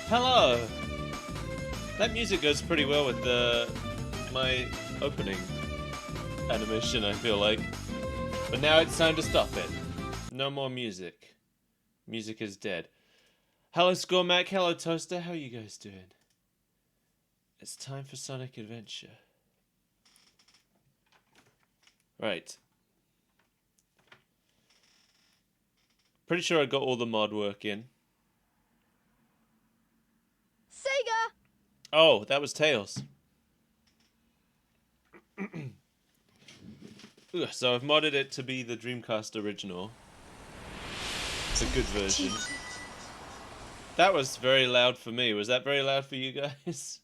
Hello! That music goes pretty well with my opening animation, I feel like. But now it's time to stop it. No more music. Music is dead. Hello SkullMac, hello Toaster, how are you guys doing? It's time for Sonic Adventure. Right. Pretty sure I got all the mod work in. Sega! Oh, that was Tails. So I've modded it to be the Dreamcast original. The good version. That was very loud for me. Was that very loud for you guys?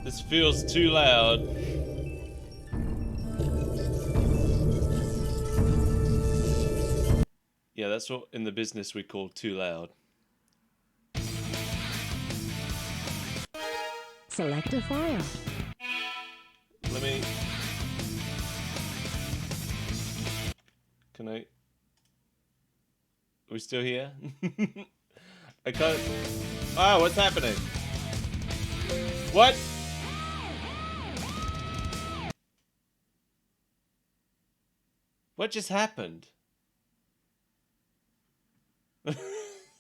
This feels too loud. Yeah, that's what in the business we call too loud. Select a file. Let me... Can I... Are we still here? I can't... Oh, what's happening? What? What just happened?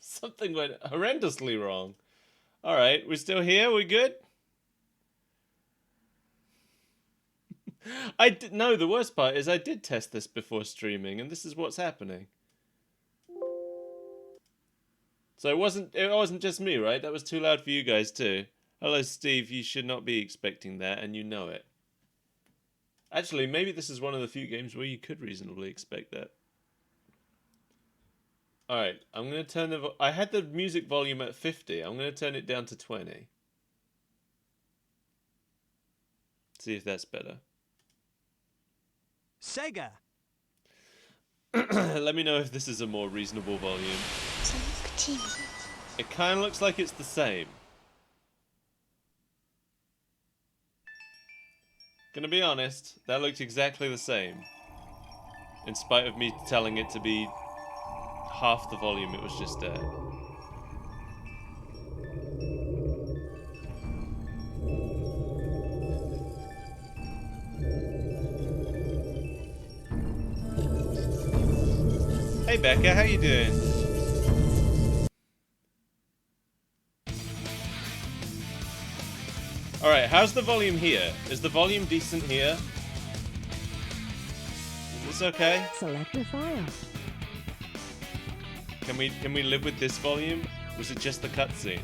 Something went horrendously wrong. Alright, we're still here? We good? No, the worst part is I did test this before streaming, and this is what's happening. So it wasn't just me, right? That was too loud for you guys too. Hello, Steve. You should not be expecting that, and you know it. Actually, maybe this is one of the few games where you could reasonably expect that. Alright, I'm going to turn the... I had the music volume at 50. I'm going to turn it down to 20. See if that's better. Sega! Let me know if this is a more reasonable volume. It kind of looks like it's the same. Gonna be honest, that looked exactly the same. In spite of me telling it to be half the volume it was just at. Hey Becca, how you doing? Alright, how's the volume here? Is the volume decent here? Is this okay? Select a file. Can we live with this volume? Was it just the cutscene?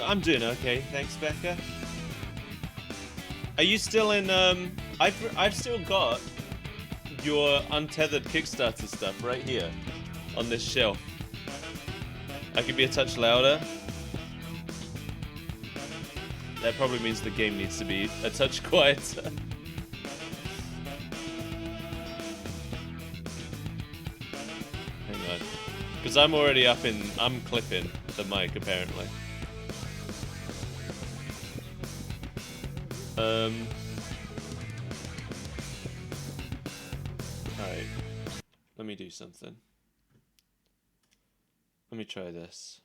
I'm doing okay, thanks Becca. Are you still in I've still got your untethered Kickstarter stuff right here on this shelf. I could be a touch louder. That probably means the game needs to be a touch quieter. Hang on. Because I'm already I'm clipping the mic apparently. Alright. Let me do something. Let me try this.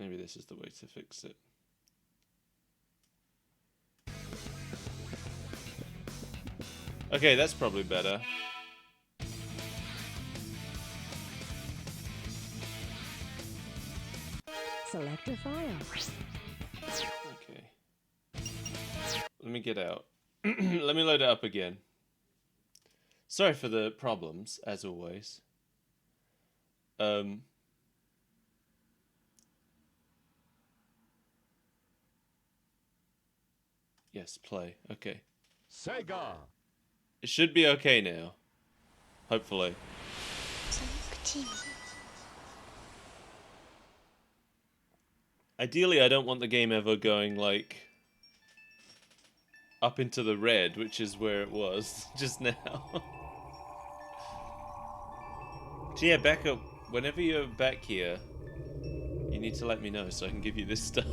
Maybe this is the way to fix it. Okay, that's probably better. Select a file. Okay. Let me get out. Let me load it up again. Sorry for the problems, as always. Yes, play. Okay. Sega! It should be okay now. Hopefully. Ideally, I don't want the game ever going like up into the red, which is where it was just now. So yeah, back up. Whenever you're back here, you need to let me know so I can give you this stuff.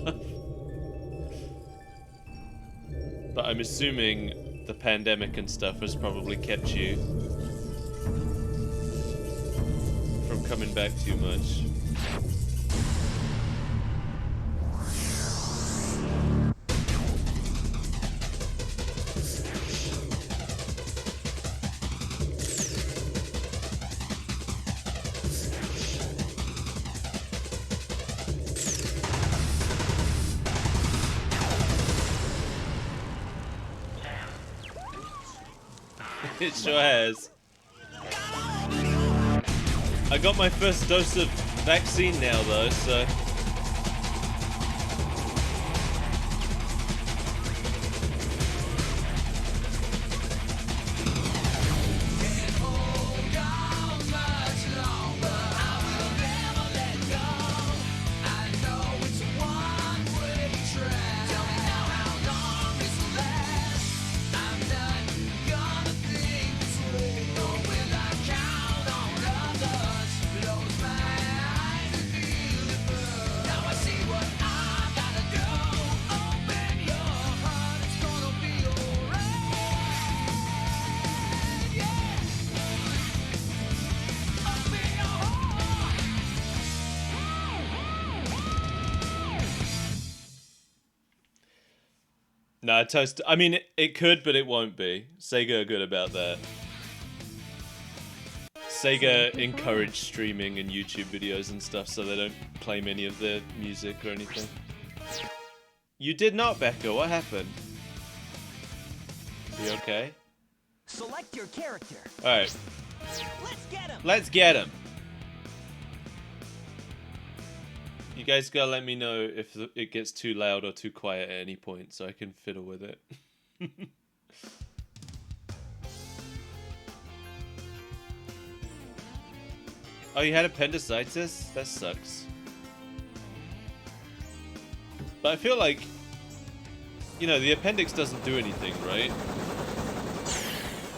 But I'm assuming the pandemic and stuff has probably kept you from coming back too much. It sure has. I got my first dose of vaccine now though, so... No, toast. I mean, it could, but it won't be. Sega are good about that. Sega encourage streaming and YouTube videos and stuff, so they don't claim any of their music or anything. You did not, Becca. What happened? You okay? Select your character. All right. Let's get him. Let's get him. You guys gotta let me know if it gets too loud or too quiet at any point so I can fiddle with it. Oh, you had appendicitis? That sucks. But I feel like, you know, the appendix doesn't do anything, right?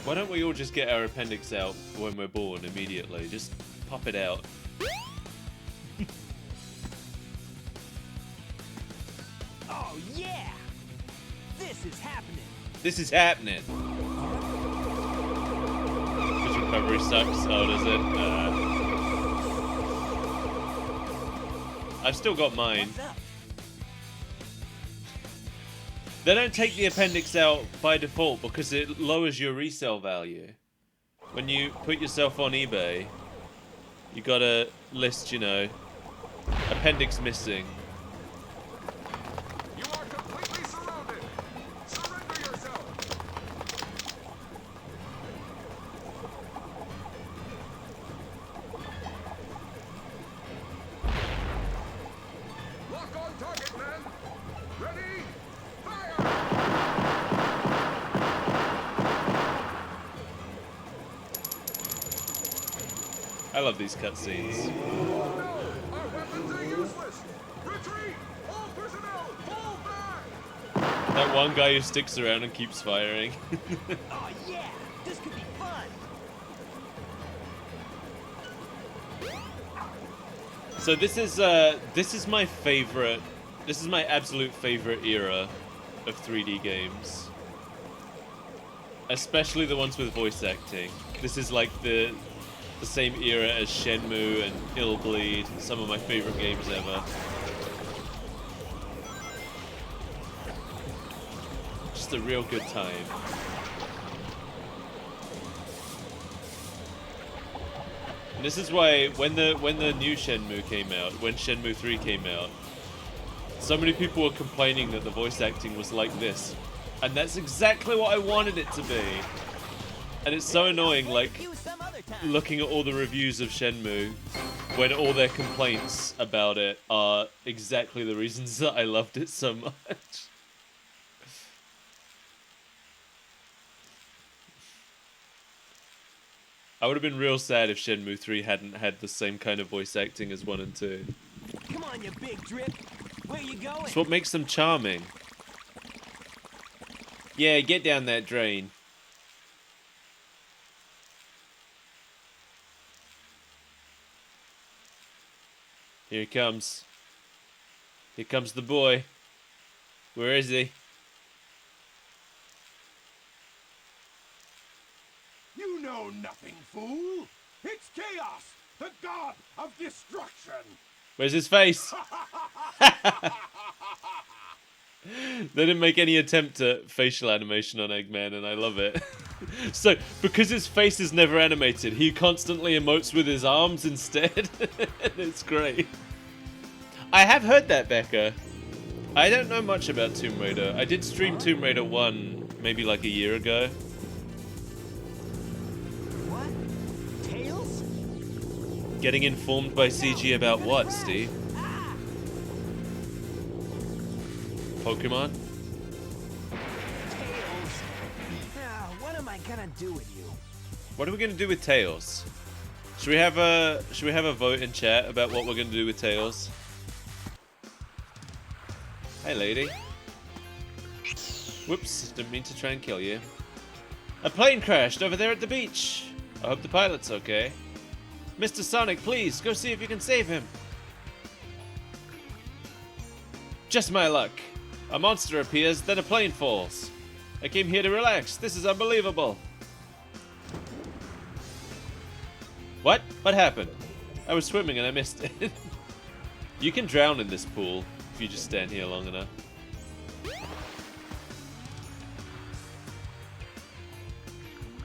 Why don't we all just get our appendix out when we're born immediately? Just pop it out. Oh yeah! This is happening. This is happening. This recovery sucks. Oh, does it? I've still got mine. What's up? They don't take the appendix out by default because it lowers your resale value. When you put yourself on eBay, you gotta list, you know, appendix missing. You are completely surrounded. Surrender yourself. Lock on target, man. Ready? Fire! I love these cutscenes. No! Our weapons are useless. Retreat! All personnel, fall back! That one guy who sticks around and keeps firing. Oh yeah! This could be fun. So this is my favorite. This is my absolute favorite era of 3D games. Especially the ones with voice acting. This is like the same era as Shenmue and Illbleed, some of my favorite games ever. Just a real good time. And this is why when the new Shenmue came out, when Shenmue 3 came out, so many people were complaining that the voice acting was like this. And that's exactly what I wanted it to be. And it's so annoying, like, Use some other time. looking at all the reviews of Shenmue, when all their complaints about it are exactly the reasons that I loved it so much. I would have been real sad if Shenmue 3 hadn't had the same kind of voice acting as 1 and 2. Come on, you big drip. Where you going? It's what makes them charming. Yeah, get down that drain. Here he comes. Here comes the boy. Where is he? You know nothing, fool. It's Chaos, the god of destruction. Where's his face? They didn't make any attempt at facial animation on Eggman, and I love it. So, because his face is never animated, he constantly emotes with his arms instead. It's great. I have heard that, Becca. I don't know much about Tomb Raider. I did stream Tomb Raider 1 maybe like a year ago. What? Tails? Getting informed by CG about what, Steve? Pokemon? Tails. What am I gonna do with you? What are we gonna do with Tails? Should we have a vote in chat about what we're gonna do with Tails? Hey, lady. Whoops, didn't mean to try and kill you. A plane crashed over there at the beach. I hope the pilot's okay. Mr. Sonic, please, go see if you can save him. Just my luck. A monster appears, then a plane falls. I came here to relax. This is unbelievable. What? What happened? I was swimming and I missed it. You can drown in this pool if you just stand here long enough.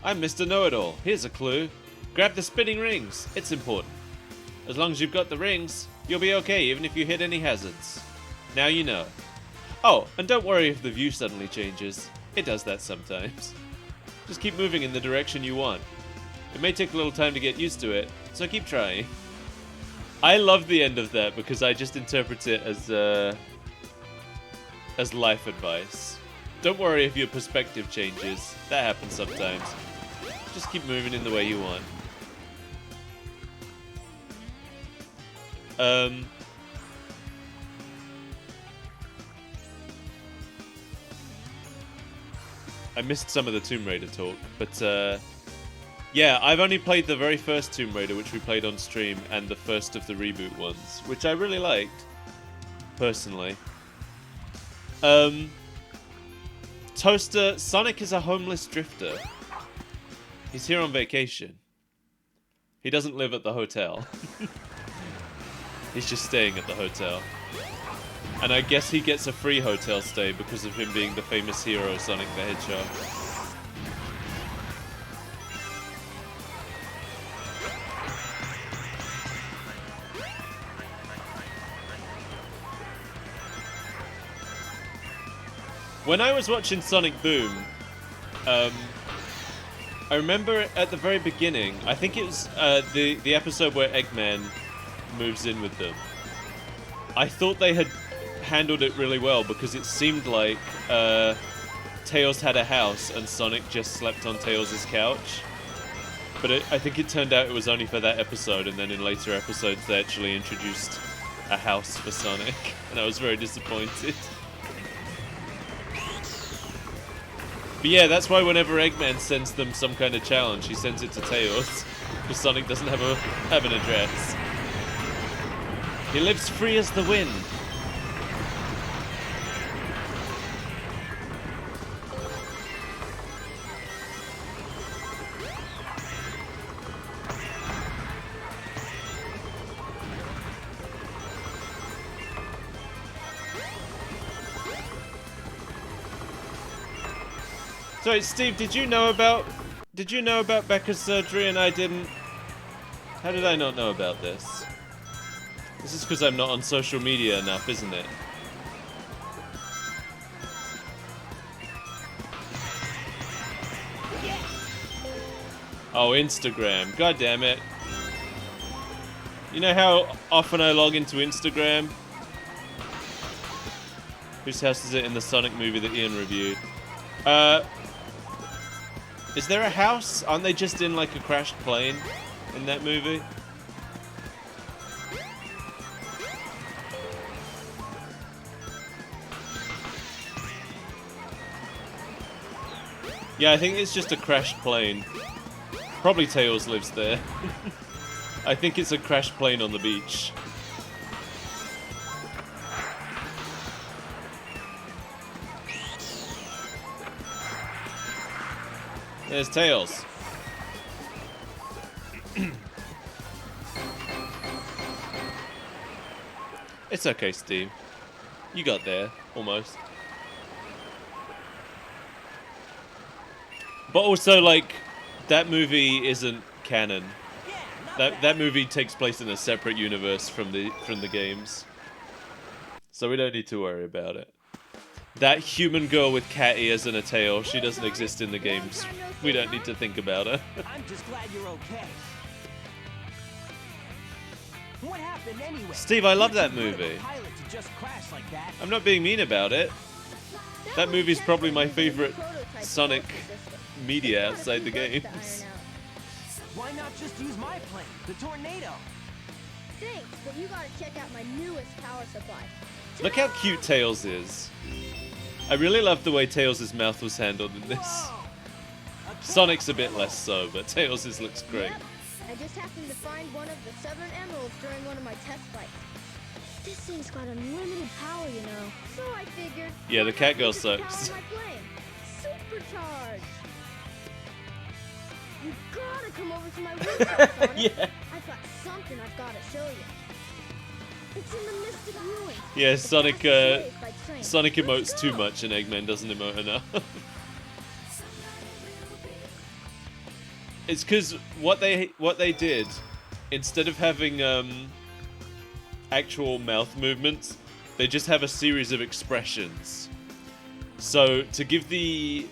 I'm Mr. Know-It-All. Here's a clue. Grab the spinning rings. It's important. As long as you've got the rings, you'll be okay even if you hit any hazards. Now you know. Oh, and don't worry if the view suddenly changes. It does that sometimes. Just keep moving in the direction you want. It may take a little time to get used to it, so keep trying. I love the end of that because I just interpret it as life advice. Don't worry if your perspective changes. That happens sometimes. Just keep moving in the way you want. I missed some of the Tomb Raider talk, but yeah, I've only played the very first Tomb Raider, which we played on stream, and the first of the reboot ones, which I really liked, personally. Toaster, Sonic is a homeless drifter. He's here on vacation. He doesn't live at the hotel. He's just staying at the hotel. And I guess he gets a free hotel stay because of him being the famous hero, Sonic the Hedgehog. When I was watching Sonic Boom, I remember at the very beginning, I think it was the episode where Eggman moves in with them. I thought they had handled it really well because it seemed like Tails had a house and Sonic just slept on Tails' couch. But I think it turned out it was only for that episode, and then in later episodes they actually introduced a house for Sonic, and I was very disappointed. But yeah, that's why whenever Eggman sends them some kind of challenge, he sends it to Tails, because Sonic doesn't have an address. He lives free as the wind. So, Steve, did you know about Becca's surgery and I didn't? How did I not know about this? This is because I'm not on social media enough, isn't it? Oh, Instagram. God damn it. You know how often I log into Instagram? Whose house is it in the Sonic movie that Ian reviewed? Is there a house? Aren't they just in like a crashed plane in that movie? Yeah, I think it's just a crashed plane. Probably Tails lives there. I think it's a crashed plane on the beach. There's Tails. It's okay, Steve. You got there, almost. But also, like, that movie isn't canon. That movie takes place in a separate universe from the games. So we don't need to worry about it. That human girl with cat ears and a tail, she doesn't exist in the games. We don't need to think about her. I'm just glad you're okay. What happened anyway? Steve, I love that movie. Pilot to just crash like that. I'm not being mean about it. That movie's probably my favorite Sonic media outside the games. Why not just use my plane, the Tornado? Thanks, but you gotta check out my newest power supply. Look how cute Tails is. I really love the way Tails' mouth was handled in this. Whoa! Sonic's a bit less so, but Tails' looks great. Yep. I just happened to find one of the 7 emeralds during one of my test flights. This thing's got unlimited power, you know. So I figured. Yeah, the why cat not girl use the sucks. power of my plane? Supercharged. You gotta come over to my rooftop, Sonic. Yeah. I've got something I've gotta show you. It's in the Mystic Ruins. Yeah, The Sonic, fastest way by train. Sonic Let's emotes too go. much and Eggman doesn't emote enough. It's because what they did, instead of having actual mouth movements, they just have a series of expressions. So to give the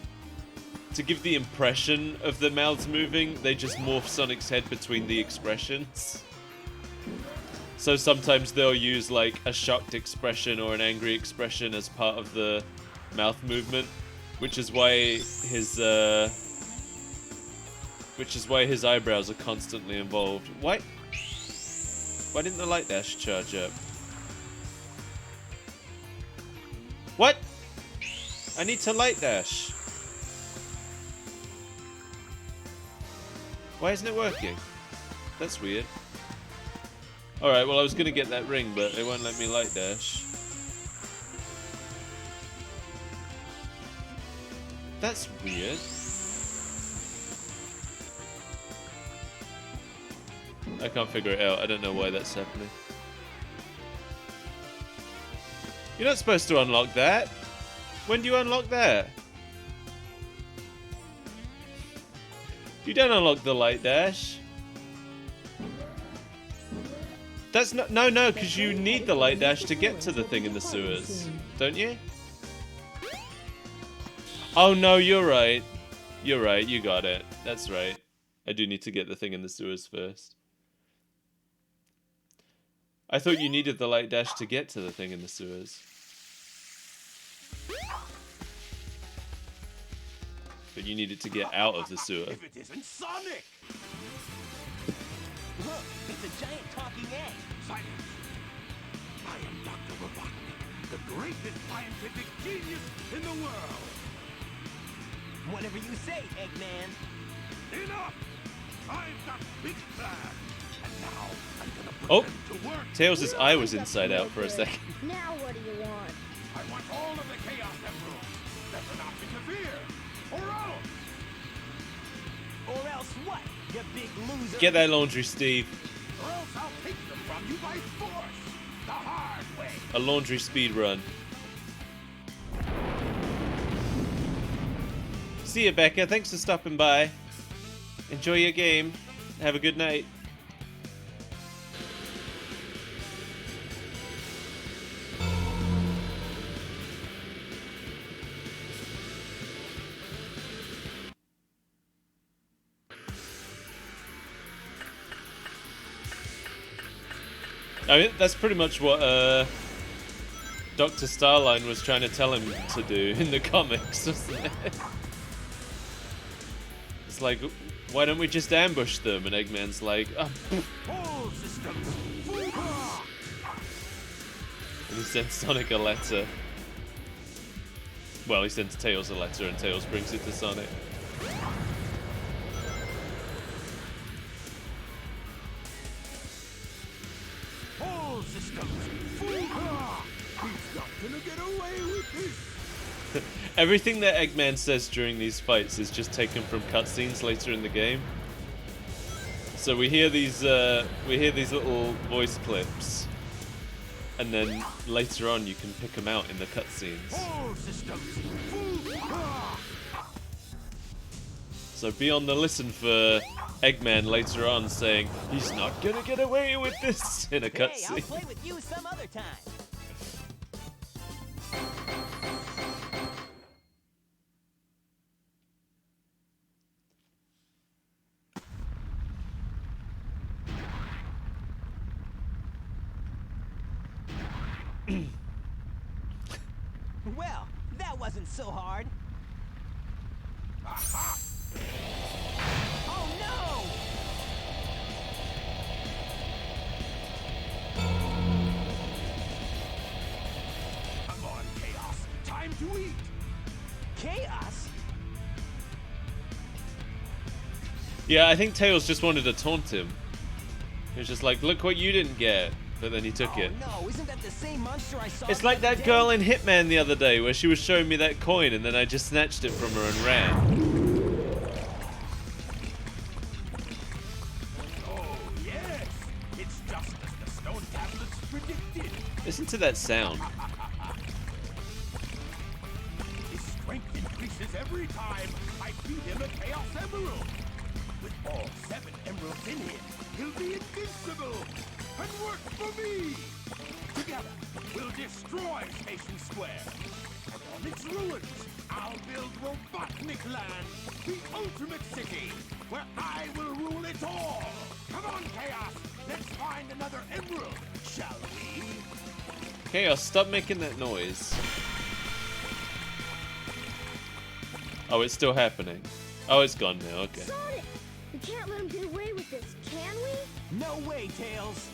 impression of the mouths moving, they just morph Sonic's head between the expressions. So sometimes they'll use like a shocked expression or an angry expression as part of the mouth movement, which is why his eyebrows are constantly involved. Why didn't the light dash charge up? What? I need to light dash. Why isn't it working? That's weird. Alright, well I was gonna get that ring, but they won't let me light dash. That's weird. I can't figure it out. I don't know why that's happening. You're not supposed to unlock that. When do you unlock that? You don't unlock the light dash. That's not... No, because you need the light dash to get to the thing in the sewers. Don't you? Oh, no, you're right. You're right, you got it. That's right. I do need to get the thing in the sewers first. I thought you needed the light dash to get to the thing in the sewers. But you needed to get out of the sewer. If it isn't Sonic! Look, it's a giant talking egg. Silence! I am Dr. Robotnik, the greatest scientific genius in the world! Whatever you say, Eggman. Enough! I've got big plans! And now I'm gonna put Oh! them to work! Tails' eye was inside out for a second. Now what do you want? I want all of the Chaos Emeralds! Better not interfere! Or else! Or else what, you big loser? Get that laundry, Steve. Or else I'll take them from you by force! The hard way! A laundry speed run. See you, Becca. Thanks for stopping by. Enjoy your game. Have a good night. I mean, that's pretty much what Dr. Starline was trying to tell him to do in the comics, wasn't it? It's like, why don't we just ambush them? And Eggman's like, oh. All systems! And he sends Sonic a letter. Well, he sends Tails a letter and Tails brings it to Sonic. systems. He's not gonna get away with this. Everything that Eggman says during these fights is just taken from cutscenes later in the game. So we hear these little voice clips, and then later on you can pick them out in the cutscenes. All systems. So be on the listen for Eggman later on saying he's not gonna get away with this in a Hey, I'll cutscene. play with you some other time. Well, that wasn't so hard. Aha! Oh no! Come on, Chaos. Time to eat. Chaos? Yeah, I think Tails just wanted to taunt him. He was just like, look what you didn't get. But then he took it. No, isn't that the same monster I saw? It's the like other that day? girl in Hitman the other day where she was showing me that coin and then I just snatched it from her and ran. Oh, yes. It's just as the stone tablets predicted. Listen to that sound. His strength increases every time I feed him a Chaos Emerald. With all 7 emeralds in him, he'll be invincible and work for me. Together, we'll destroy Station Square. And on its ruins, I'll build Robotnik Land, the ultimate city, where I will rule it all. Come on, Chaos. Let's find another emerald, shall we? Chaos, stop making that noise. Oh, it's still happening. Oh, it's gone now, okay. Sonic! We can't let him get away with this, can we? No way, Tails.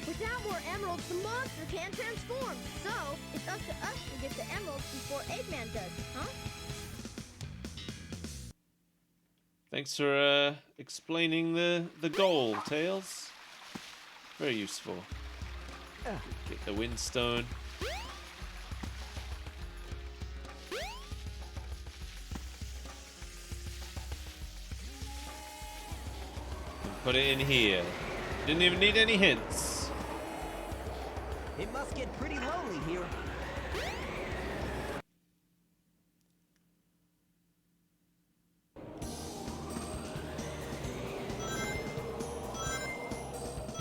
Without more emeralds, the monster can't transform. So, it's up to us to get the emeralds before Eggman does, huh? Thanks for explaining the goal, Tails. Very useful. Get the Windstone. And put it in here. Didn't even need any hints. It must get pretty lonely here.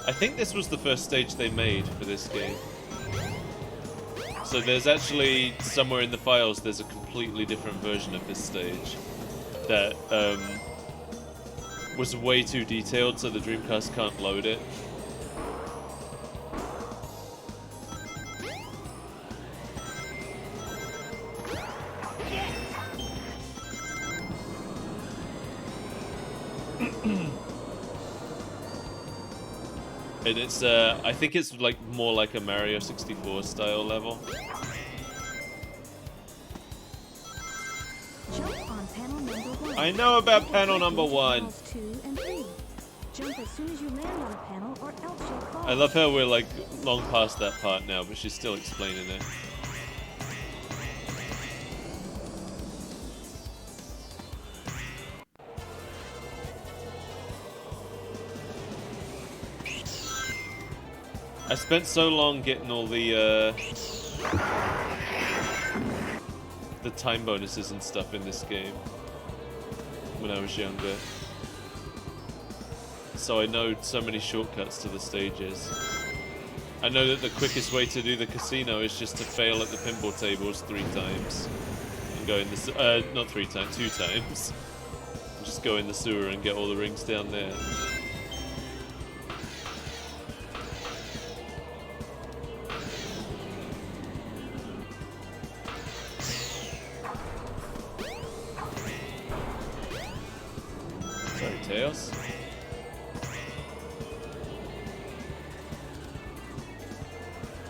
I think this was the first stage they made for this game. So there's actually, somewhere in the files, there's a completely different version of this stage that was way too detailed, so the Dreamcast can't load it. And it's, I think it's like more like a Mario 64 style level. Jump on panel number 1. I know about panel Jump number into 1. panels 2 and 3. Jump as soon as you land on a panel, or else you'll fall. I love how we're like long past that part now, but she's still explaining it. I spent so long getting all the time bonuses and stuff in this game when I was younger. So I know so many shortcuts to the stages. I know that the quickest way to do the casino is just to fail at the pinball tables 3 times. And go in the... not 3 times, 2 times. Just go in the sewer and get all the rings down there. Sorry, Tails.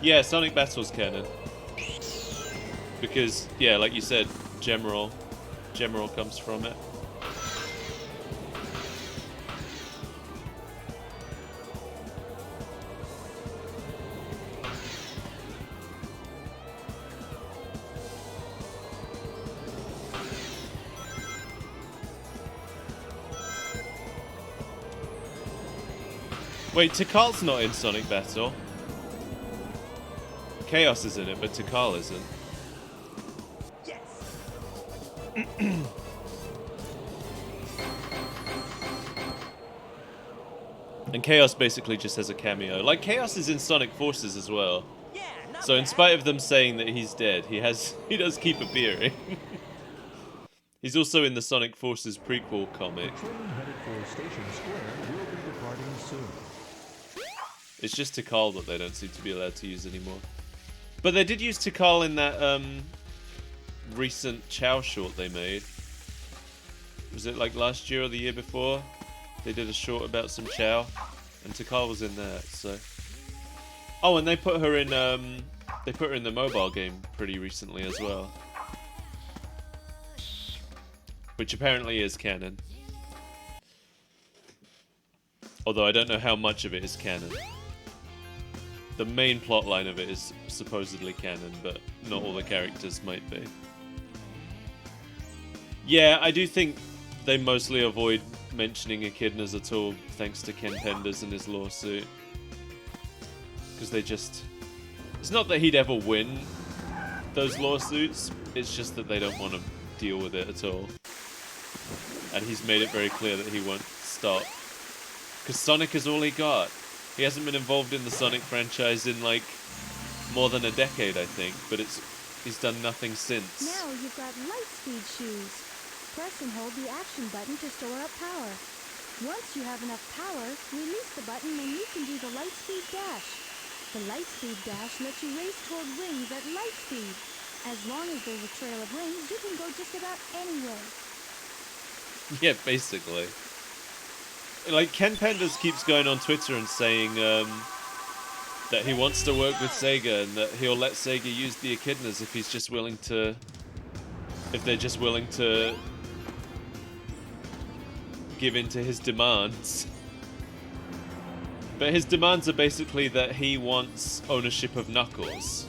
Yeah, Sonic Battle's canon. Because, yeah, like you said, Gemerald comes from it. Wait, Tikal's not in Sonic Battle. Chaos is in it, but Tikal isn't. And Chaos basically just has a cameo. Like, Chaos is in Sonic Forces as well. So in spite of them saying that he's dead, he does keep appearing. He's also in the Sonic Forces prequel comic. Train headed for Station Square will be departing soon. It's just Tikal that they don't seem to be allowed to use anymore. But they did use Tikal in that recent Chow short they made. Was it like last year or the year before? They did a short about some Chow, and Tikal was in that. So, oh, and they put her in the mobile game pretty recently as well, which apparently is canon. Although I don't know how much of it is canon. The main plotline of it is supposedly canon, but not all the characters might be. Yeah, I do think they mostly avoid mentioning echidnas at all, thanks to Ken Penders and his lawsuit. Because they just... It's not that he'd ever win those lawsuits, it's just that they don't want to deal with it at all. And he's made it very clear that he won't stop. Because Sonic is all he got. He hasn't been involved in the Sonic franchise in, like, more than a decade, I think. But he's done nothing since. Now you've got light speed shoes. Press and hold the action button to store up power. Once you have enough power, release the button and you can do the light speed dash. The light speed dash lets you race toward rings at light speed. As long as there's a trail of rings, you can go just about anywhere. Yeah, basically. Like, Ken Penders keeps going on Twitter and saying that he wants to work with Sega and that he'll let Sega use the echidnas if he's just willing to... If they're just willing to give in to his demands. But his demands are basically that he wants ownership of Knuckles.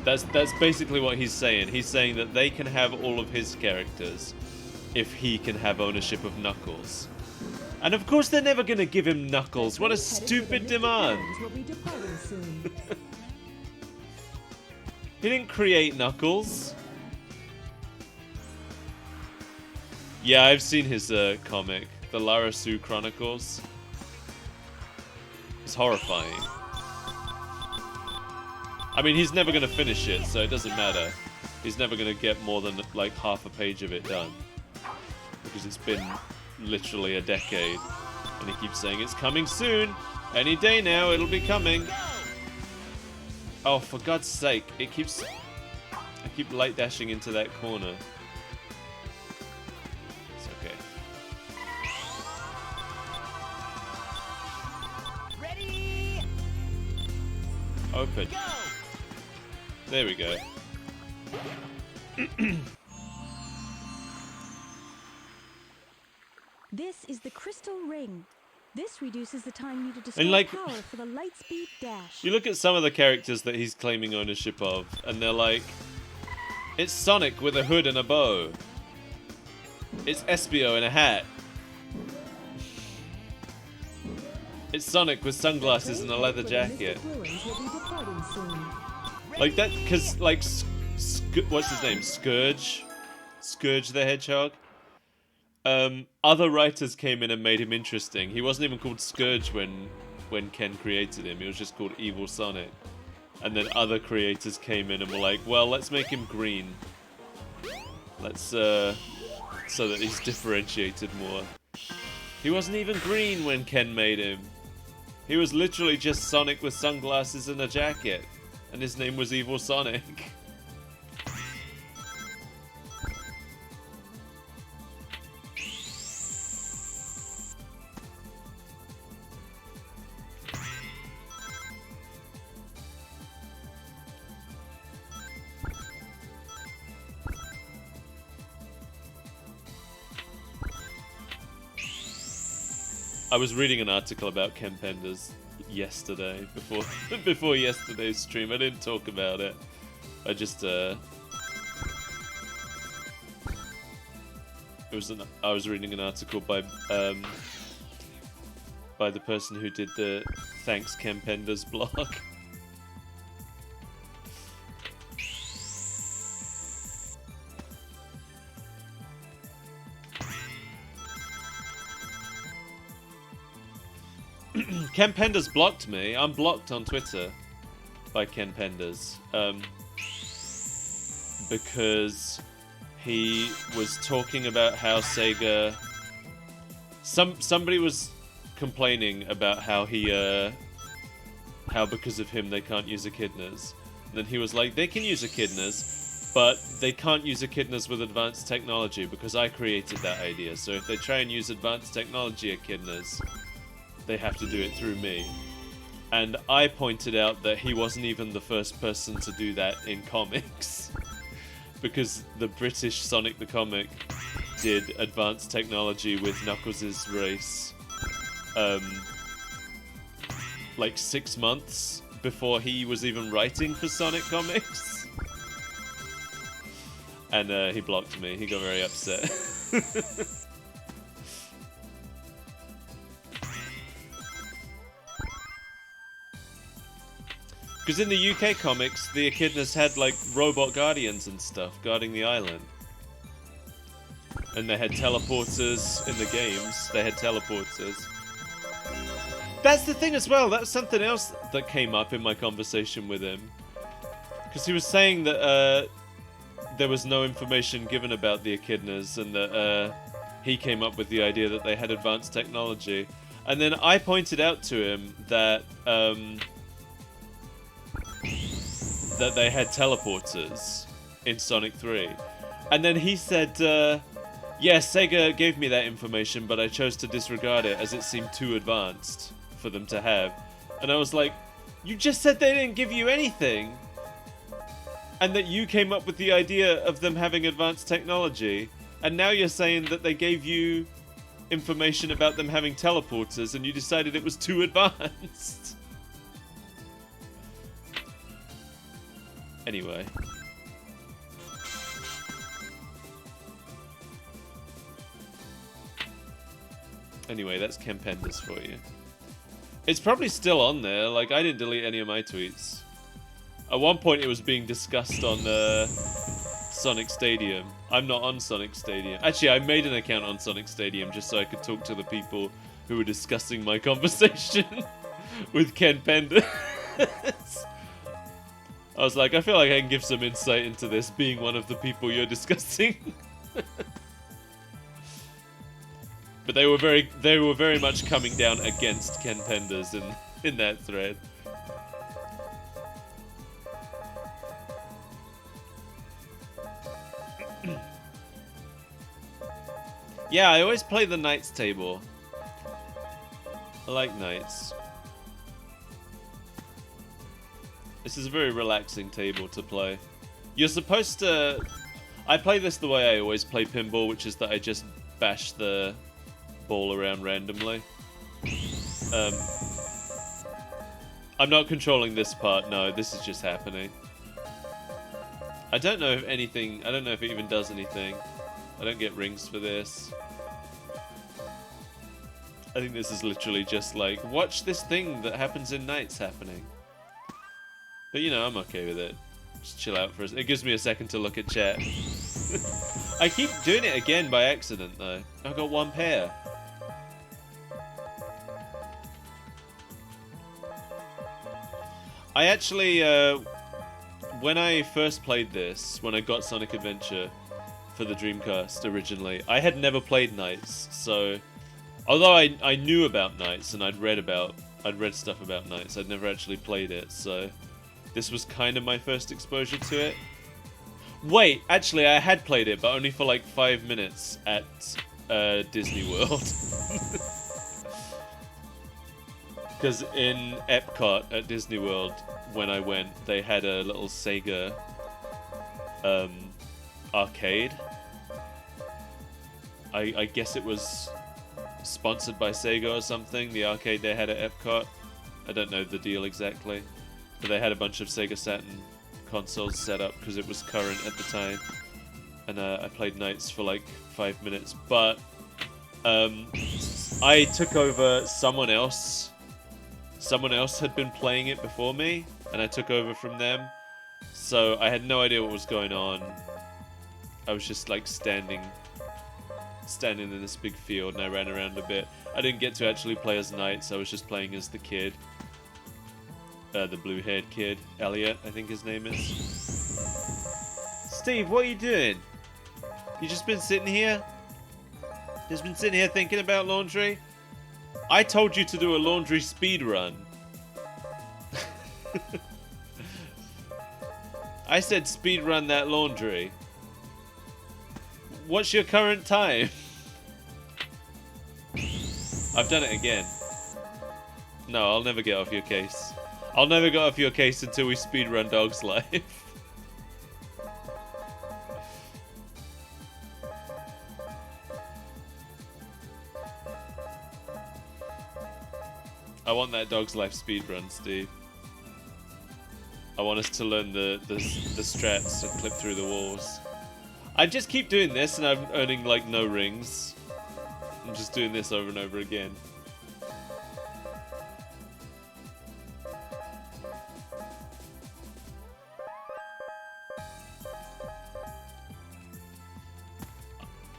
That's basically what he's saying. He's saying that they can have all of his characters if he can have ownership of Knuckles. And of course they're never going to give him Knuckles. What a stupid demand. He didn't create Knuckles. Yeah, I've seen his comic, the Lara Sue Chronicles. It's horrifying. I mean, he's never going to finish it, so it doesn't matter. He's never going to get more than, like, half a page of it done. Because it's been literally a decade. And he keeps saying, it's coming soon! Any day now, it'll be coming! Oh, for God's sake, it keeps... I keep light dashing into that corner. It's okay. Ready? Open. Go! There we go. This is the crystal ring. This reduces the time needed to store And, like, power for the light speed dash. You look at some of the characters that he's claiming ownership of, and they're like, it's Sonic with a hood and a bow. It's Espio in a hat. It's Sonic with sunglasses and a leather jacket. Like that, because, like, what's his name? Scourge? Scourge the Hedgehog? Other writers came in and made him interesting. He wasn't even called Scourge when Ken created him. He was just called Evil Sonic. And then other creators came in and were like, well, let's make him green. Let's, so that he's differentiated more. He wasn't even green when Ken made him. He was literally just Sonic with sunglasses and a jacket. And his name was Evil Sonic. I was reading an article about Ken Penders yesterday, before yesterday's stream. I didn't talk about it. I just I was reading an article by by the person who did the Thanks Ken Penders blog. Ken Penders blocked me. I'm blocked on Twitter by Ken Penders. Because he was talking about how Sega... Somebody was complaining about how how because of him they can't use echidnas. And then he was like, they can use echidnas, but they can't use echidnas with advanced technology because I created that idea. So if they try and use advanced technology echidnas, they have to do it through me. And I pointed out that he wasn't even the first person to do that in comics. Because the British Sonic the Comic did advanced technology with Knuckles' race like 6 months before he was even writing for Sonic Comics. And he blocked me. He got very upset. Because in the UK comics, the echidnas had like robot guardians and stuff guarding the island. And they had teleporters in the games. They had teleporters. That's the thing as well. That's something else that came up in my conversation with him. Because he was saying that there was no information given about the echidnas and that he came up with the idea that they had advanced technology. And then I pointed out to him that that they had teleporters in Sonic 3. And then he said, yeah, Sega gave me that information, but I chose to disregard it as it seemed too advanced for them to have. And I was like, you just said they didn't give you anything! And that you came up with the idea of them having advanced technology, and now you're saying that they gave you information about them having teleporters and you decided it was too advanced. Anyway. Anyway, that's Ken Penders for you. It's probably still on there, like I didn't delete any of my tweets. At one point it was being discussed on Sonic Stadium. I'm not on Sonic Stadium. Actually, I made an account on Sonic Stadium just so I could talk to the people who were discussing my conversation with Ken Penders. I was like, I feel like I can give some insight into this, being one of the people you're discussing. But they were very much coming down against Ken Penders in that thread. Yeah, I always play the Knights table. I like Knights. This is a very relaxing table to play. You're supposed to... I play this the way I always play pinball, which is that I just bash the ball around randomly. I'm not controlling this part, no, this is just happening. I don't know if anything... I don't know if it even does anything. I don't get rings for this. I think this is literally just like, watch this thing that happens in Knights happening. But you know, I'm okay with it. Just chill out for a second. It gives me a second to look at chat. I keep doing it again by accident though. I've got one pair. I actually, when I first played this, when I got Sonic Adventure for the Dreamcast originally, I had never played Knights, so although I knew about Knights and I'd read stuff about Knights, I'd never actually played it, so this was kind of my first exposure to it. Wait, actually I had played it, but only for like 5 minutes at Disney World. Because in Epcot at Disney World, when I went, they had a little Sega arcade. I guess it was sponsored by Sega or something, the arcade they had at Epcot. I don't know the deal exactly. But they had a bunch of Sega Saturn consoles set up because it was current at the time. And I played Knights for like 5 minutes. But I took over someone else. Someone else had been playing it before me, and I took over from them. So I had no idea what was going on. I was just like standing in this big field, and I ran around a bit. I didn't get to actually play as knights. I was just playing as the kid. The blue-haired kid. Elliot, I think his name is. Steve, what are you doing? You just been sitting here? Just been sitting here thinking about laundry? I told you to do a laundry speed run. I said speed run that laundry. What's your current time? I've done it again. No, I'll never get off your case. I'll never get off your case until we speed run Dog's Life. I want that Dog's Life speedrun, Steve. I want us to learn the strats to clip through the walls. I just keep doing this and I'm earning like no rings. I'm just doing this over and over again.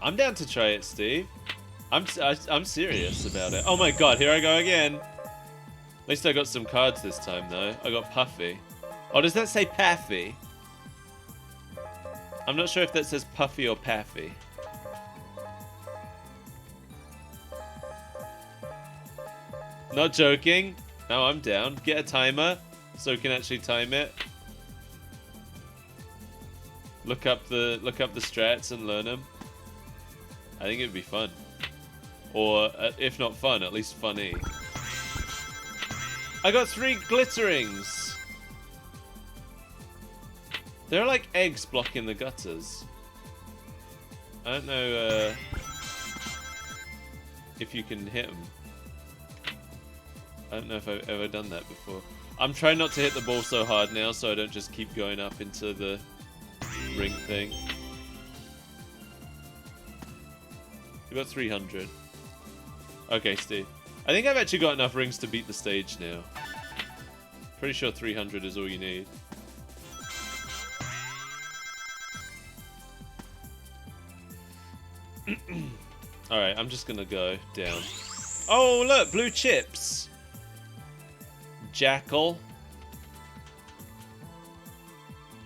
I'm down to try it, Steve. I'm serious about it. Oh my god, here I go again. At least I got some cards this time, though. I got Puffy. Oh, does that say Paffy? I'm not sure if that says Puffy or Paffy. Not joking. No, I'm down. Get a timer so we can actually time it. Look up the strats and learn them. I think it'd be fun. Or, if not fun, at least funny. I got 3 glitterings! There are like eggs blocking the gutters. I don't know if you can hit them. I don't know if I've ever done that before. I'm trying not to hit the ball so hard now so I don't just keep going up into the ring thing. We got 300. Okay, Steve. I think I've actually got enough rings to beat the stage now. Pretty sure 300 is all you need. Alright, I'm just gonna go down. Oh, look! Blue chips! Jackal.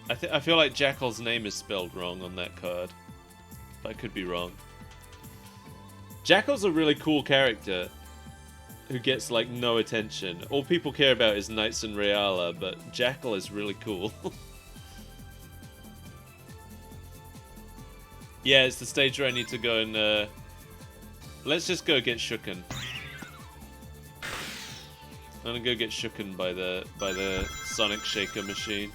I feel like Jackal's name is spelled wrong on that card. But I could be wrong. Jackal's a really cool character who gets like no attention. All people care about is Knights and Reala, but Jackal is really cool. Yeah, it's the stage where I need to go and let's just go get shooken. I'm gonna go get shooken by the Sonic Shaker machine.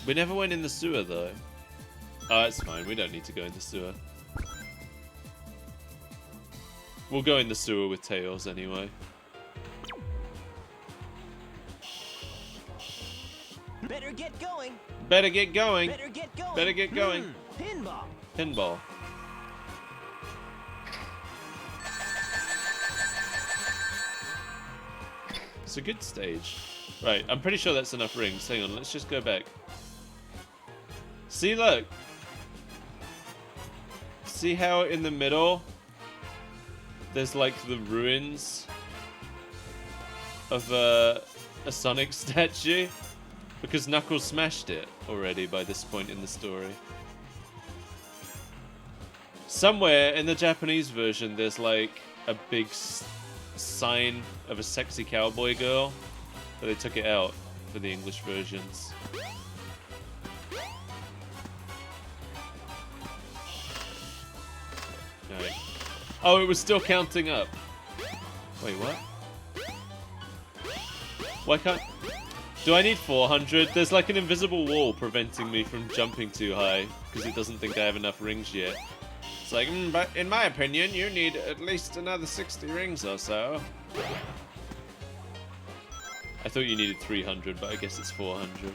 We never went in the sewer, though. Oh, it's fine. We don't need to go in the sewer. We'll go in the sewer with Tails, anyway. Better get going. Better get going. Better get going. Better get going. Pinball. Pinball. It's a good stage. Right, I'm pretty sure that's enough rings. Hang on, let's just go back. See, look. See how in the middle there's like the ruins of a Sonic statue? Because Knuckles smashed it already by this point in the story. Somewhere in the Japanese version there's like a big sign of a sexy cowboy girl, but they took it out for the English versions. Alright. Oh, it was still counting up. Wait, what? Why can't... Do I need 400? There's like an invisible wall preventing me from jumping too high because it doesn't think I have enough rings yet. It's like, but in my opinion, you need at least another 60 rings or so. I thought you needed 300, but I guess it's 400.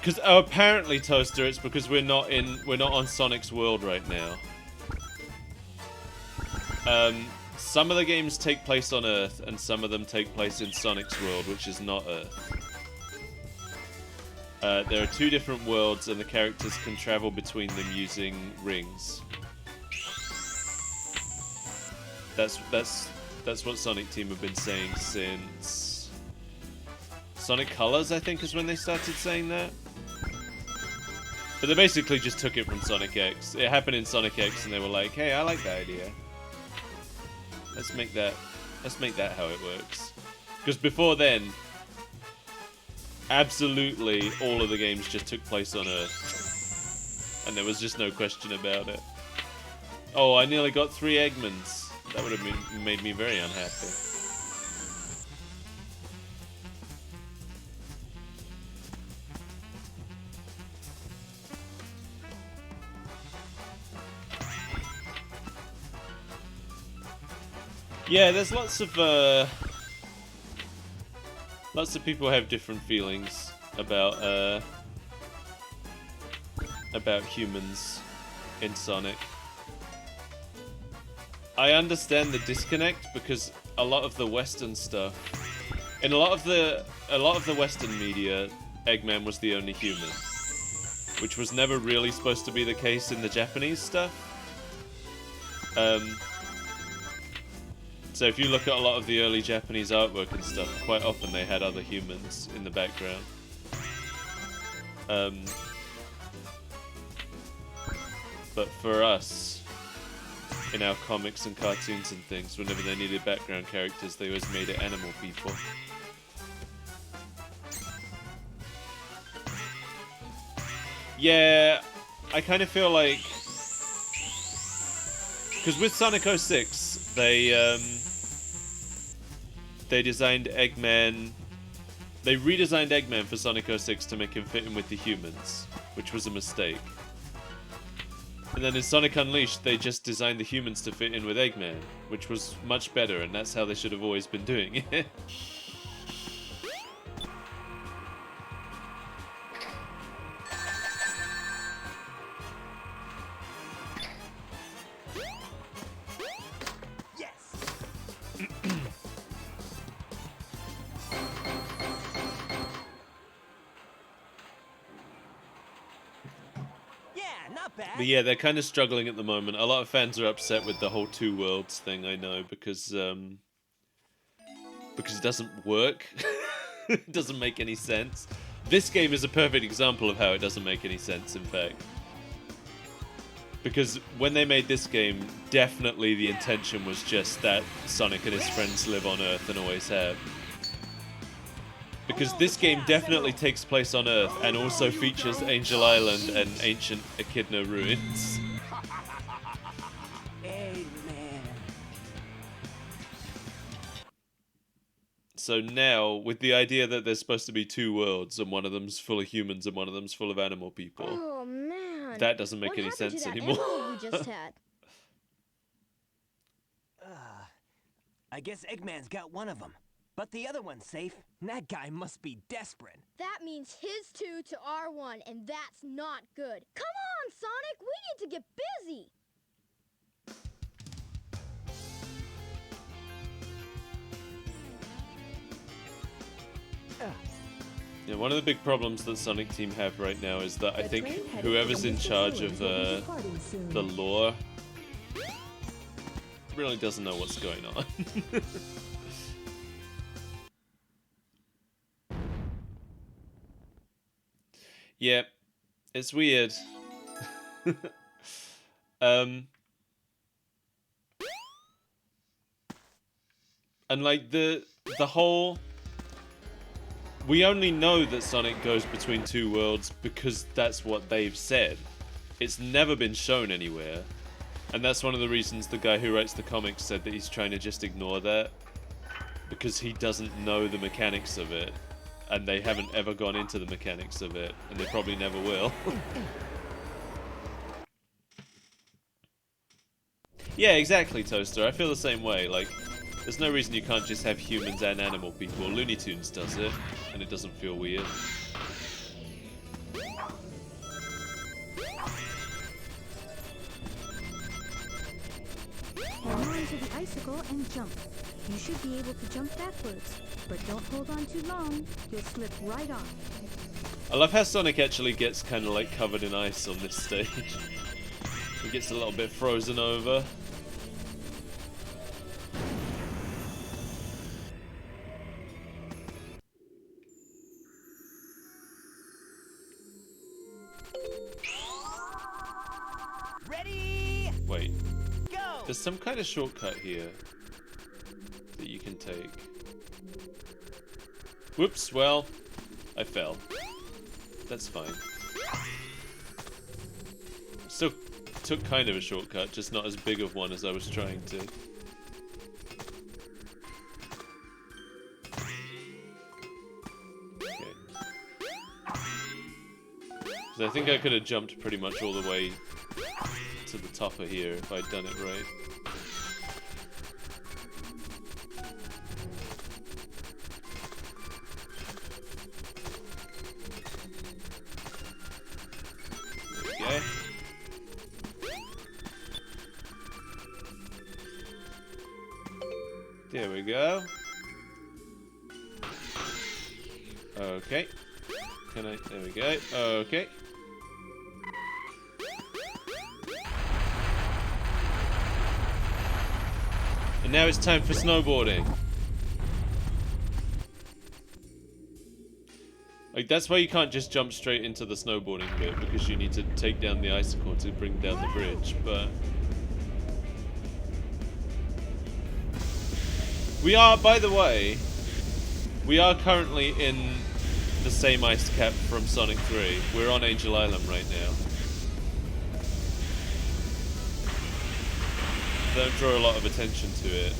Because apparently, Toaster, it's because we're not on Sonic's world right now. Some of the games take place on Earth, and some of them take place in Sonic's world, which is not Earth. There are two different worlds, and the characters can travel between them using rings. That's what Sonic Team have been saying since Sonic Colors, I think, is when they started saying that. But they basically just took it from Sonic X. It happened in Sonic X, and they were like, "Hey, I like that idea. Let's make that how it works." Because before then, absolutely all of the games just took place on Earth, and there was just no question about it. Oh, I nearly got 3 Eggmans. That would have made me very unhappy. Yeah, there's lots of people have different feelings about humans in Sonic. I understand the disconnect because a lot of the Western stuff, in a lot of the Western media, Eggman was the only human, which was never really supposed to be the case in the Japanese stuff. So if you look at a lot of the early Japanese artwork and stuff, quite often they had other humans in the background. But for us, in our comics and cartoons and things, whenever they needed background characters, they always made it animal people. Yeah, I kind of feel like... Because with Sonic 06, they designed Eggman... They redesigned Eggman for Sonic 06 to make him fit in with the humans, which was a mistake. And then in Sonic Unleashed, they just designed the humans to fit in with Eggman, which was much better, and that's how they should have always been doing it. But yeah, they're kind of struggling at the moment. A lot of fans are upset with the whole two worlds thing, I know, because it doesn't work. It doesn't make any sense. This game is a perfect example of how it doesn't make any sense, in fact. Because when they made this game, definitely the intention was just that Sonic and his friends live on Earth and always have. Because this game definitely takes place on Earth and also features Angel Island and ancient Echidna ruins. Amen. So now, with the idea that there's supposed to be two worlds and one of them's full of humans and one of them's full of animal people, Oh man, that doesn't make any sense anymore. What happened to that emerald we just had? I guess Eggman's got one of them. But the other one's safe. That guy must be desperate. That means his 2 to our 1, and that's not good. Come on, Sonic, we need to get busy. Yeah, one of the big problems that Sonic Team have right now is that I think whoever's in charge of the lore really doesn't know what's going on. Yeah, it's weird. And like the whole... We only know that Sonic goes between two worlds because that's what they've said. It's never been shown anywhere. And that's one of the reasons the guy who writes the comics said that he's trying to just ignore that. Because he doesn't know the mechanics of it. And they haven't ever gone into the mechanics of it, and they probably never will. Yeah, exactly, Toaster. I feel the same way. Like, there's no reason you can't just have humans and animal people. Looney Tunes does it, and it doesn't feel weird. bicycle and jump. You should be able to jump backwards, but don't hold on too long. You'll slip right off. I love how Sonic actually gets kind of like covered in ice on this stage. He gets a little bit frozen over. Ready? Wait, Go! there's some kind of shortcut here that you can take. Whoops, well, I fell. That's fine. Still took kind of a shortcut, just not as big of one as I was trying to. Okay. 'Cause I think I could have jumped pretty much all the way to the top of here if I'd done it right. Okay. There we go. Okay. Can I? There we go. Okay. And now it's time for snowboarding. Like, that's why you can't just jump straight into the snowboarding bit, because you need to take down the icicle to bring down the bridge, but... We are, by the way, we are currently in the same ice cap from Sonic 3. We're on Angel Island right now. Don't draw a lot of attention to it.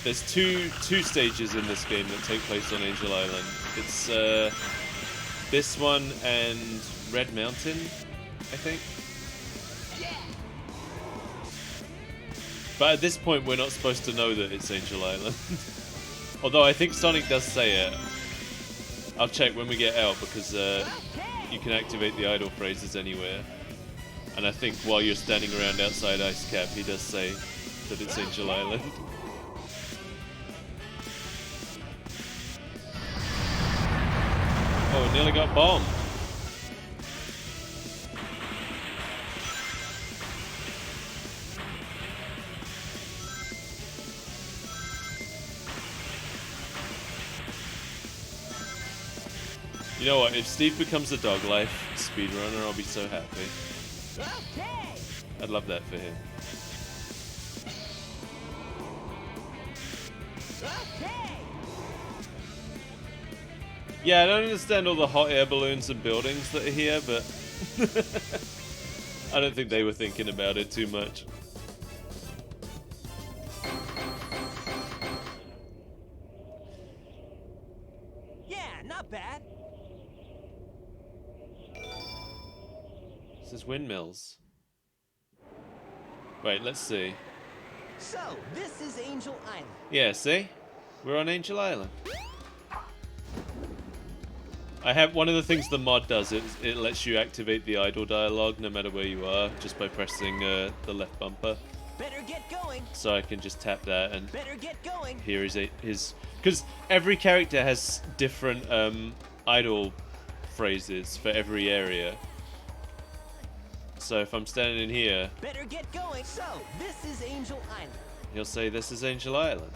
There's two stages in this game that take place on Angel Island. It's this one and Red Mountain, I think. But at this point, we're not supposed to know that it's Angel Island. Although I think Sonic does say it. I'll check when we get out, because you can activate the idle phrases anywhere. And I think while you're standing around outside Ice Cap, he does say that it's Angel Island. Oh, nearly got bombed. You know what, if Steve becomes a Dog Life speedrunner, I'll be so happy. Okay! I'd love that for him. Okay! Yeah, I don't understand all the hot air balloons and buildings that are here, but I don't think they were thinking about it too much. Yeah, not bad. This is windmills. Wait, let's see. So, this is Angel Island. Yeah, see? We're on Angel Island. I have one of the things the mod does, it lets you activate the idle dialogue no matter where you are, just by pressing the left bumper. Better get going. So I can just tap that and Better get going. here is his, because every character has different idle phrases for every area. So if I'm standing in here, Better get going. So, this is Angel Island. he'll say this is Angel Island.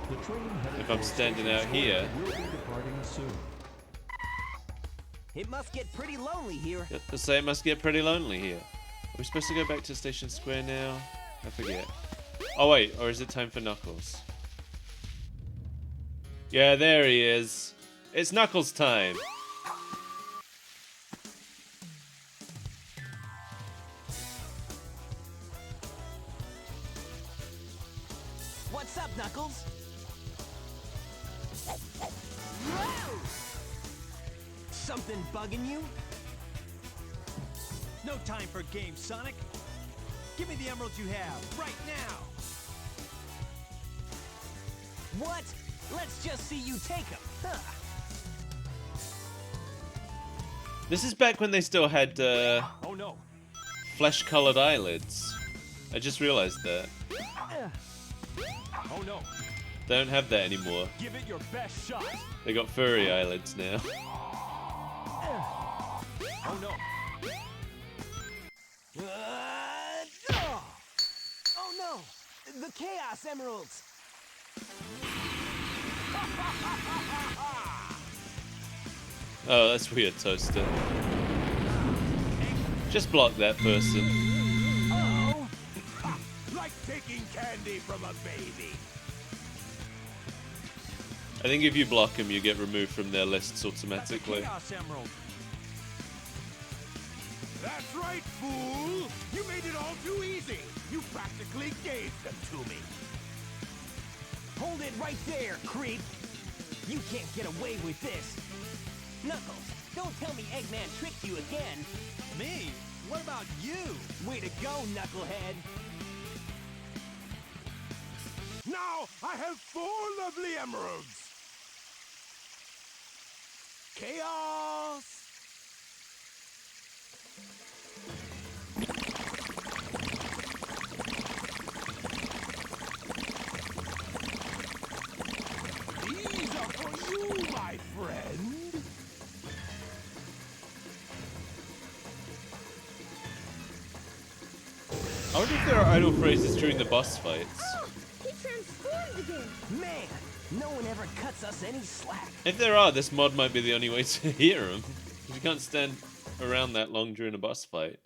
The train headed If I'm for standing Station out here- Square will be departing soon. It must get pretty lonely here. He'll say it must get pretty lonely here. Are we supposed to go back to Station Square now? I forget. Oh wait, or is it time for Knuckles? Yeah, there he is. It's Knuckles time. What's up, Knuckles? Something bugging you? No time for games, Sonic. Give me the emeralds you have, right now! What? Let's just see you take them. Huh. This is back when they still had Oh no. flesh-colored eyelids. I just realized that. Oh no. They don't have that anymore. Give it your best shot. They got furry eyelids now. Oh no. Oh no! The Chaos Emeralds! Oh, that's weird, Toaster. Just block that person. Oh! Like taking candy from a baby. I think if you block them, you get removed from their lists That's a automatically. Chaos Emerald. That's right, fool! You made it all too easy! You practically gave them to me! Hold it right there, creep! You can't get away with this! Knuckles, don't tell me Eggman tricked you again! Me? What about you? Way to go, Knucklehead! Now I have 4 lovely emeralds! Chaos! These are for you, my friend! I wonder if there are idle phrases during the boss fights. Oh, he transformed again. Man, no one ever cuts us any slack. If there are, this mod might be the only way to hear them. Because you can't stand around that long during a boss fight.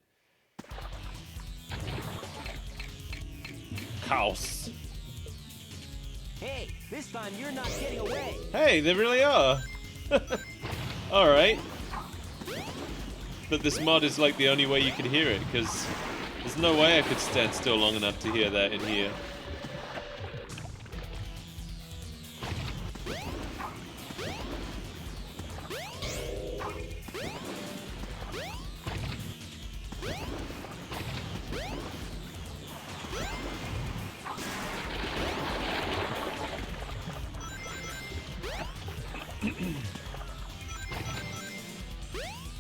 Chaos. Hey, this time you're not getting away! Hey, they really are. Alright. But this mod is like the only way you can hear it, because there's no way I could stand still long enough to hear that in here.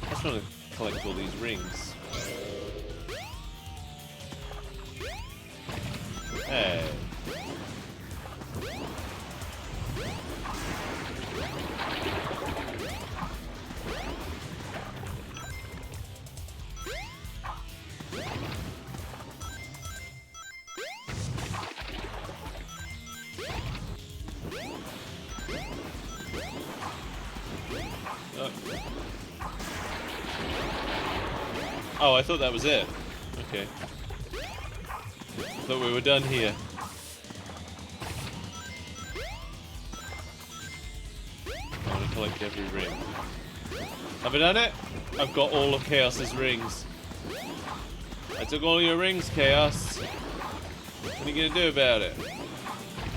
I just want to collect all these rings. Hey. Oh, I thought that was it. Okay. Thought we were done here. I want to collect every ring. Have I done it? I've got all of Chaos's rings. I took all your rings, Chaos. What are you gonna do about it?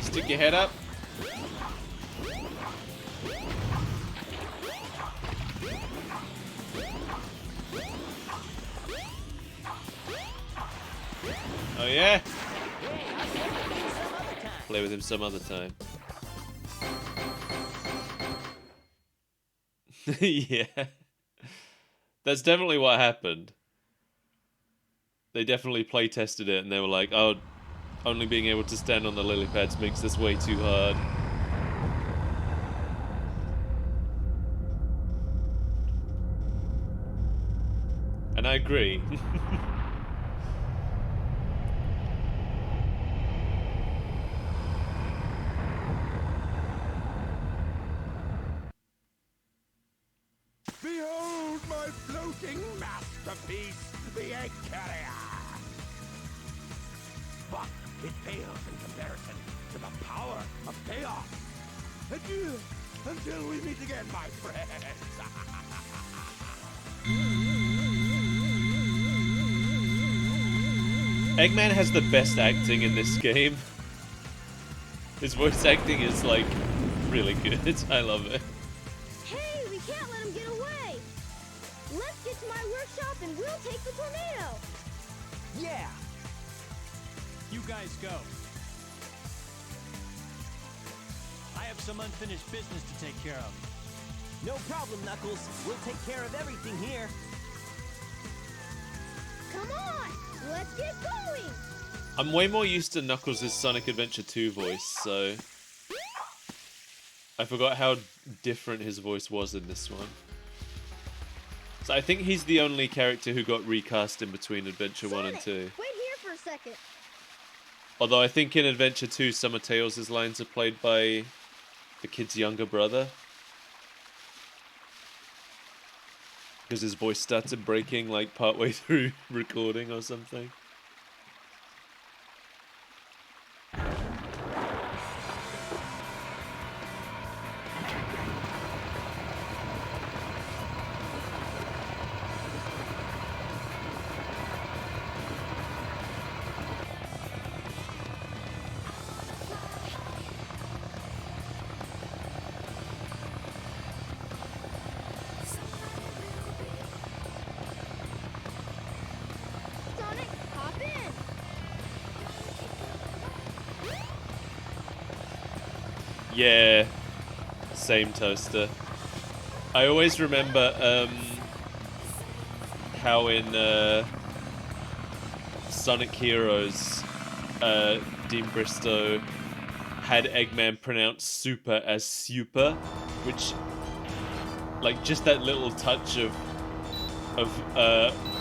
Stick your head up? Oh yeah? Play with him some other time. Yeah. That's definitely what happened. They definitely play tested it and they were like, oh, only being able to stand on the lily pads makes this way too hard. And I agree. Behold my floating masterpiece, the Egg Carrier! But it pales in comparison to the power of chaos. Adieu, until we meet again, my friends. Eggman has the best acting in this game. His voice acting is like really good. I love it. I'll take the tornado. Yeah! You guys go. I have some unfinished business to take care of. No problem, Knuckles. We'll take care of everything here. Come on, let's get going. I'm way more used to Knuckles' Sonic Adventure 2 voice, so I forgot how different his voice was in this one. So I think he's the only character who got recast in between Adventure 1 and 2. Wait here for a second. Although I think in Adventure 2, some of Tails' lines are played by the kid's younger brother. Because his voice started breaking like partway through recording or something. Sonic, hop in. Yeah, same Toaster. I always remember how in Sonic Heroes, Dean Bristow had Eggman pronounce super as super, which, like, just that little touch of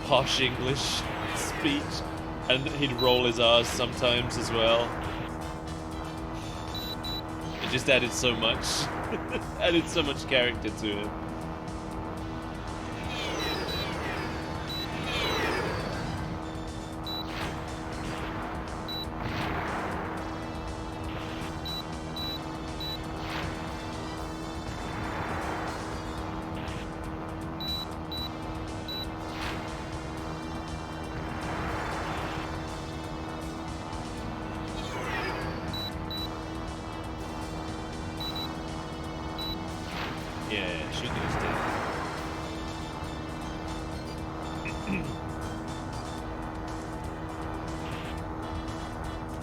posh English speech, and he'd roll his R's sometimes as well. It just added so much, added so much character to him. Yeah, shooting is dead.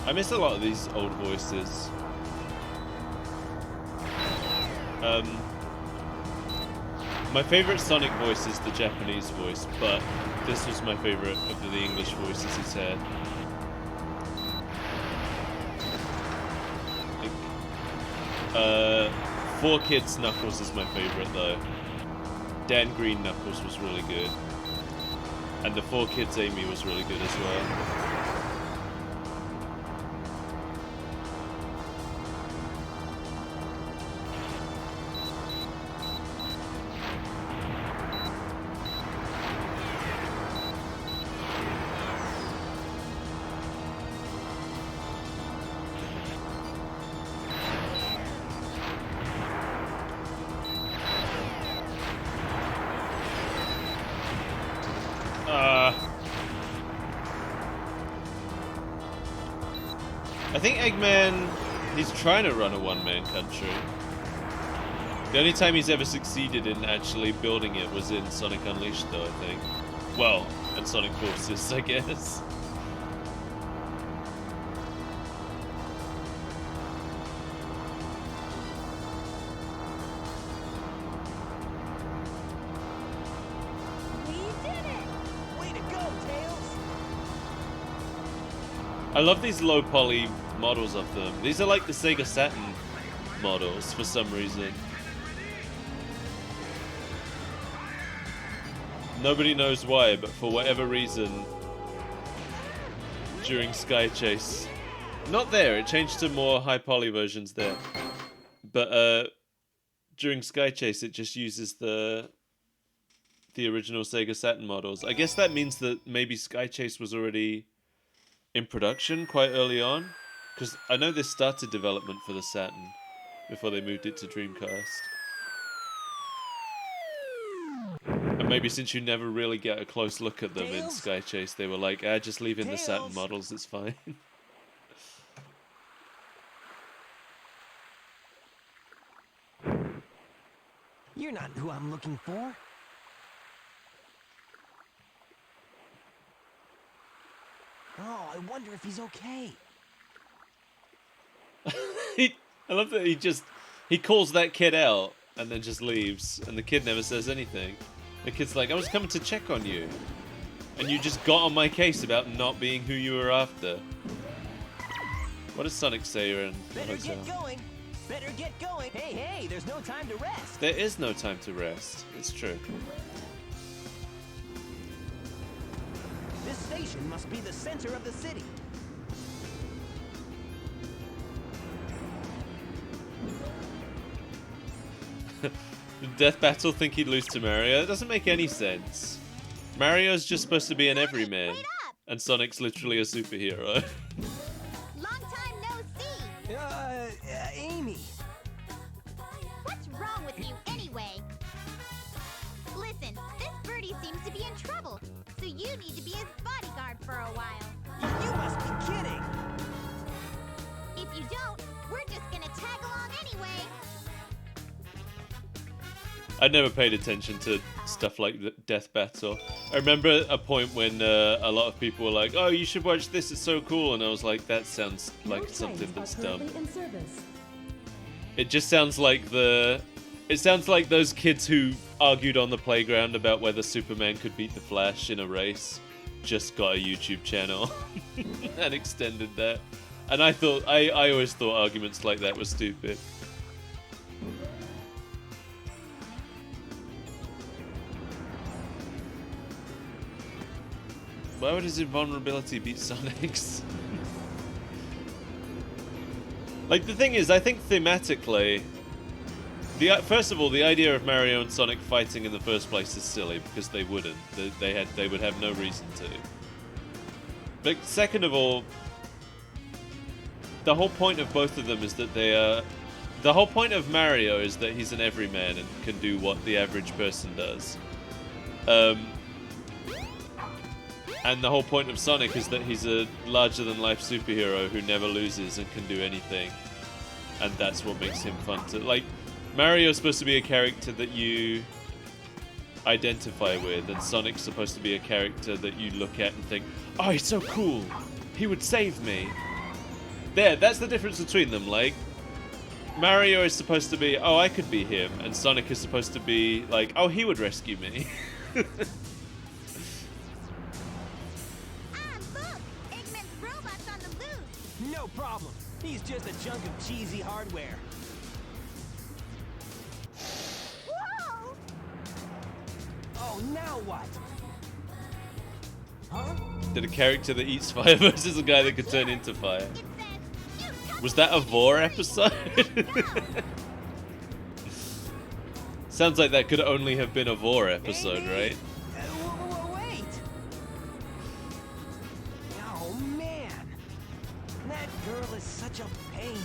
I miss a lot of these old voices. My favorite Sonic voice is the Japanese voice, but this was my favorite of the English voices he's had. Four Kids Knuckles is my favorite though. Dan Green Knuckles was really good. And the Four Kids Amy was really good as well. I think Eggman, he's trying to run a one-man country. The only time he's ever succeeded in actually building it was in Sonic Unleashed, though, I think. Well, and Sonic Forces, I guess. We did it. Way to go, Tails! I love these low poly models of them. These are like the Sega Saturn models for some reason. Nobody knows why, but for whatever reason, during Sky Chase, not there, it changed to more high poly versions there. But during Sky Chase, it just uses the original Sega Saturn models. I guess that means that maybe Sky Chase was already in production quite early on, because I know they started development for the Saturn before they moved it to Dreamcast. And maybe since you never really get a close look at them in Tails? Sky Chase, they were like, just leave in the Saturn Tails? models, it's fine. You're not who I'm looking for. I wonder if he's okay. I love that he calls that kid out and then just leaves, and the kid never says anything. The kid's like, I was coming to check on you, and you just got on my case about not being who you were after. What does Sonic say in the Better hotel? get going. Better get going. Hey, hey, there's no time to rest. There is no time to rest. It's true. This station must be the center of the city. Did Death Battle think he'd lose to Mario? It doesn't make any sense. Mario's just supposed to be an everyman, and Sonic's literally a superhero. Long time no see. Amy. What's wrong with you anyway? Listen, this birdie seems to be in trouble, so you need to be his bodyguard for a while. You must be kidding. If you don't, we're just gonna tag along anyway. I'd never paid attention to stuff like Death Battle. I remember a point when a lot of people were like, oh, you should watch this, it's so cool. And I was like, that sounds like something that's dumb. It just sounds like it sounds like those kids who argued on the playground about whether Superman could beat the Flash in a race just got a YouTube channel and extended that. And I always thought arguments like that were stupid. Why would his invulnerability beat Sonic's? Like, the thing is, I think thematically, first of all, the idea of Mario and Sonic fighting in the first place is silly, because they wouldn't. They would have no reason to. But second of all, the whole point of both of them is that they are... The whole point of Mario is that he's an everyman and can do what the average person does. And the whole point of Sonic is that he's a larger-than-life superhero who never loses and can do anything. And that's what makes him fun to... Like, Mario's supposed to be a character that you identify with, and Sonic's supposed to be a character that you look at and think, oh, he's so cool! He would save me! There, that's the difference between them, like... Mario is supposed to be, oh, I could be him, and Sonic is supposed to be like, oh, he would rescue me. No problem. He's just a chunk of cheesy hardware. Whoa! Oh, now what? Huh? Did a character that eats fire versus a guy that could turn into fire. Was that a Vor episode? Sounds like that could only have been a Vor episode, right? Wait! Oh, man. That girl is such a pain.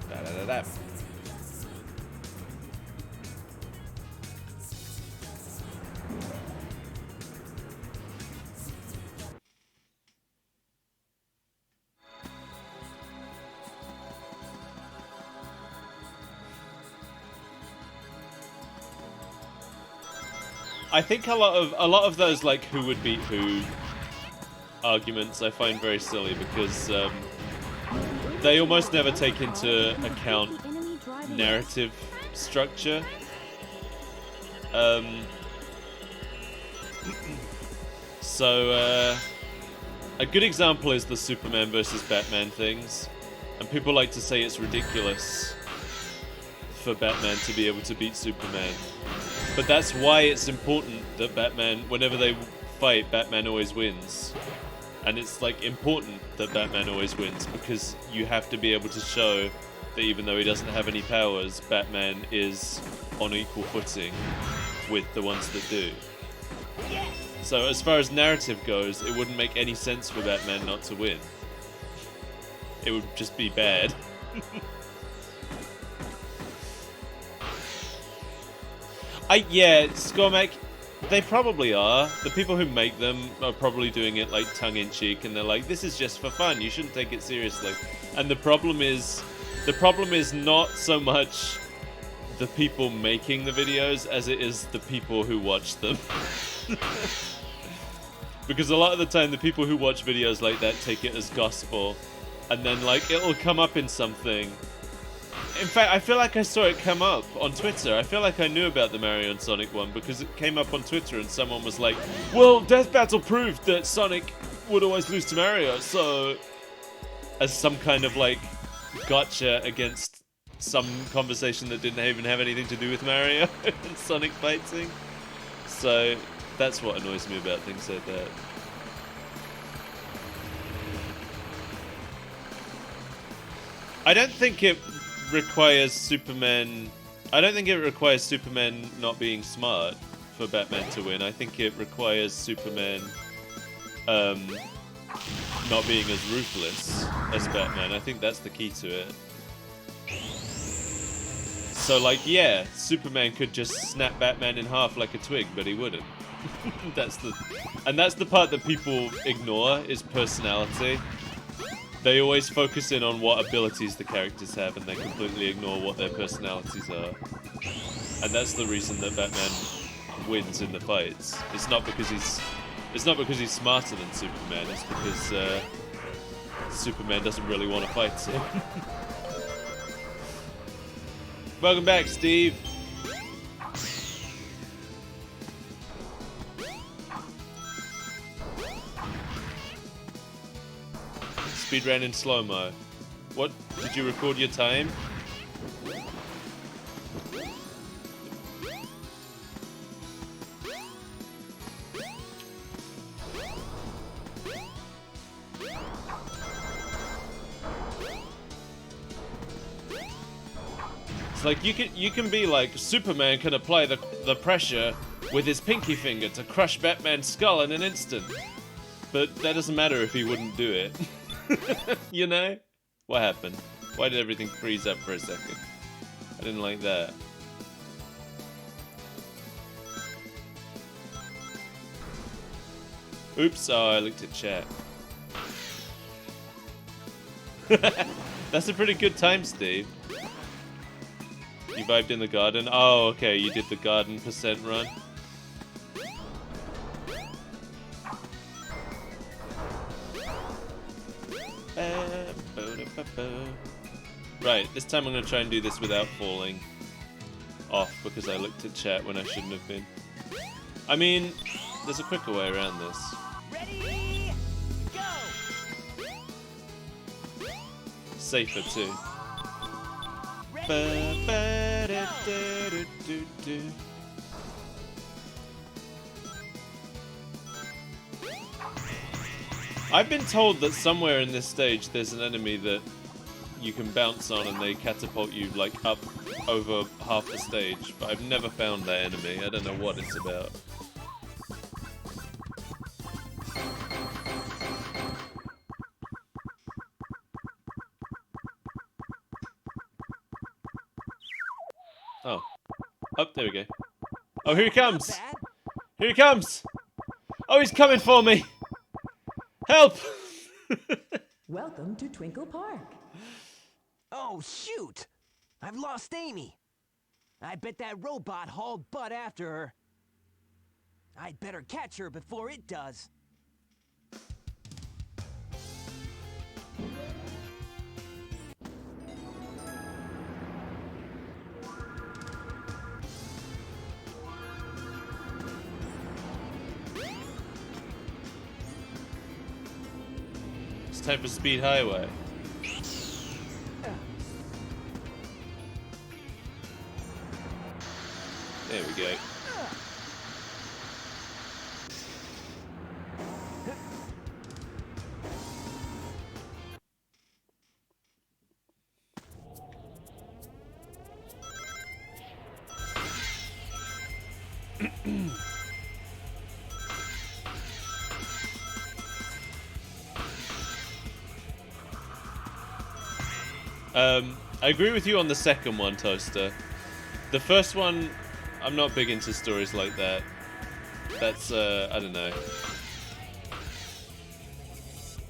Da-da-da-da. I think a lot of those like who would beat who arguments I find very silly because they almost never take into account narrative structure. So a good example is the Superman versus Batman things, and people like to say it's ridiculous for Batman to be able to beat Superman. But that's why it's important that Batman, whenever they fight, Batman always wins. And it's like important that Batman always wins because you have to be able to show that even though he doesn't have any powers, Batman is on equal footing with the ones that do. So as far as narrative goes, it wouldn't make any sense for Batman not to win. It would just be bad. Yeah, SkullPirateMike, they probably are. The people who make them are probably doing it like tongue-in-cheek, and they're like, this is just for fun, you shouldn't take it seriously. And the problem is not so much the people making the videos as it is the people who watch them. Because a lot of the time, the people who watch videos like that take it as gospel, and then like it'll come up in something. In fact, I feel like I saw it come up on Twitter. I feel like I knew about the Mario and Sonic one because it came up on Twitter and someone was like, well, Death Battle proved that Sonic would always lose to Mario, so... As some kind of like gotcha against some conversation that didn't even have anything to do with Mario and Sonic fighting. So that's what annoys me about things like that. I don't think it requires Superman... I don't think it requires Superman not being smart for Batman to win. I think it requires Superman not being as ruthless as Batman. I think that's the key to it. So like, yeah, Superman could just snap Batman in half like a twig, but he wouldn't. That's the part that people ignore, is personality. They always focus in on what abilities the characters have, and they completely ignore what their personalities are. And that's the reason that Batman wins in the fights. It's not because he's smarter than Superman. It's because Superman doesn't really want to fight him. Welcome back, Steve. Speedrun in slow-mo. What? Did you record your time? It's like you can be like, Superman can apply the pressure with his pinky finger to crush Batman's skull in an instant. But that doesn't matter if he wouldn't do it. You know? What happened? Why did everything freeze up for a second? I didn't like that. Oops, oh, I looked at chat. That's a pretty good time, Steve. You vibed in the garden? Oh, okay, you did the garden percent run. Right, this time I'm going to try and do this without falling off because I looked at chat when I shouldn't have been. I mean, there's a quicker way around this. Ready, go! Safer too. I've been told that somewhere in this stage there's an enemy that you can bounce on and they catapult you like up over half the stage, but I've never found that enemy. I don't know what it's about. Oh. Oh, there we go. Oh, here he comes! Here he comes! Oh, he's coming for me! Help! Welcome to Twinkle Park. Oh, shoot! I've lost Amy. I bet that robot hauled butt after her. I'd better catch her before it does. It's time for Speed Highway. There we go. I agree with you on the second one, Toaster. The first one, I'm not big into stories like that. That's, I don't know.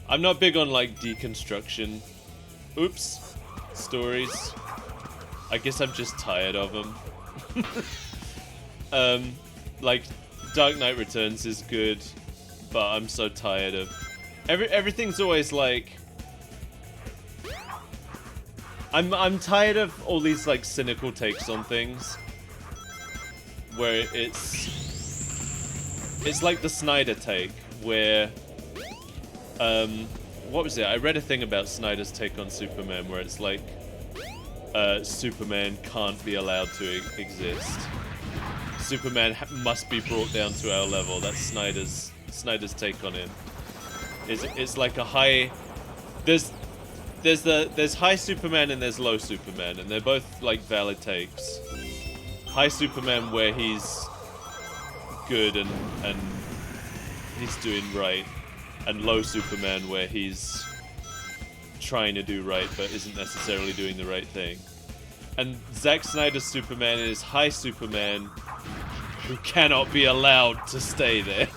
I'm not big on, like, deconstruction. Oops. Stories. I guess I'm just tired of them. Like, Dark Knight Returns is good. but I'm so tired of everything's always like I'm tired of all these like cynical takes on things where it's like the Snyder take where what was it? I read a thing about Snyder's take on Superman where it's like Superman can't be allowed to exist. Superman must be brought down to our level. That's Snyder's take on him. It's like a high. There's high Superman and there's low Superman, and they're both like valid takes. High Superman where he's good and he's doing right, and low Superman where he's trying to do right but isn't necessarily doing the right thing. And Zack Snyder's Superman is high Superman who cannot be allowed to stay there.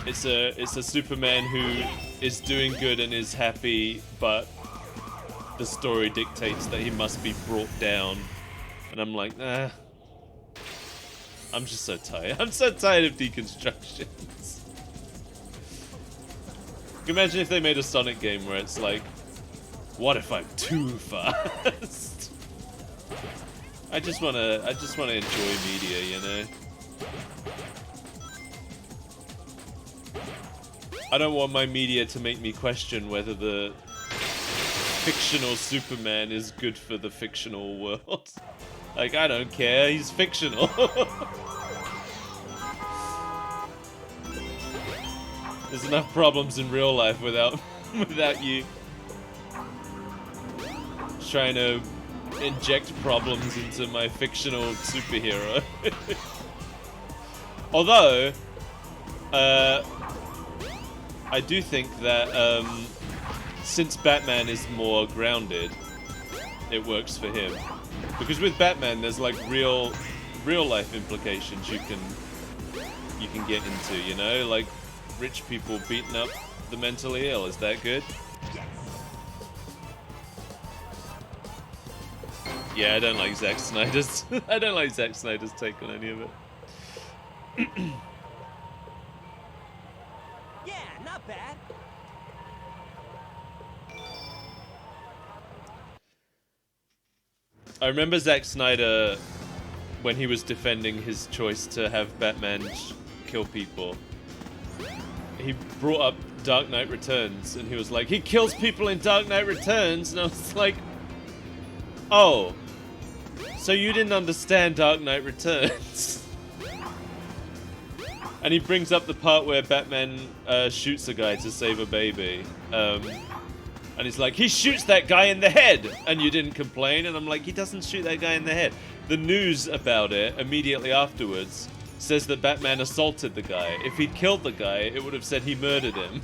It's a Superman who is doing good and is happy, but the story dictates that he must be brought down. And I'm like, nah. I'm just so tired. I'm so tired of deconstructions. Imagine if they made a Sonic game where it's like, what if I'm too fast? I just wanna enjoy media, you know? I don't want my media to make me question whether the fictional Superman is good for the fictional world. Like, I don't care, he's fictional. There's enough problems in real life without you trying to inject problems into my fictional superhero. Although, I do think that since Batman is more grounded, it works for him. Because with Batman, there's like real life implications you can get into, you know, like rich people beating up the mentally ill. Is that good? Yeah, I don't like Zack Snyder's. I don't like Zack Snyder's take on any of it. Yeah, not bad. I remember Zack Snyder when he was defending his choice to have Batman kill people. He brought up Dark Knight Returns, and he was like, he kills people in Dark Knight Returns, and I was like, oh, so you didn't understand Dark Knight Returns. And he brings up the part where Batman shoots a guy to save a baby. And he's like, he shoots that guy in the head! And you didn't complain? And I'm like, he doesn't shoot that guy in the head. The news about it, immediately afterwards, says that Batman assaulted the guy. If he'd killed the guy, it would have said he murdered him.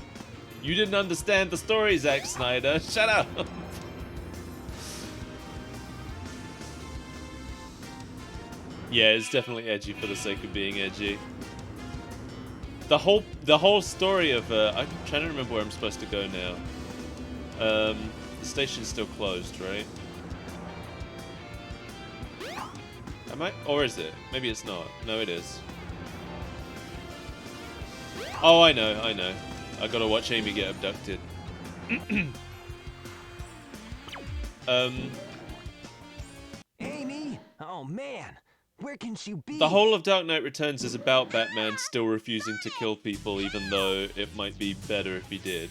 You didn't understand the story, Zack Snyder. Shut up! Yeah, it's definitely edgy for the sake of being edgy. The whole story of I'm trying to remember where I'm supposed to go now. The station's still closed, right? Am I? Or is it? Maybe it's not. No, it is. Oh, I know. I gotta watch Amy get abducted. Amy? Oh man, where can she be? The whole of Dark Knight Returns is about Batman still refusing to kill people, even though it might be better if he did.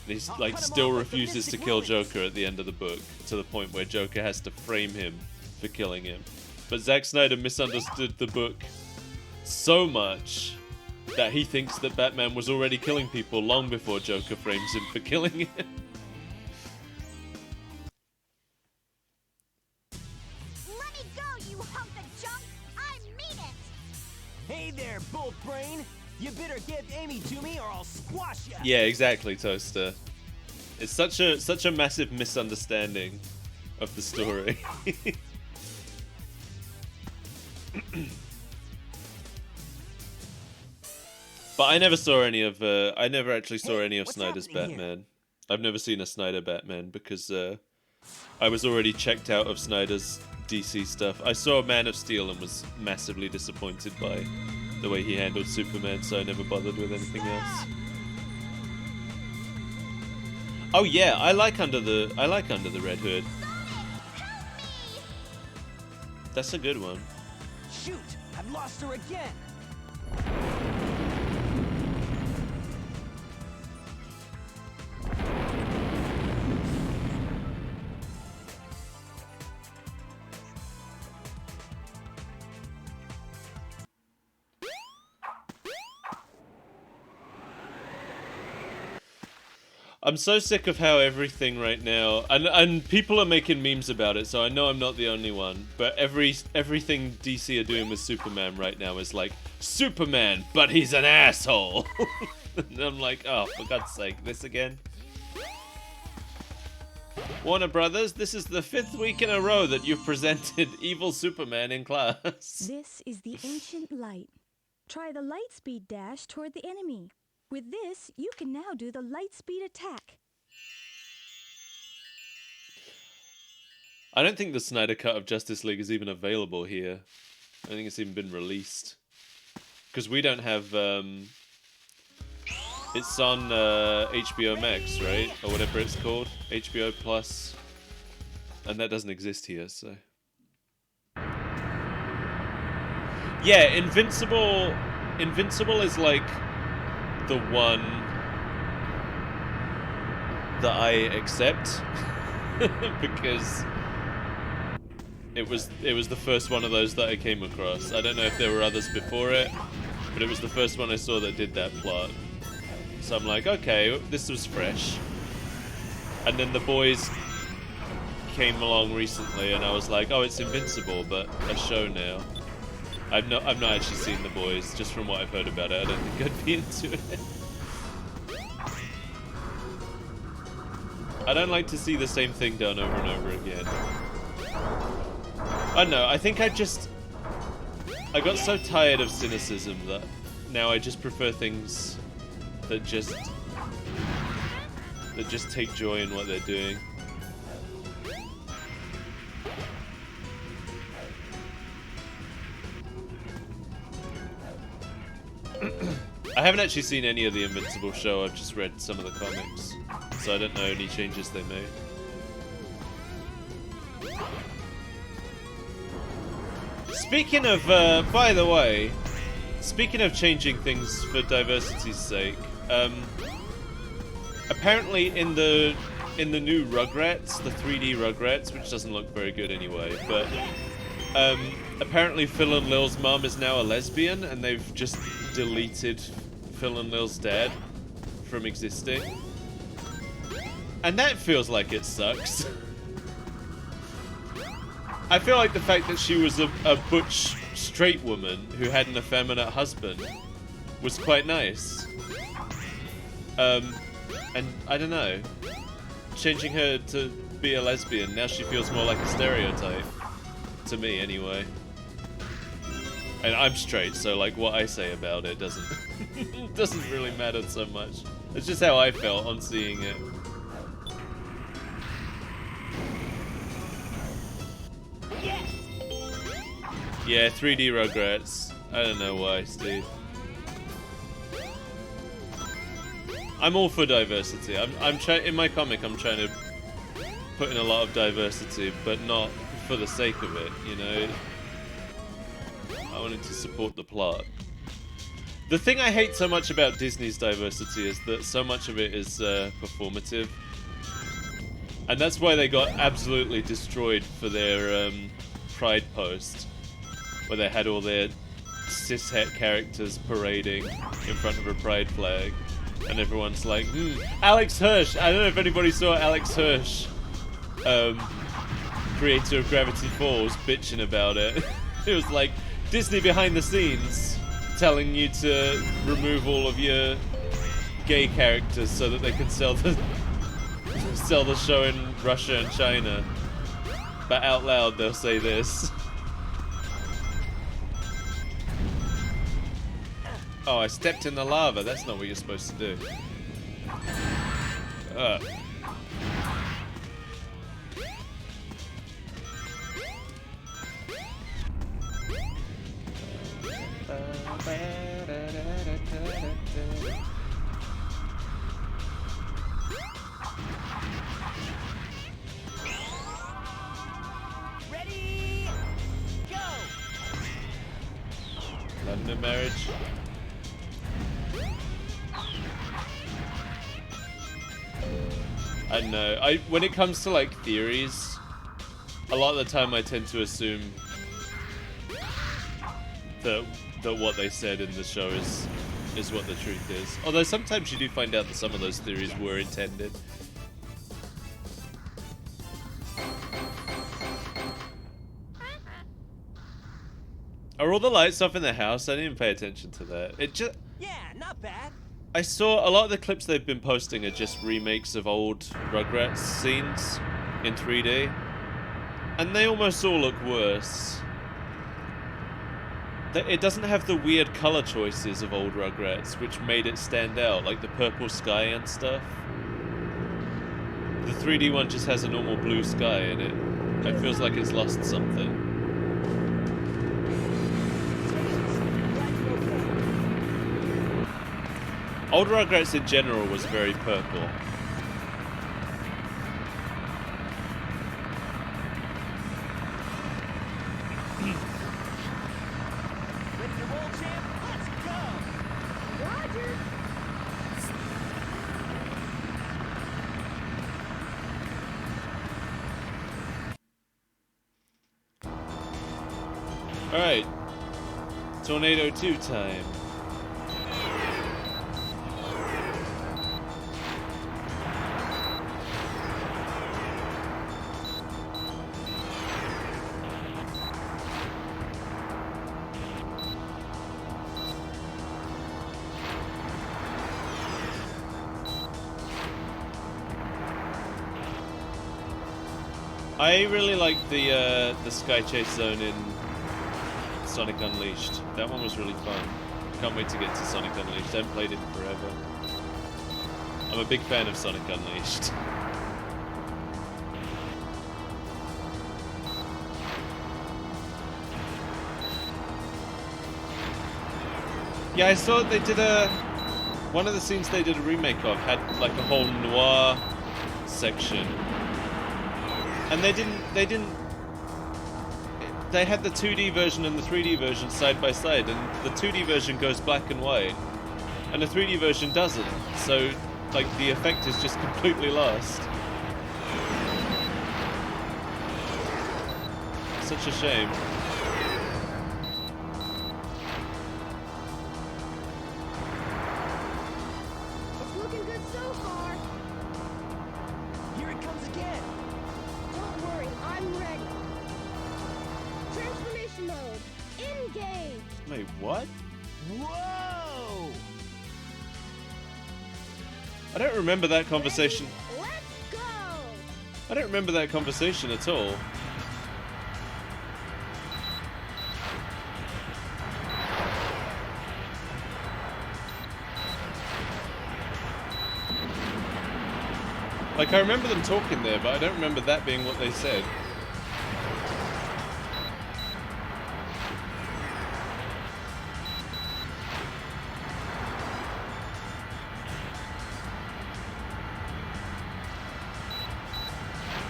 And he's like still refuses to kill Joker at the end of the book, to the point where Joker has to frame him for killing him. But Zack Snyder misunderstood the book so much that he thinks that Batman was already killing people long before Joker frames him for killing him. Let me go, you hunk of junk! I mean it! Hey there, Bolt Brain! You better give Amy to me or I'll squash ya! Yeah, exactly, Toaster. It's such a massive misunderstanding of the story. But I never saw any of I never actually saw any of Snyder's Batman. I've never seen a Snyder Batman because I was already checked out of Snyder's DC stuff. I saw Man of Steel and was massively disappointed by the way he handled Superman, so I never bothered with anything else. Oh yeah, I like Under the Red Hood. That's a good one. Shoot! I've lost her again! I'm so sick of how everything right now, and people are making memes about it, so I know I'm not the only one, but everything DC are doing with Superman right now is like, Superman, but he's an asshole! And I'm like, oh, for God's sake, this again? Warner Brothers, this is the 5th week in a row that you've presented evil Superman in class. This is the ancient light. Try the light speed dash toward the enemy. With this, you can now do the light speed attack. I don't think the Snyder Cut of Justice League is even available here. I don't think it's even been released. Because we don't have, it's on HBO Max, right? Or whatever it's called. HBO Plus. And that doesn't exist here, so... Yeah, Invincible is like... the one that I accept because it was the first one of those that I came across. I don't know if there were others before it, but it was the first one I saw that did that plot. So I'm like, okay, this was fresh. And then The Boys came along recently, and I was like, oh, it's Invincible, but a show now. I've not actually seen The Boys, just from what I've heard about it. I don't think I'd be into it. I don't like to see the same thing done over and over again. I don't know, I think I got so tired of cynicism that now I just prefer things that just take joy in what they're doing. I haven't actually seen any of the Invincible show, I've just read some of the comics, so I don't know any changes they made. Speaking of, by the way, speaking of changing things for diversity's sake, apparently in the new Rugrats, the 3D Rugrats, which doesn't look very good anyway, but apparently Phil and Lil's mom is now a lesbian, and they've just deleted Phil and Lil's dad from existing. And that feels like it sucks. I feel like the fact that she was a butch straight woman who had an effeminate husband was quite nice. And I don't know, changing her to be a lesbian, now she feels more like a stereotype. To me, anyway. And I'm straight, so like what I say about it doesn't doesn't really matter so much. It's just how I felt on seeing it. Yes! Yeah, 3D Rugrats. I don't know why, Steve. I'm all for diversity. I'm trying in my comic. I'm trying to put in a lot of diversity, but not for the sake of it. You know. I wanted to support the plot. The thing I hate so much about Disney's diversity is that so much of it is performative. And that's why they got absolutely destroyed for their Pride post, where they had all their cishet characters parading in front of a Pride flag. And everyone's like, Alex Hirsch! I don't know if anybody saw Alex Hirsch, creator of Gravity Falls, bitching about it. It was like, Disney behind the scenes telling you to remove all of your gay characters so that they can sell the show in Russia and China. But out loud they'll say this. Oh, I stepped in the lava. That's not what you're supposed to do. Ready? Go! London marriage. I don't know. When it comes to like theories, a lot of the time I tend to assume that what they said in the show is what the truth is. Although sometimes you do find out that some of those theories were intended. Are all the lights off in the house? I didn't even pay attention to that. It just... Yeah, not bad. I saw a lot of the clips they've been posting are just remakes of old Rugrats scenes in 3D. And they almost all look worse. It doesn't have the weird color choices of old Rugrats, which made it stand out, like the purple sky and stuff. The 3D one just has a normal blue sky in it. It feels like it's lost something. Old Rugrats in general was very purple. Ready to roll, champ? Let's go! Roger. Alright. Tornado 2 time. I really like the Sky Chase Zone in Sonic Unleashed. That one was really fun. Can't wait to get to Sonic Unleashed. I haven't played it in forever. I'm a big fan of Sonic Unleashed. Yeah, I saw they did one of the scenes they did a remake of had like a whole noir section. And they had the 2D version and the 3D version side by side, and the 2D version goes black and white, and the 3D version doesn't, so, like, the effect is just completely lost. Such a shame. It's looking good so far. Here it comes again. Don't worry, I'm ready. Transformation mode. Engage. Wait, what? Whoa! I don't remember that conversation. Ready? Let's go. I don't remember that conversation at all. Like, I remember them talking there, but I don't remember that being what they said.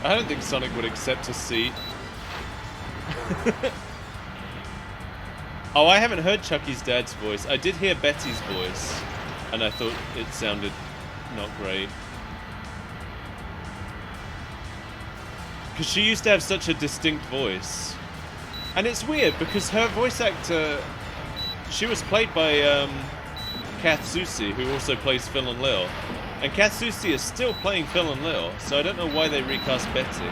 I don't think Sonic would accept a seat. Oh, I haven't heard Chucky's dad's voice. I did hear Betty's voice, and I thought it sounded not great. Because she used to have such a distinct voice. And it's weird, because her voice actor... She was played by Kath Soucie, who also plays Phil and Lil. And Kath Soucie is still playing Phil and Lil, so I don't know why they recast Betty.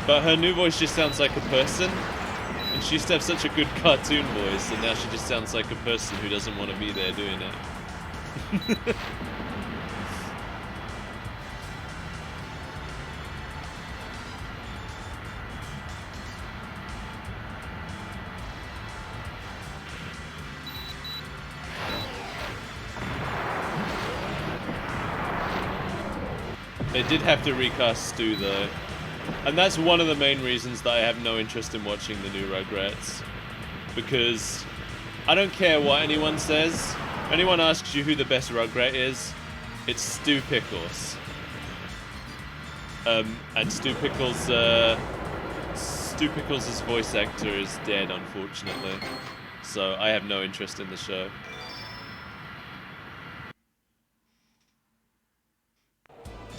But her new voice just sounds like a person. And she used to have such a good cartoon voice, and now she just sounds like a person who doesn't want to be there doing it. They did have to recast Stu though. And that's one of the main reasons that I have no interest in watching the new Rugrats. Because I don't care what anyone says. If anyone asks you who the best Rugrat is, it's Stu Pickles. And Stu Pickles' voice actor is dead, unfortunately. So I have no interest in the show.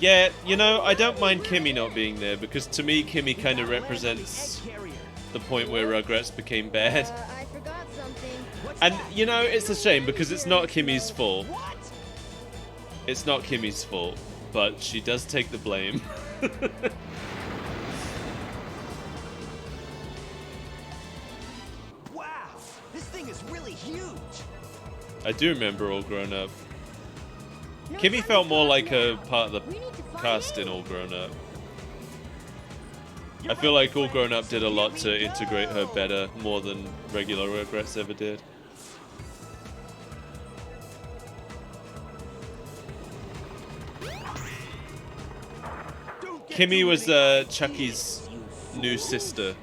Yeah, you know, I don't mind Kimmy not being there, because to me, Kimmy kind of represents the point where Rugrats became bad. I forgot something. And, you know, it's a shame, because it's not Kimmy's fault. It's not Kimmy's fault, but she does take the blame. Wow, this thing is really huge. I do remember All Grown Up. Kimmy felt more like a part of the cast in All Grown Up. I feel like All Grown Up did a lot to integrate her better, more than regular Rugrats ever did. Kimmy was Chucky's new sister,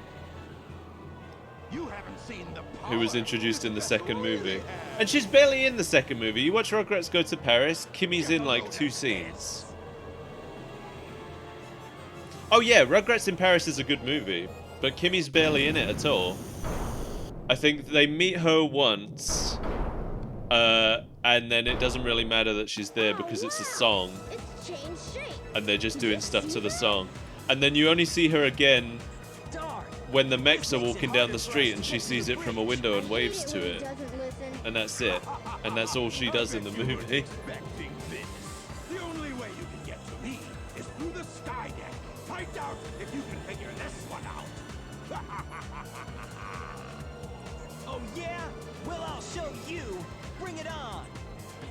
who was introduced in the second movie. And she's barely in the second movie. You watch Rugrats Go to Paris, Kimmy's in like 2 scenes. Oh yeah, Rugrats in Paris is a good movie, but Kimmy's barely in it at all. I think they meet her once, and then it doesn't really matter that she's there because it's a song. It's changed shape. And they're just doing stuff to the song. And then you only see her again when the mechs are walking down the street and she sees it from a window and waves to it. And that's it. And that's all she does in the movie. The only way you can get to me is through the sky deck. Find out if you can figure this one out. Oh yeah? Well, I'll show you. Bring it on.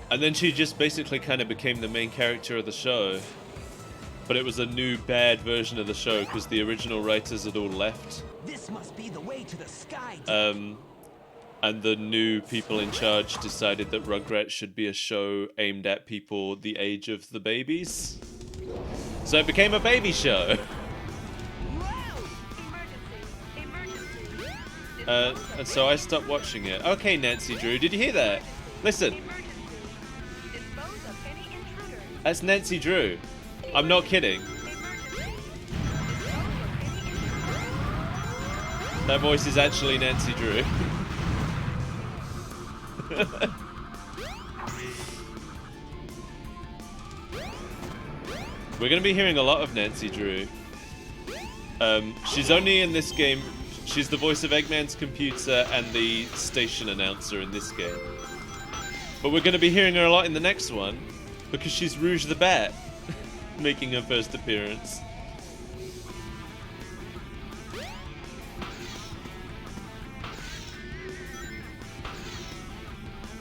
And then she just basically kind of became the main character of the show. But it was a new bad version of the show because the original writers had all left. This must be the way to the sky. And the new people in charge decided that Rugrats should be a show aimed at people the age of the babies. So it became a baby show. And so I stopped watching it. Okay, Nancy Drew, did you hear that? Listen. That's Nancy Drew. I'm not kidding. That voice is actually Nancy Drew. We're going to be hearing a lot of Nancy Drew. She's only in this game. She's the voice of Eggman's computer and the station announcer in this game. But we're going to be hearing her a lot in the next one because she's Rouge the Bat, making her first appearance.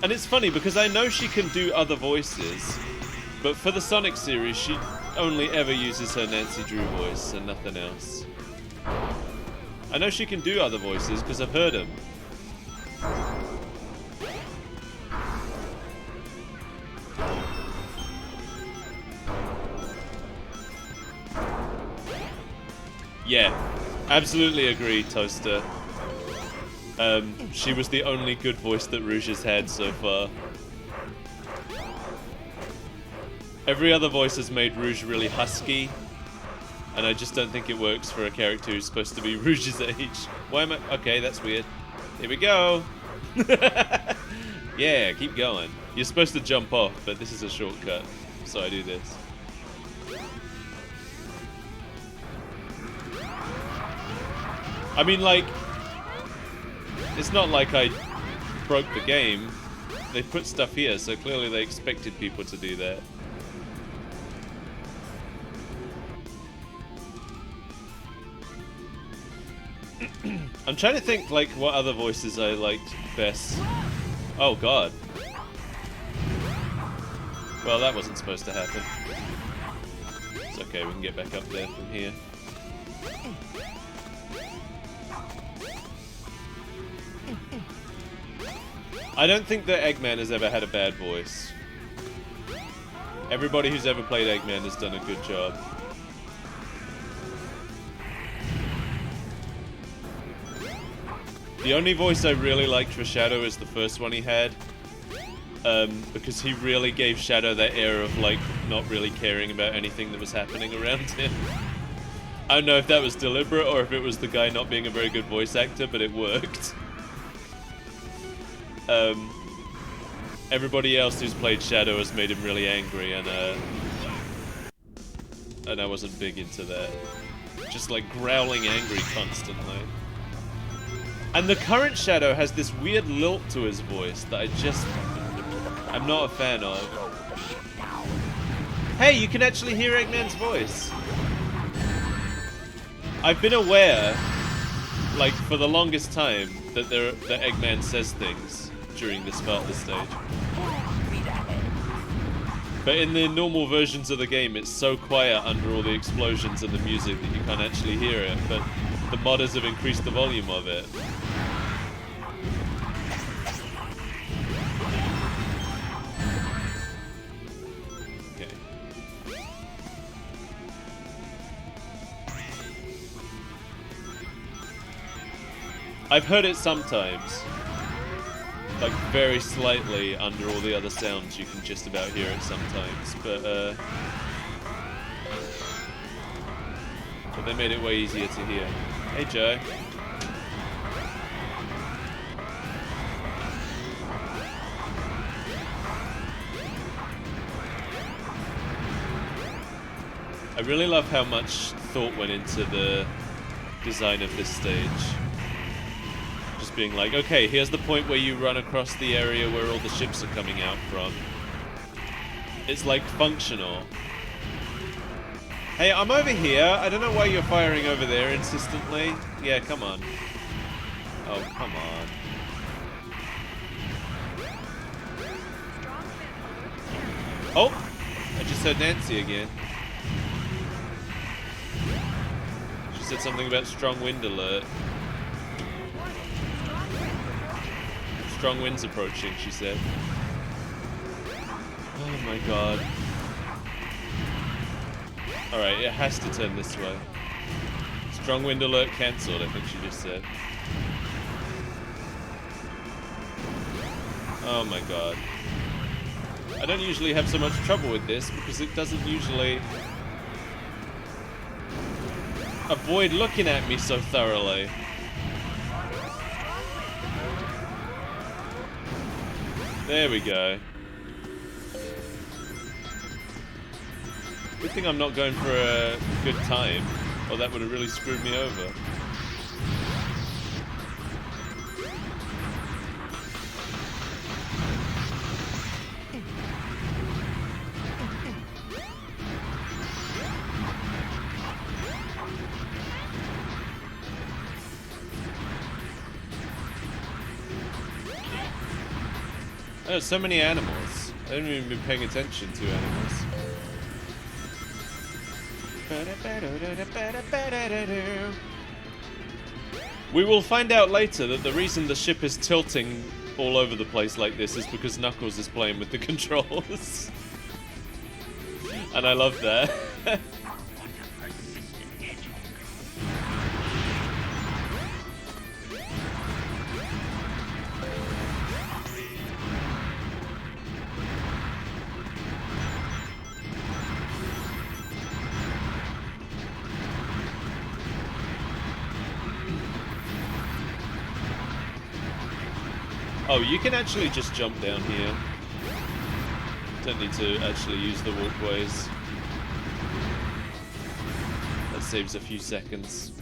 And it's funny because I know she can do other voices, but for the Sonic series, she only ever uses her Nancy Drew voice and nothing else. I know she can do other voices because I've heard them. Yeah, absolutely agree, Toaster. She was the only good voice that Rouge has had so far. Every other voice has made Rouge really husky, and I just don't think it works for a character who's supposed to be Rouge's age. Why am I... Okay, that's weird. Here we go! Yeah, keep going. You're supposed to jump off, but this is a shortcut, so I do this. I mean, like... It's not like I broke the game. They put stuff here, so clearly they expected people to do that. I'm trying to think, like, what other voices I liked best. Oh, God. Well, that wasn't supposed to happen. It's okay, we can get back up there from here. I don't think that Eggman has ever had a bad voice. Everybody who's ever played Eggman has done a good job. The only voice I really liked for Shadow is the first one he had. Because he really gave Shadow that air of, like, not really caring about anything that was happening around him. I don't know if that was deliberate or if it was the guy not being a very good voice actor, but it worked. Everybody else who's played Shadow has made him really angry, and I wasn't big into that. Just like growling angry constantly. And the current Shadow has this weird lilt to his voice that I'm not a fan of. Hey, you can actually hear Eggman's voice. I've been aware, like, for the longest time, that Eggman says things during this part of the stage. But in the normal versions of the game, it's so quiet under all the explosions and the music that you can't actually hear it, but the modders have increased the volume of it. Okay. I've heard it sometimes. Like, very slightly under all the other sounds, you can just about hear it sometimes, but they made it way easier to hear. Hey, Joe. I really love how much thought went into the design of this stage. Just being like, okay, here's the point where you run across the area where all the ships are coming out from. It's like functional. Hey, I'm over here. I don't know why you're firing over there insistently. Yeah, come on. Oh, come on. Oh! I just heard Nancy again. She said something about strong wind alert. Strong winds approaching, she said. Oh my god. Alright, it has to turn this way. Strong wind alert cancelled, I think she just said. Oh my god. I don't usually have so much trouble with this because it doesn't usually avoid looking at me so thoroughly. There we go. Good thing I'm not going for a good time, or that would have really screwed me over. There's so many animals. I haven't even been paying attention to animals. We will find out later that the reason the ship is tilting all over the place like this is because Knuckles is playing with the controls. And I love that. Oh, you can actually just jump down here. Don't need to actually use the walkways. That saves a few seconds.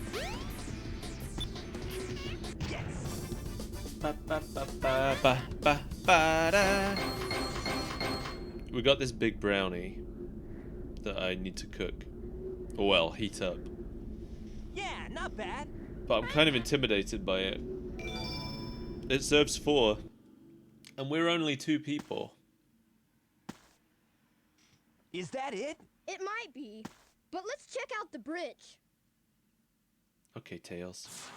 We got this big brownie that I need to cook. Or, well, heat up. Yeah, not bad. But I'm kind of intimidated by it. It serves 4, and we're only 2 people. Is that it? It might be, but let's check out the bridge. Okay, Tails.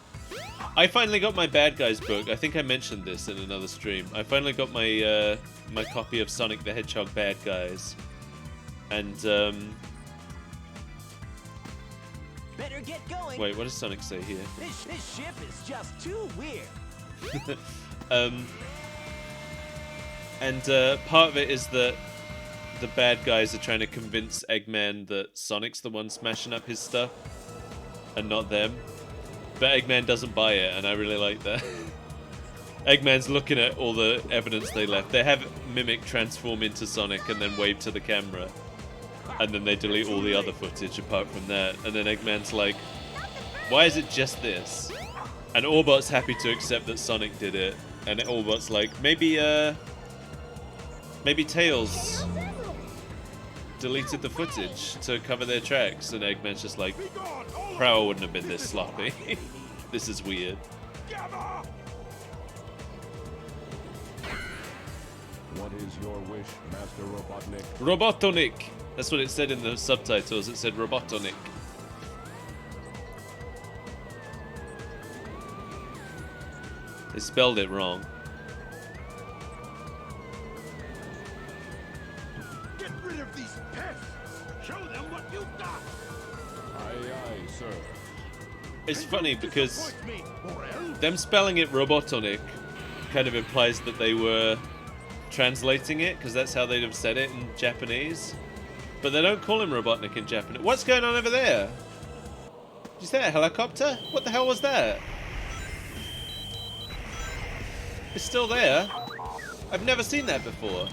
I finally got my Bad Guys book. I think I mentioned this in another stream. I finally got my my copy of Sonic the Hedgehog Bad Guys, and Better get going. wait, what does Sonic say here? This ship is just too weird. And part of it is that the bad guys are trying to convince Eggman that Sonic's the one smashing up his stuff and not them. But Eggman doesn't buy it, and I really like that. Eggman's looking at all the evidence they left. They have Mimic transform into Sonic and then wave to the camera. And then they delete all the other footage apart from that. And then Eggman's like, why is it just this? And Orbot's happy to accept that Sonic did it. And Orbot's like, maybe Tails deleted the footage to cover their tracks. And Eggman's just like, Prowl wouldn't have been this sloppy. This is weird. What is your wish, Master Robotnik? Robotnik! That's what it said in the subtitles. It said Robotnik. They spelled it wrong. Get rid of these pests! Show them what you've got! Aye, aye, sir. It's funny because Disappoint me, or else them spelling it Robotnik kind of implies that they were translating it, because that's how they'd have said it in Japanese. But they don't call him Robotnik in Japanese. What's going on over there? Is that a helicopter? What the hell was that? It's still there. I've never seen that before.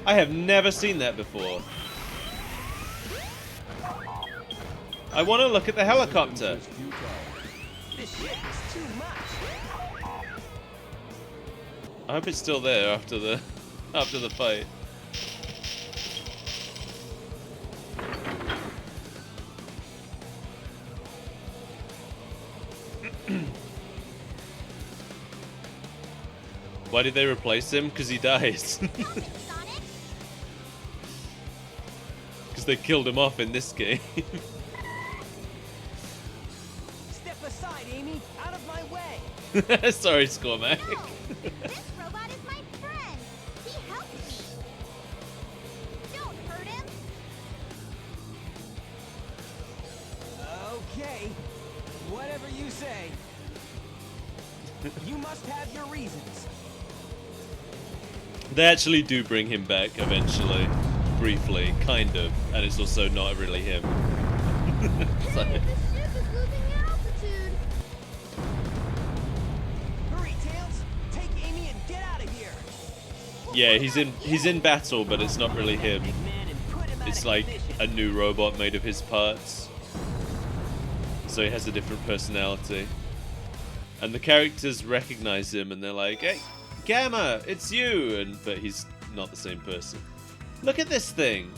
I have never seen that before. I want to look at the helicopter. This shit is too much. I hope it's still there after the fight. Why did they replace him? Because he dies. Because they killed him off in this game. Step aside, Amy. Out of my way. Sorry, SkullPirateMike. No, this robot is my friend. He helped me. Don't hurt him. Okay. Whatever you say. You must have your reasons. They actually do bring him back eventually. Briefly, kind of. And it's also not really him. So. Hey, the ship is losing altitude. Hurry, Tails. Take Amy and get out of here. Yeah, he's in battle, but it's not really him. Big man and put him out It's of like commission. a new robot made of his parts. So he has a different personality. And the characters recognize him and they're like, hey, Gamma, it's you! But he's not the same person. Look at this thing!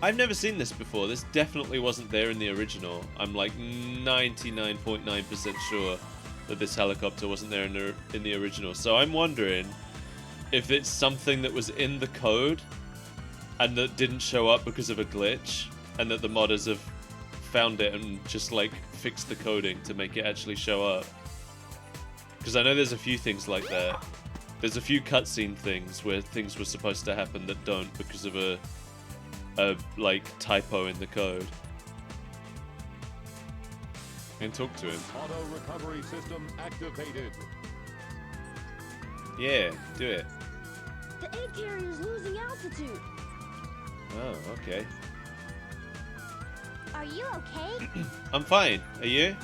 I've never seen this before. This definitely wasn't there in the original. I'm like 99.9% sure that this helicopter wasn't there in the original. So I'm wondering if it's something that was in the code and that didn't show up because of a glitch, and that the modders have found it and just like fixed the coding to make it actually show up. Because I know there's a few things like that. There's a few cutscene things where things were supposed to happen that don't because of a like typo in the code. And talk to him. Auto recovery system activated. Yeah, do it. The egg carrier is losing altitude. Oh, okay. Are you okay? I'm fine. Are you?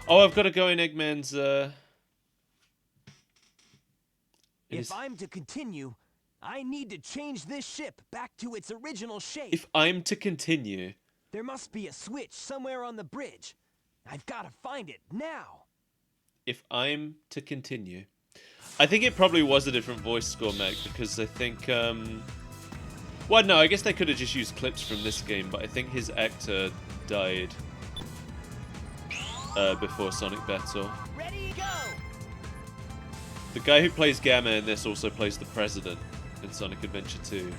Oh, I've got to go in Eggman's, If I'm to continue, I need to change this ship back to its original shape. If I'm to continue... There must be a switch somewhere on the bridge. I've got to find it now. If I'm to continue... I think it probably was a different voice score, Mac, because I think, well, no, I guess they could have just used clips from this game, but I think his actor died before Sonic Battle. Ready to go. The guy who plays Gamma in this also plays the President in Sonic Adventure 2.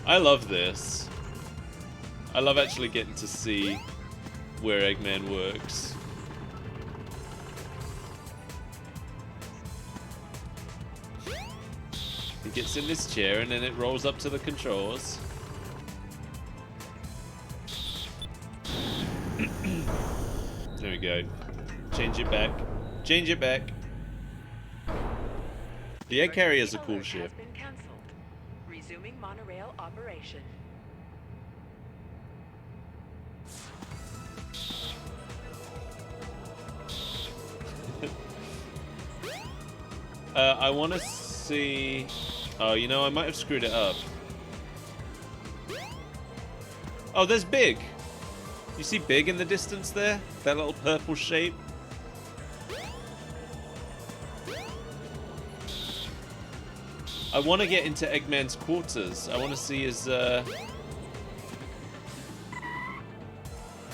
I love this. I love actually getting to see where Eggman works. He gets in this chair and then it rolls up to the controls. There we go. Change it back. Change it back. The egg carrier is a cool ship. Resuming monorail operation. I want to see... Oh, you know, I might have screwed it up. Oh, there's Big. You see Big in the distance there? That little purple shape? I want to get into Eggman's quarters. I want to see his... How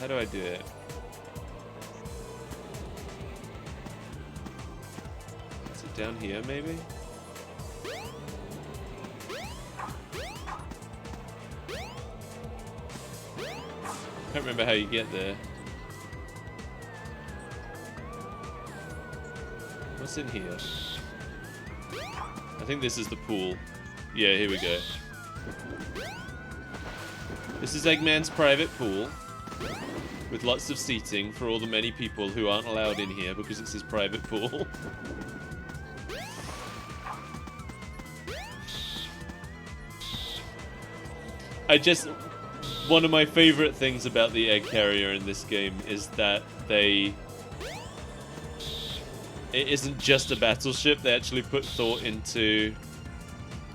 do I do it? Is it down here, maybe? I can't remember how you get there. What's in here? I think this is the pool. Yeah, here we go. This is Eggman's private pool. With lots of seating for all the many people who aren't allowed in here because it's his private pool. One of my favorite things about the egg carrier in this game is that it isn't just a battleship, they actually put thought into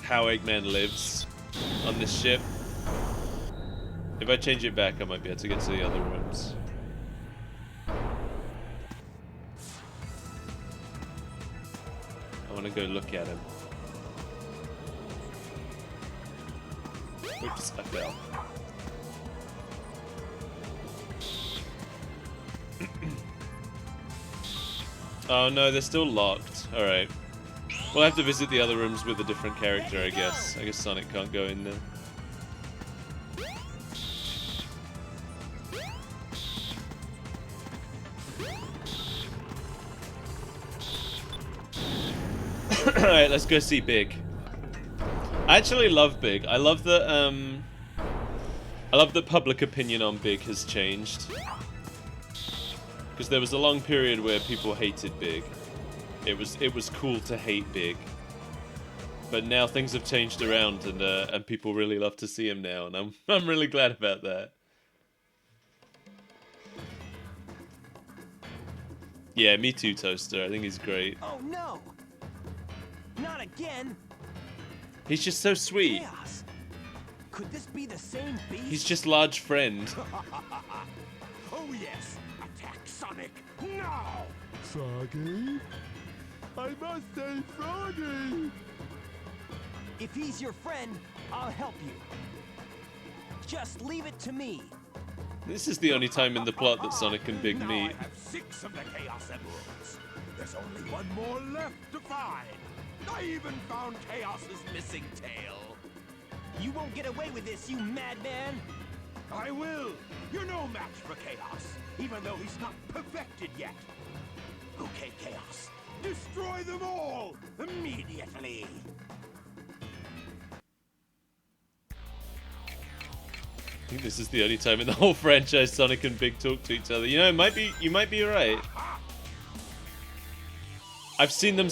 how Eggman lives on this ship. If I change it back, I might be able to get to the other rooms. I want to go look at him. Oops, I fell. Oh no, they're still locked. Alright. We'll have to visit the other rooms with a different character, I guess. I guess Sonic can't go in there. Alright, let's go see Big. I actually love Big. I love that public opinion on Big has changed. Because there was a long period where people hated Big. It was cool to hate Big. But now things have changed around and people really love to see him now, and I'm really glad about that. Yeah, me too, Toaster. I think he's great. Oh no! Not again! He's just so sweet. Chaos. Could this be the same beast? He's just large friend. Oh yes! Attack Sonic now! Froggy? I must say Froggy! If he's your friend, I'll help you. Just leave it to me. This is the only time in the plot that Sonic and Big Now meet. I have 6 of the Chaos Emeralds. There's only one more left to find. I even found Chaos's missing tail. You won't get away with this, you madman! I will. You're no match for Chaos, even though he's not perfected yet. Okay, Chaos. Destroy them all immediately. I think this is the only time in the whole franchise Sonic and Big talk to each other. You know, you might be right. I've seen them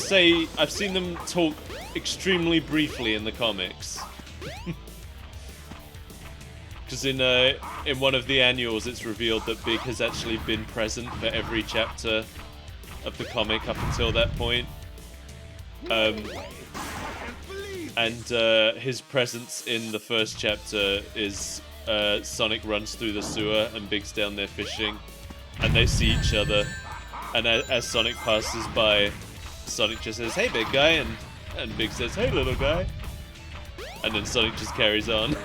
talk extremely briefly in the comics. Because in one of the annuals, it's revealed that Big has actually been present for every chapter of the comic up until that point. And his presence in the first chapter is Sonic runs through the sewer and Big's down there fishing, and they see each other. And as Sonic passes by, Sonic just says, "Hey, big guy," and Big says, "Hey, little guy," and then Sonic just carries on. No!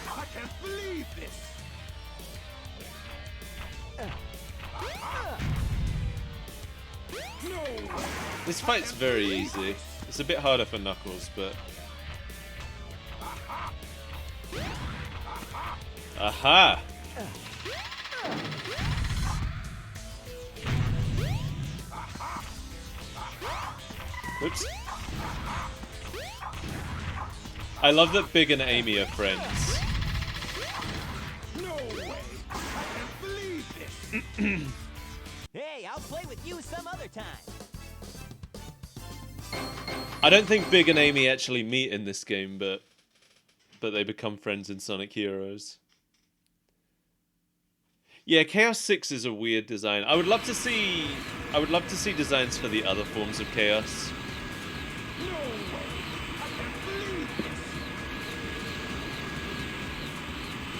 I can't believe this! No! This fight's very easy. It's a bit harder for Knuckles, but... Aha! Oops. I love that Big and Amy are friends. No way! I can't believe this! Hey, I'll play with you some other time. I don't think Big and Amy actually meet in this game, but they become friends in Sonic Heroes. Yeah, Chaos 6 is a weird design. I would love to see designs for the other forms of Chaos. No way! I can't believe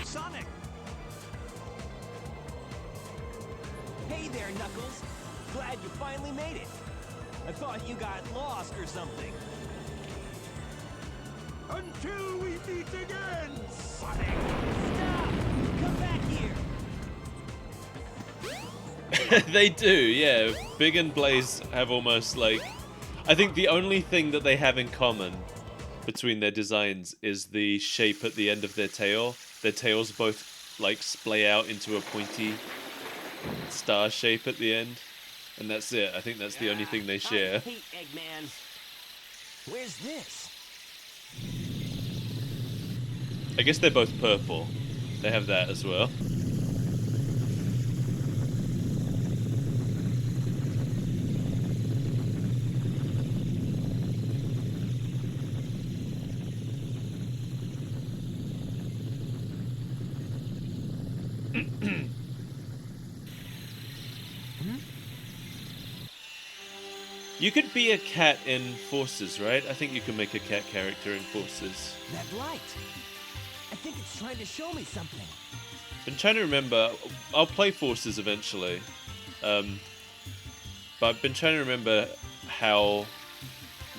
this! Sonic! Hey there, Knuckles. Glad you finally made it. I thought you got lost or something. Until we meet again, Sonic! Stop! Come back here! They do, yeah. Big and Blaze have almost like... I think the only thing that they have in common between their designs is the shape at the end of their tail. Their tails both like splay out into a pointy star shape at the end. And that's it. I think that's the only thing they share. I hate Eggman. Where's this? I guess they're both purple. They have that as well. You could be a cat in Forces, right? I think you can make a cat character in Forces. That light. I think it's trying to show me something. Been trying to remember. I'll play Forces eventually. But I've been trying to remember how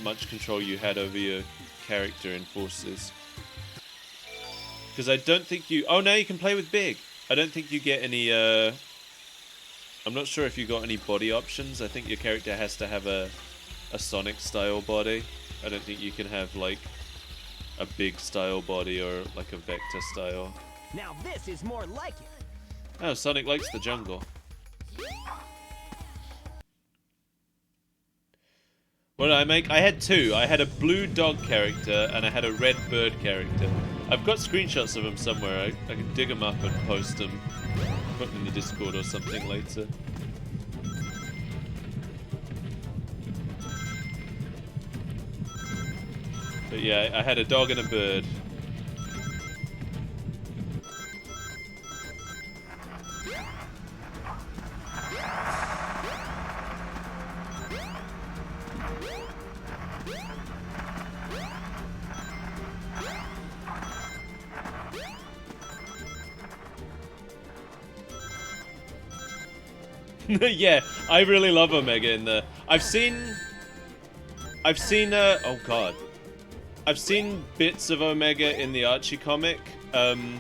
much control you had over your character in Forces. Because I don't think you... Oh, now you can play with Big. I don't think you get any... I'm not sure if you got any body options. I think your character has to have a Sonic-style body. I don't think you can have, like, a Big-style body or, like, a Vector style. Now this is more like it. Oh, Sonic likes the jungle. What did I make? I had two. I had a blue dog character and I had a red bird character. I've got screenshots of them somewhere. I can dig them up and post them. Put them in the Discord or something later. But yeah, I had a dog and a bird. Yeah, I really love Omega in there. I've seen oh god. I've seen bits of Omega in the Archie comic. And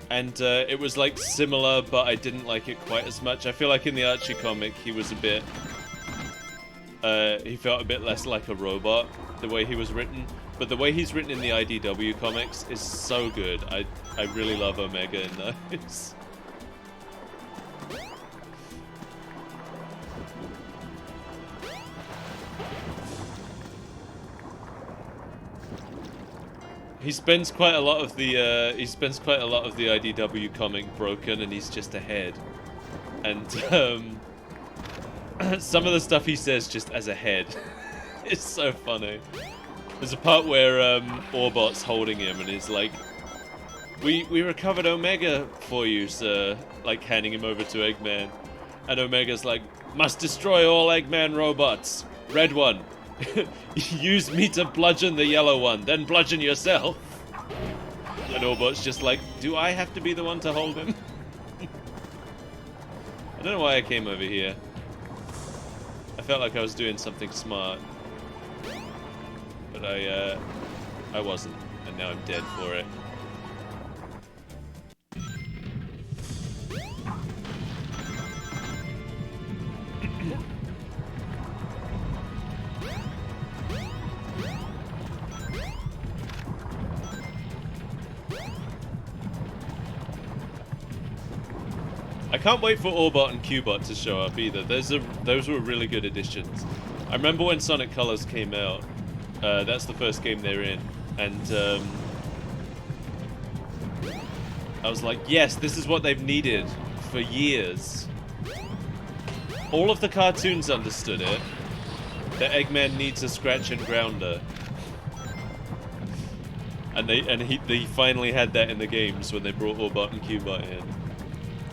it was like similar, but I didn't like it quite as much. I feel like in the Archie comic he was a bit he felt a bit less like a robot, the way he was written. But the way he's written in the IDW comics is so good. I really love Omega in those. He spends quite a lot of the IDW comic broken, and he's just ahead. And some of the stuff he says just as a head is so funny. There's a part where Orbot's holding him and he's like, "We recovered Omega for you, sir," like handing him over to Eggman. And Omega's like, "Must destroy all Eggman robots. Red one. Use me to bludgeon the yellow one, then bludgeon yourself." And Orbot's just like, "Do I have to be the one to hold him?" I don't know why I came over here. I felt like I was doing something smart. But I wasn't, and now I'm dead for it. I can't wait for Orbot and Cubot to show up either. Those were really good additions. I remember when Sonic Colors came out. That's the first game they're in, and I was like, yes, this is what they've needed for years. All of the cartoons understood it. The Eggman needs a scratch and grounder. And they finally had that in the games when they brought Orbot and Cubot in.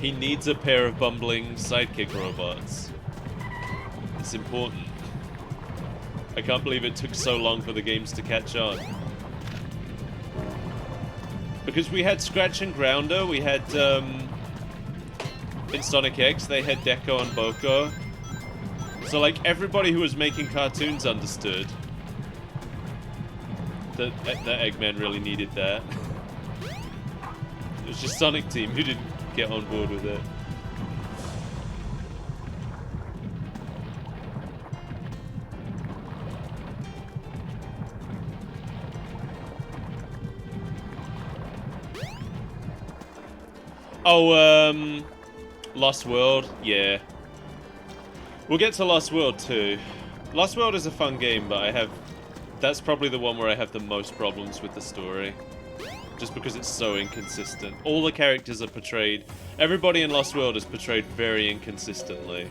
He needs a pair of bumbling sidekick robots. It's important. I can't believe it took so long for the games to catch on. Because we had Scratch and Grounder, we had, in Sonic X, they had Deco and Boko. So, like, everybody who was making cartoons understood that Eggman really needed that. It was just Sonic Team who didn't get on board with it. Oh, Lost World? Yeah. We'll get to Lost World too. Lost World is a fun game, but that's probably the one where I have the most problems with the story. Just because it's so inconsistent. All the characters are portrayed... Everybody in Lost World is portrayed very inconsistently.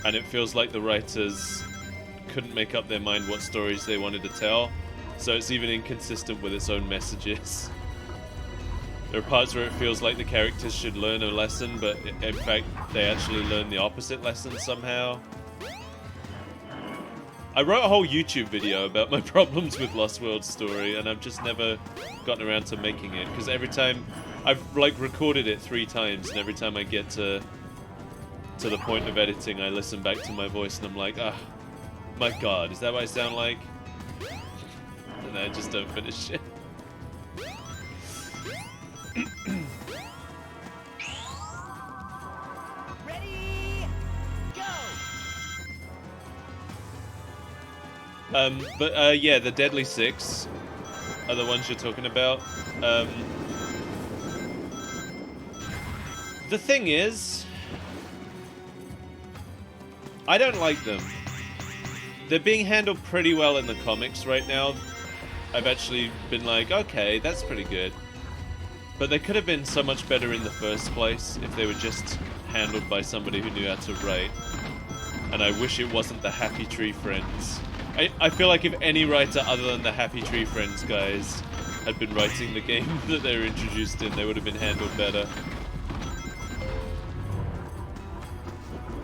And it feels like the writers couldn't make up their mind what stories they wanted to tell. So it's even inconsistent with its own messages. There are parts where it feels like the characters should learn a lesson, but in fact, they actually learn the opposite lesson somehow. I wrote a whole YouTube video about my problems with Lost World's story, and I've just never gotten around to making it, because every time... I've, like, recorded it 3 times, and every time I get to the point of editing, I listen back to my voice, and I'm like, ah, my god, is that what I sound like? And then I just don't finish it. Ready, go! Yeah, the Deadly Six are the ones you're talking about. The thing is, I don't like them. They're being handled pretty well in the comics right now. I've actually been like, okay, that's pretty good. But they could have been so much better in the first place if they were just handled by somebody who knew how to write. And I wish it wasn't the Happy Tree Friends. I feel like if any writer other than the Happy Tree Friends guys had been writing the game that they were introduced in, they would have been handled better.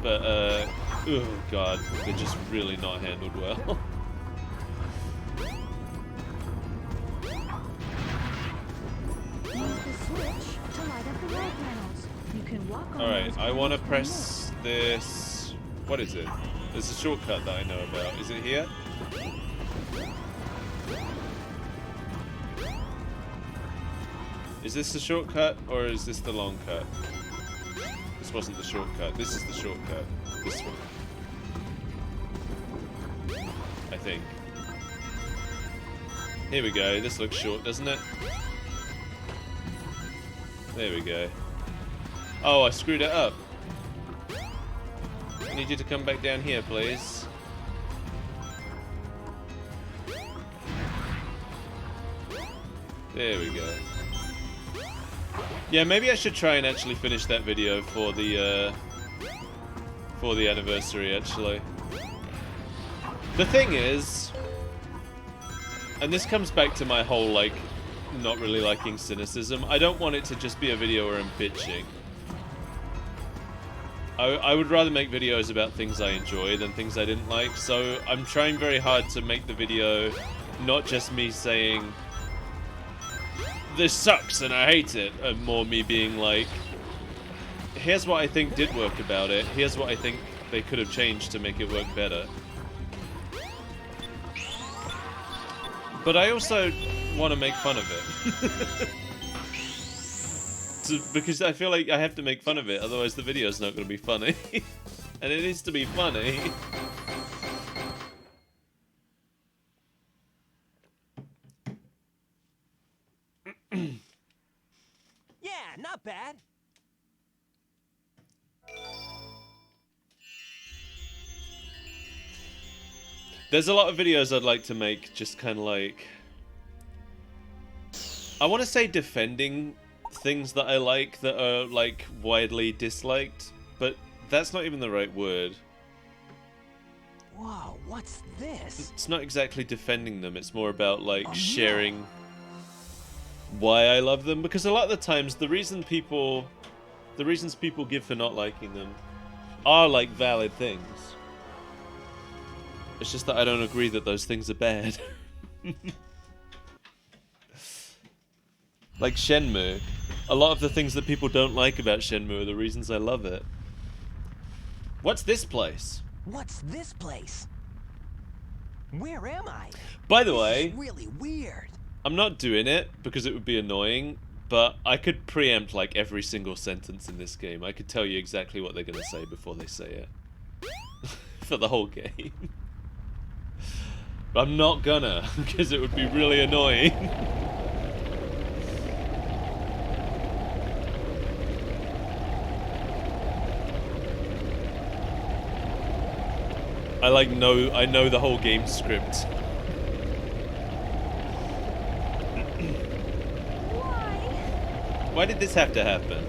But, oh god, they're just really not handled well. Use the switch to light up the wall panels. You can walk on Alright, those I want to panels press this... What is it? There's a shortcut that I know about. Is it here? Is this the shortcut, or is this the long cut? This wasn't the shortcut. This is the shortcut. This one. I think. Here we go. This looks short, doesn't it? There we go. Oh, I screwed it up. I need you to come back down here, please. There we go. Yeah, maybe I should try and actually finish that video for the anniversary, actually. The thing is, and this comes back to my whole, like, not really liking cynicism, I don't want it to just be a video where I'm bitching. I would rather make videos about things I enjoy than things I didn't like, so I'm trying very hard to make the video not just me saying, this sucks and I hate it, and more me being like, here's what I think did work about it, here's what I think they could have changed to make it work better. But I also want to make fun of it. Because I feel like I have to make fun of it, otherwise the video's not going to be funny. And it needs to be funny. Yeah, not bad. There's a lot of videos I'd like to make, just kind of like... I want to say defending things that I like that are, like, widely disliked, but that's not even the right word. Whoa, what's this? It's not exactly defending them, it's more about, like, sharing why I love them, because a lot of the times the reasons people give for not liking them are, like, valid things. It's just that I don't agree that those things are bad. Like Shenmue. A lot of the things that people don't like about Shenmue are the reasons I love it. What's this place? What's this place? Where am I? By the way, this is really weird. I'm not doing it because it would be annoying, but I could preempt like every single sentence in this game. I could tell you exactly what they're going to say before they say it. For the whole game. But I'm not gonna, because it would be really annoying. I know the whole game script. Why? Why did this have to happen?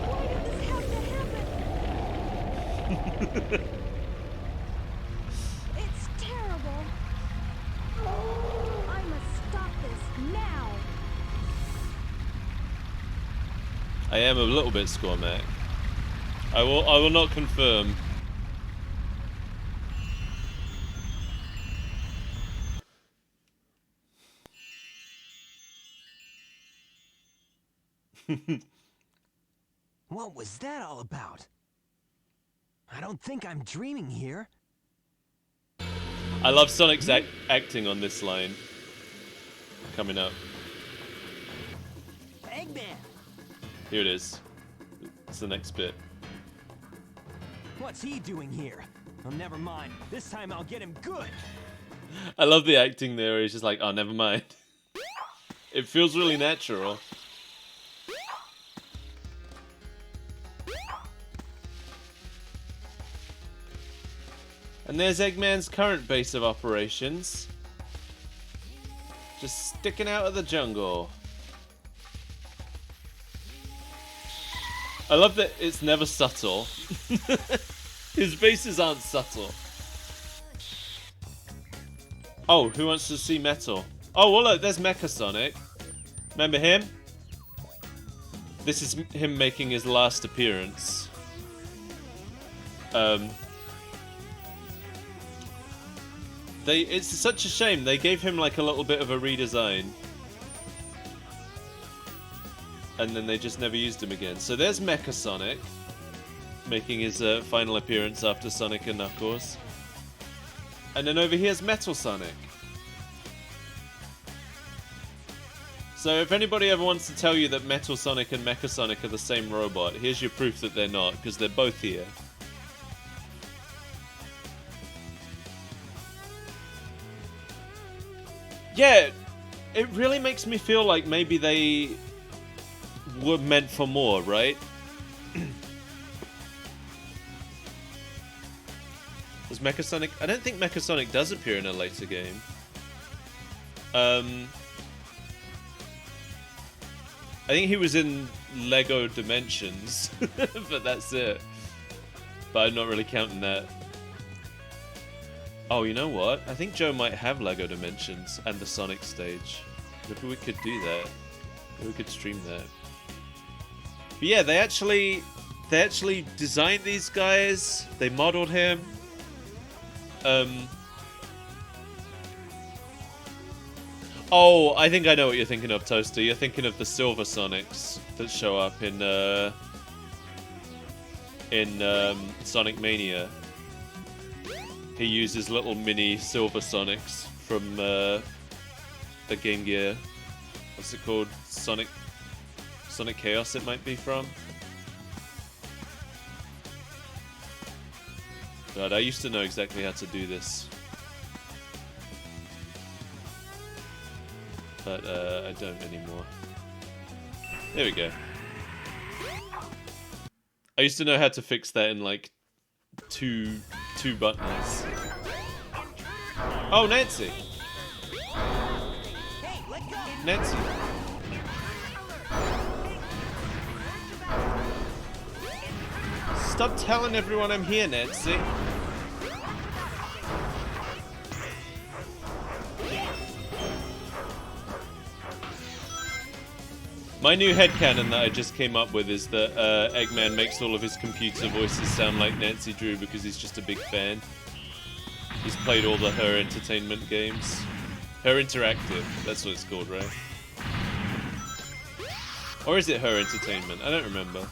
Why did this have to happen? It's terrible. I must stop this now. I am a little bit Scormac. I will not confirm. What was that all about? I don't think I'm dreaming here. I love Sonic's acting on this line. Coming up. Eggman! Here it is. It's the next bit. What's he doing here? Oh, never mind. This time I'll get him good. I love the acting there. He's just like, oh, never mind. It feels really natural. And there's Eggman's current base of operations. Just sticking out of the jungle. I love that it's never subtle. His bases aren't subtle. Oh, who wants to see Metal? Oh, well look, there's Mecha Sonic. Remember him? This is him making his last appearance. It's such a shame. They gave him like a little bit of a redesign. And then they just never used him again. So there's Mecha Sonic, making his final appearance after Sonic and Knuckles. And then over here's Metal Sonic. So if anybody ever wants to tell you that Metal Sonic and Mecha Sonic are the same robot, here's your proof that they're not, because they're both here. Yeah, it really makes me feel like maybe they were meant for more, right? Was Mecha Sonic? I don't think Mecha Sonic does appear in a later game. I think he was in Lego Dimensions, but that's it. But I'm not really counting that. Oh, you know what? I think Joe might have Lego Dimensions and the Sonic stage. Maybe we could do that. Maybe we could stream that. But yeah, they actually designed these guys. They modeled him. Oh, I think I know what you're thinking of, Toaster. You're thinking of the Silver Sonics that show up in Sonic Mania. He uses little mini Silver Sonics from the Game Gear. What's it called? Sonic Chaos it might be from. God, I used to know exactly how to do this. But I don't anymore. There we go. I used to know how to fix that in like two buttons. Oh, Nancy. Hey, let go! Nancy. Stop telling everyone I'm here, Nancy. My new headcanon that I just came up with is that Eggman makes all of his computer voices sound like Nancy Drew because he's just a big fan. He's played all the Her Entertainment games. Her Interactive, that's what it's called, right? Or is it Her Entertainment? I don't remember.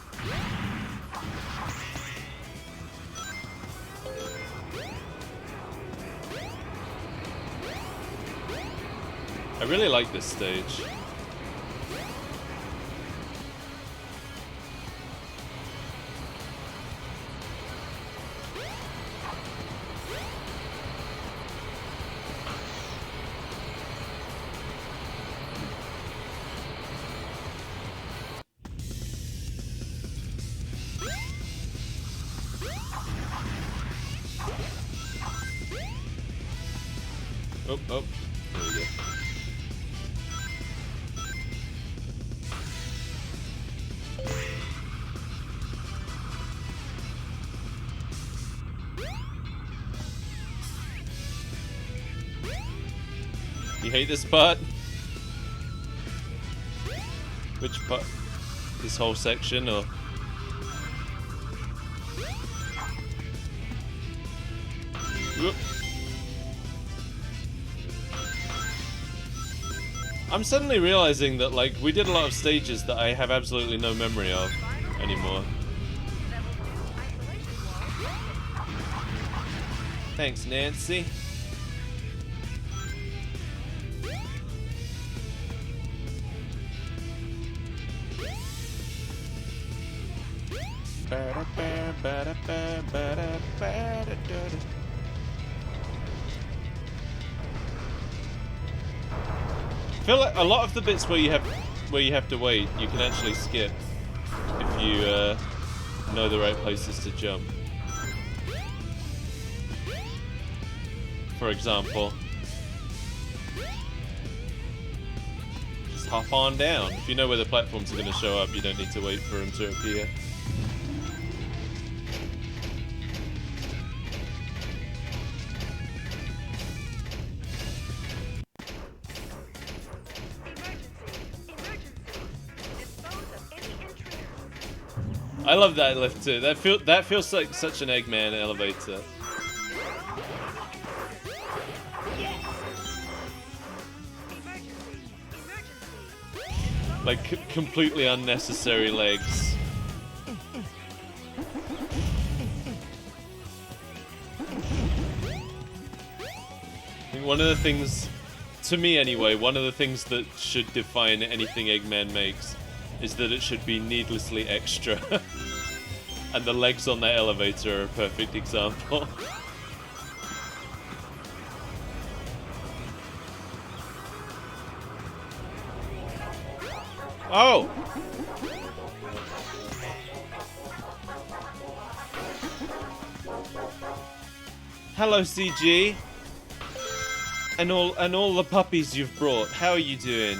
I really like this stage. Oh, oh, there we go. You hate this part? Which part? This whole section, or? Whoop. I'm suddenly realizing that, like, we did a lot of stages that I have absolutely no memory of anymore. Thanks, Nancy. I feel like a lot of the bits where you have to wait, you can actually skip if you know the right places to jump. For example, just hop on down. If you know where the platforms are going to show up, you don't need to wait for them to appear. I love that lift too. That feels like such an Eggman elevator. Like completely unnecessary legs. I think one of the things, to me anyway, one of the things that should define anything Eggman makes is that it should be needlessly extra. And the legs on that elevator are a perfect example. Oh! Hello, CG. And all the puppies you've brought. How are you doing?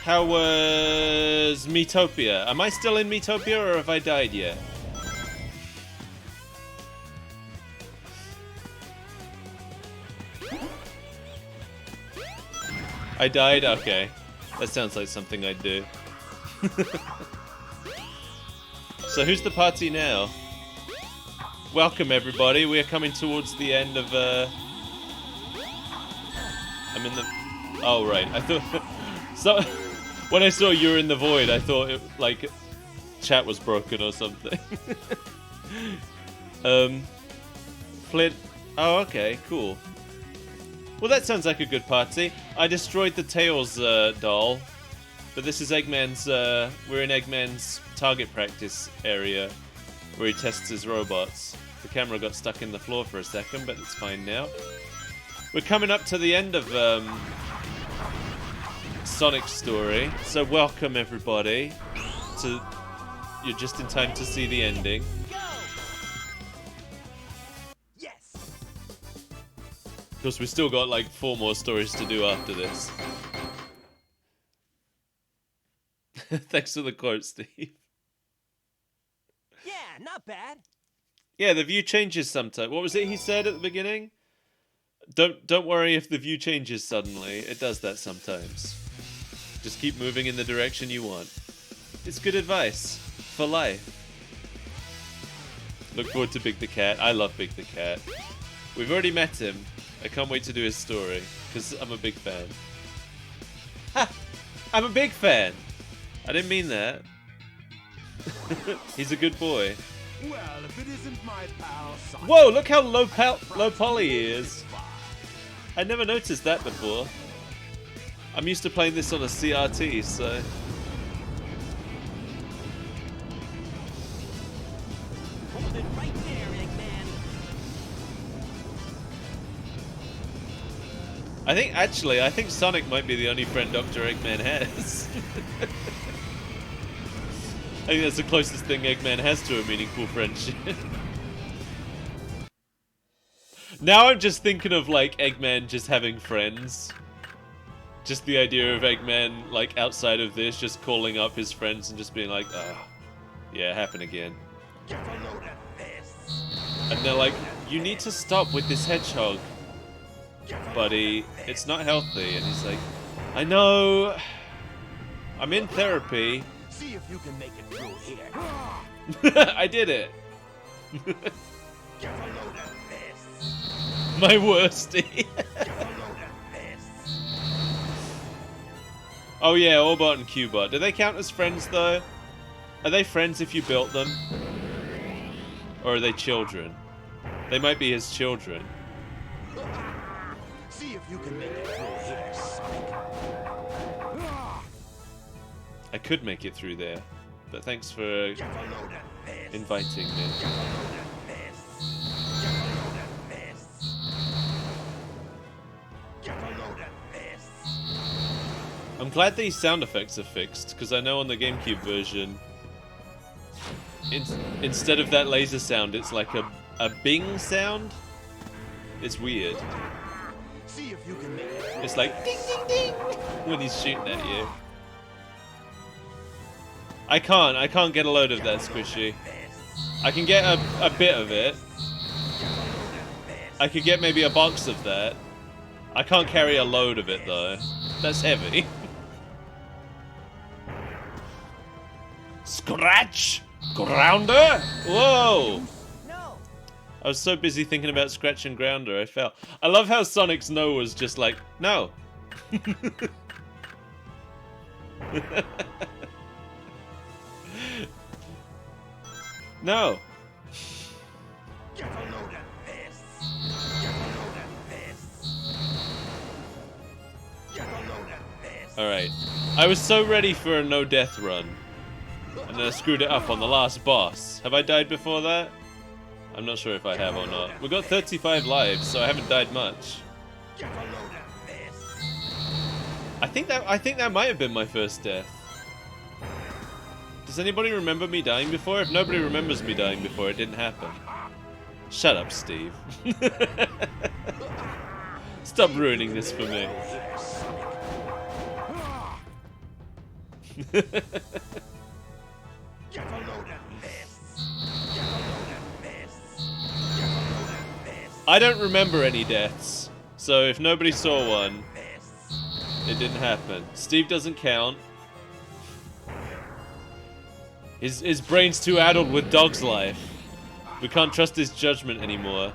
How was Metopia? Am I still in Metopia or have I died yet? I died? Okay. That sounds like something I'd do. So who's the party now? Welcome everybody. We are coming towards the end of I'm in the... Oh right. I thought... So... When I saw you were in the void, I thought it, like chat was broken or something. Flint. Oh, okay, cool. Well, that sounds like a good party. I destroyed the Tails doll, but this is Eggman's. We're in Eggman's target practice area where he tests his robots. The camera got stuck in the floor for a second, but it's fine now. We're coming up to the end of Sonic's story, so welcome everybody to... You're just in time to see the ending. Yes. course, we still got like 4 more stories to do after this. Thanks for the quote, Steve. Yeah, not bad. Yeah, the view changes sometimes. What was it he said at the beginning? Don't worry if the view changes suddenly. It does that sometimes. Just keep moving in the direction you want. It's good advice for life. Look forward to Big the Cat. I love Big the Cat. We've already met him. I can't wait to do his story, because I'm a big fan. Ha! I'm a big fan! I didn't mean that. He's a good boy. Well, if it isn't my pal, Sonic. Whoa, look how low poly he is. I never noticed that before. I'm used to playing this on a CRT, so... Hold it right there, Eggman. I think Sonic might be the only friend Dr. Eggman has. I think that's the closest thing Eggman has to a meaningful friendship. Now I'm just thinking of, like, Eggman just having friends. Just the idea of Eggman, like, outside of this, just calling up his friends and just being like, ah, yeah, happen again. Get a load of this. And they're like, you need to stop with this hedgehog, buddy. It's not healthy. And he's like, I know. I'm in therapy. See if you can make it through here. I did it. Get a load of this. My worsty. Get a load of this. Oh yeah, Orbot and Cubot. Do they count as friends though? Are they friends if you built them? Or are they children? They might be his children. See if you can make it through here, Sonic. I could make it through there, but thanks for Get a load of this. inviting me. Get a load of this. Get a load of this. Get a load of this. I'm glad these sound effects are fixed, because I know on the GameCube version, instead of that laser sound, it's like a bing sound. It's weird. See if you can make it through. It's like ding ding ding when he's shooting at you. I can't get a load of that squishy. I can get a bit of it. I could get maybe a box of that. I can't carry a load of it though. That's heavy. Scratch! Grounder! Whoa! No. I was so busy thinking about Scratch and Grounder, I fell. I love how Sonic's no was just like, no. No. Get a load of this. Get a load of this. Get a load of this. Alright. I was so ready for a no-death run. And then I screwed it up on the last boss. Have I died before that? I'm not sure if I have or not. We've got 35 lives, so I haven't died much. Get a load of this. I think that might have been my first death. Does anybody remember me dying before? If nobody remembers me dying before, it didn't happen. Shut up, Steve. Stop ruining this for me. Get a load of this. Get a load of this. Get a load of this. I don't remember any deaths, so if nobody saw one, This. it didn't happen. Steve doesn't count. His brain's too addled with Dog's life. We can't trust his judgment anymore.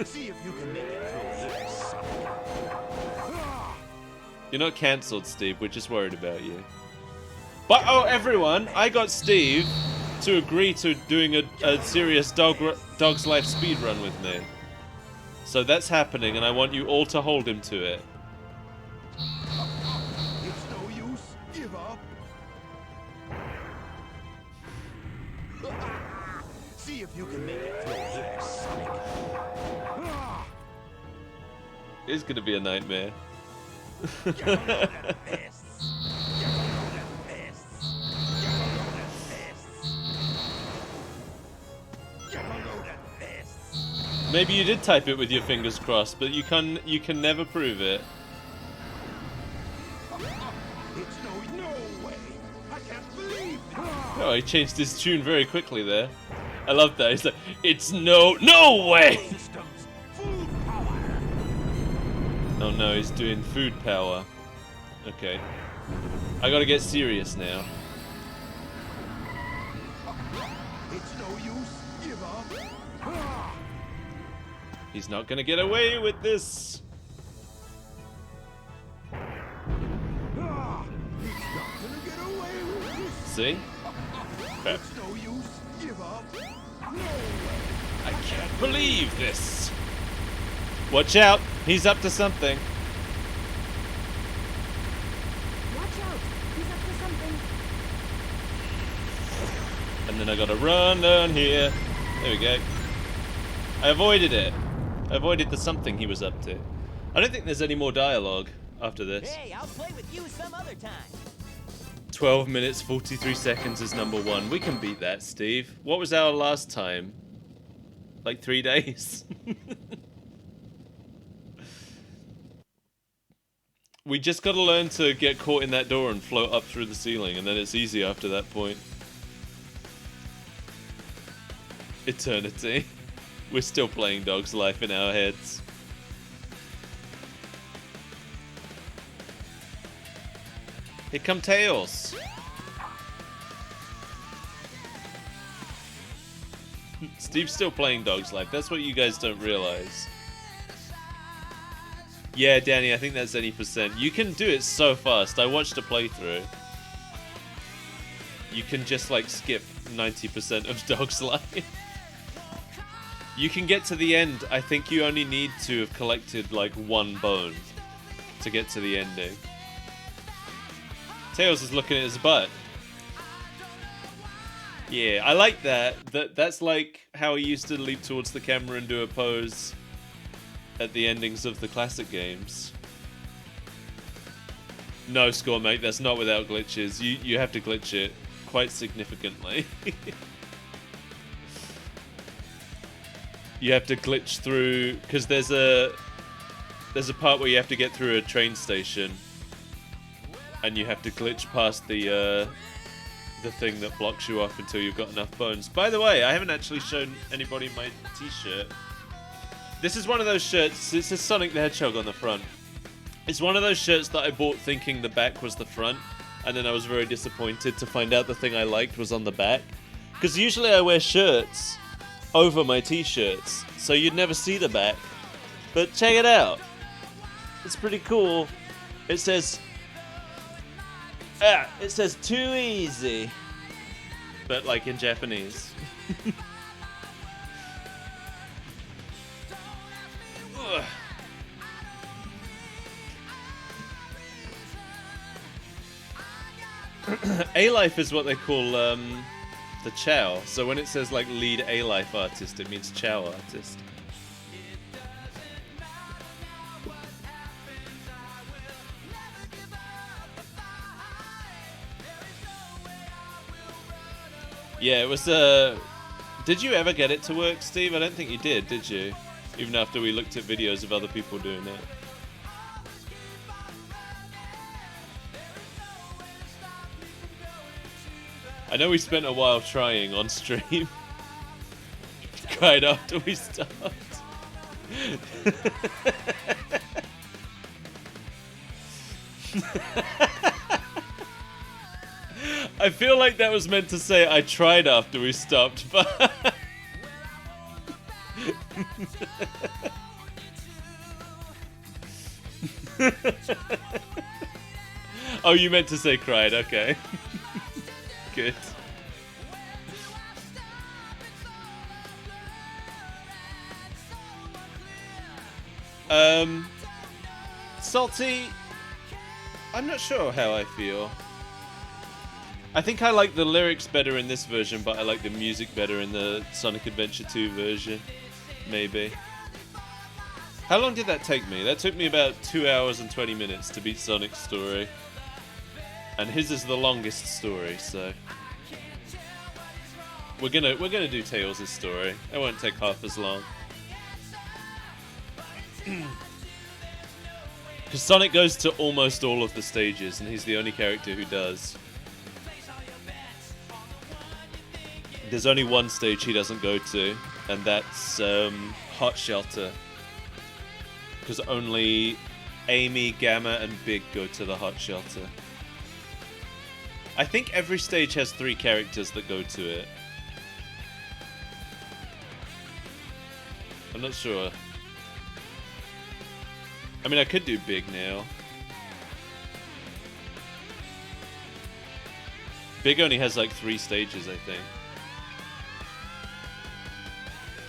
See if you can make it through here, Sonic. You're not cancelled, Steve. We're just worried about you. But, oh, everyone, I got Steve to agree to doing a serious Dog's Life speedrun with me. So that's happening, and I want you all to hold him to it. It's no use. Give up. See if you can make it through here, Sonic. It's gonna be a nightmare. Get a load of this. Get a load of this. Get a load of this. Get a load of this. Maybe you did type it with your fingers crossed, but you can never prove it. It's no way. I can't believe it. Oh, he changed his tune very quickly there. I love that. He's like, it's no way. Systems, full power. Oh no, he's doing food power. Okay. I gotta get serious now. It's no use. Give up. He's not gonna get away with this. He's not gonna get away with this. See? Crap. It's no use. Give up. No way. I can't believe this. Watch out. He's up to something. Watch out! He's up to something. And then I gotta run down here. There we go. I avoided it. I avoided the something he was up to. I don't think there's any more dialogue after this. Hey, I'll play with you some other time. 12 minutes, 43 seconds is number 1. We can beat that, Steve. What was our last time? Like 3 days? We just gotta learn to get caught in that door and float up through the ceiling, and then it's easy after that point. Eternity. We're still playing Dog's Life in our heads. Here come Tails. Steve's still playing Dog's Life. That's what you guys don't realize. Yeah, Danny, I think that's any percent. You can do it so fast. I watched a playthrough. You can just like skip 90% of Dog's Life. You can get to the end. I think you only need to have collected like 1 bone to get to the ending. Tails is looking at his butt. Yeah, I like that. That's like how he used to leap towards the camera and do a pose at the endings of the classic games. No, SkullMate, that's not without glitches. You have to glitch it quite significantly. You have to glitch through, because there's a part where you have to get through a train station, and you have to glitch past the thing that blocks you off until you've got enough bones. By the way, I haven't actually shown anybody my t-shirt. This is one of those shirts. It says Sonic the Hedgehog on the front. It's one of those shirts that I bought thinking the back was the front, and then I was very disappointed to find out the thing I liked was on the back. Because usually I wear shirts over my t-shirts, so you'd never see the back. But check it out. It's pretty cool. It says too easy, but like in Japanese. A-Life is what they call the Chow. So when it says like lead A-Life artist, it means Chow artist. Yeah, it was did you ever get it to work, Steve? I don't think you did you? Even after we looked at videos of other people doing it. I know we spent a while trying on stream. Cried after we stopped. I feel like that was meant to say I tried after we stopped, but... Oh, you meant to say cried, okay. Good. Salty, I'm not sure how I feel. I think I like the lyrics better in this version, but I like the music better in the Sonic Adventure 2 version. Maybe. How long did that take me? That took me about 2 hours and 20 minutes to beat Sonic's story. And his is the longest story, so... We're gonna do Tails' story. It won't take half as long. Because Sonic goes to almost all of the stages, and he's the only character who does. There's only one stage he doesn't go to, and that's Hot Shelter. Because only Amy, Gamma, and Big go to the Hot Shelter. I think every stage has 3 characters that go to it. I'm not sure. I mean, I could do Big now. Big only has like 3 stages, I think.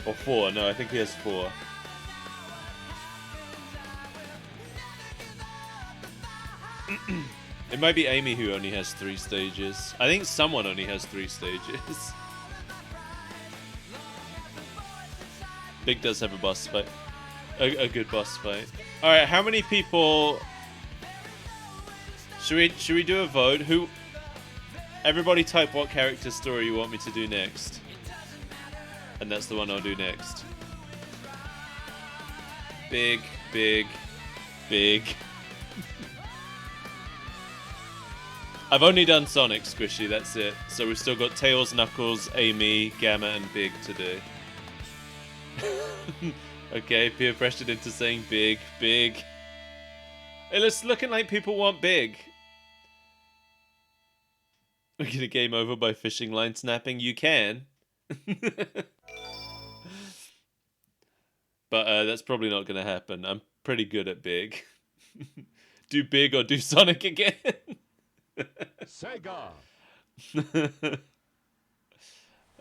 Or 4, no, I think he has 4. It might be Amy who only has 3 stages. I think someone only has 3 stages. Big does have a boss fight. A good boss fight. Alright, how many people... Should we do a vote? Who... Everybody type what character story you want me to do next. And that's the one I'll do next. Big, big, big. I've only done Sonic, Squishy, that's it. So we've still got Tails, Knuckles, Amy, Gamma, and Big to do. Okay, peer pressured into saying big, big. It's looking like people want Big. We're gonna game over by fishing line snapping. You can. But that's probably not gonna happen. I'm pretty good at Big. Do Big or do Sonic again? Sega.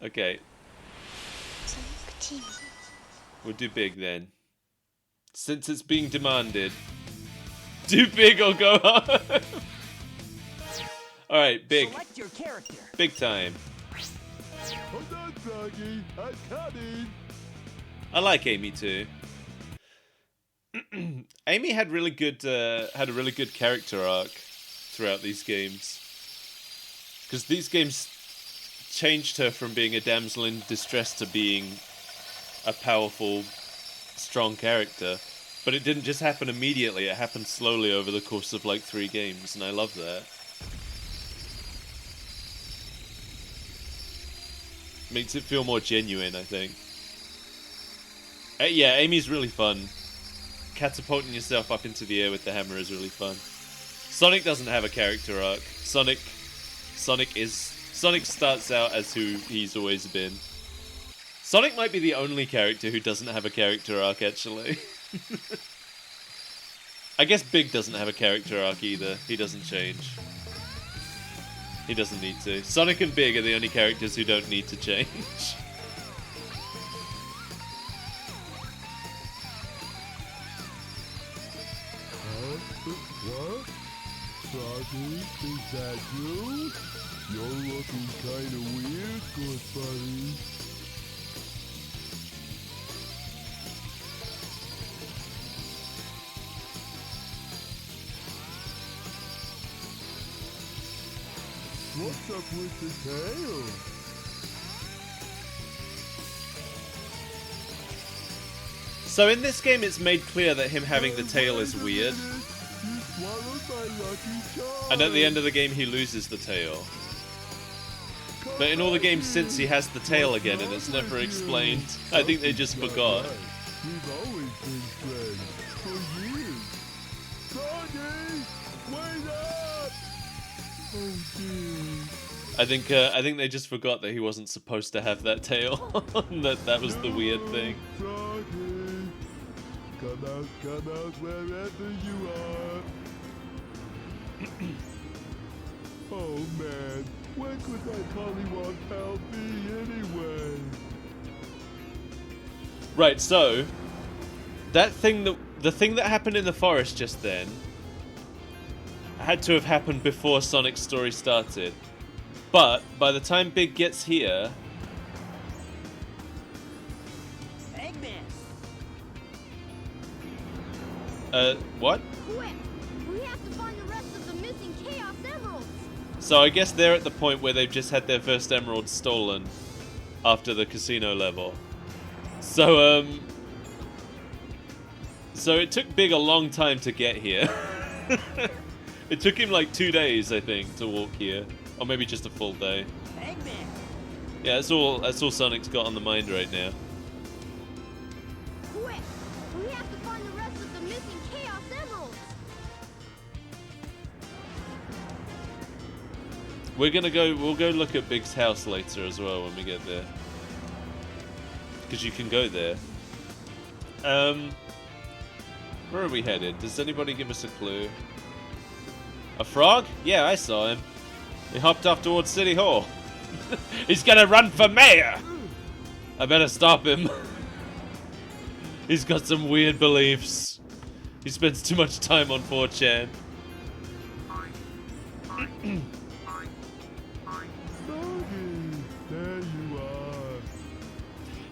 Okay. We'll do Big then. Since it's being demanded. Do Big or go home. Alright, Big. Select your character. Big time. Hold on, Froggy. I'm coming. I like Amy too. Amy had really good had a really good character arc throughout these games. Because these games changed her from being a damsel in distress to being a powerful, strong character. But it didn't just happen immediately, it happened slowly over the course of like 3 games, and I love that. Makes it feel more genuine, I think. Yeah, Amy's really fun. Catapulting yourself up into the air with the hammer is really fun. Sonic doesn't have a character arc. Sonic starts out as who he's always been. Sonic might be the only character who doesn't have a character arc, actually. I guess Big doesn't have a character arc either. He doesn't change. He doesn't need to. Sonic and Big are the only characters who don't need to change. What? Froggy, is that you? You're looking kinda weird, good buddy. What's up with the tail? So in this game, it's made clear that him having the tail is weird. And at the end of the game, he loses the tail. But in all the games since, he has the tail again, and it's never explained. I think they just forgot. We've always been friends for years. Froggy, wait up! Oh dear. I think they just forgot that he wasn't supposed to have that tail. that was the weird thing. Froggy, come out wherever you are. Oh man, when could that Pollywog pal be anyway? Right, so the thing that happened in the forest just then had to have happened before Sonic's story started. But by the time Big gets here, Eggman. what? Quick! We have to find the rest of the missing Chaos Emeralds! So I guess they're at the point where they've just had their first emerald stolen after the casino level. So, So it took Big a long time to get here. It took him like 2 days, I think, to walk here. Or maybe just a full day. Eggman! Yeah, that's all Sonic's got on the mind right now. Quick! We have to find the rest of the missing Chaos Emeralds! We'll go look at Big's house later as well when we get there. Because you can go there. Where are we headed? Does anybody give us a clue? A frog? Yeah, I saw him. He hopped off towards City Hall. He's gonna run for mayor! I better stop him. He's got some weird beliefs. He spends too much time on 4chan. There you are.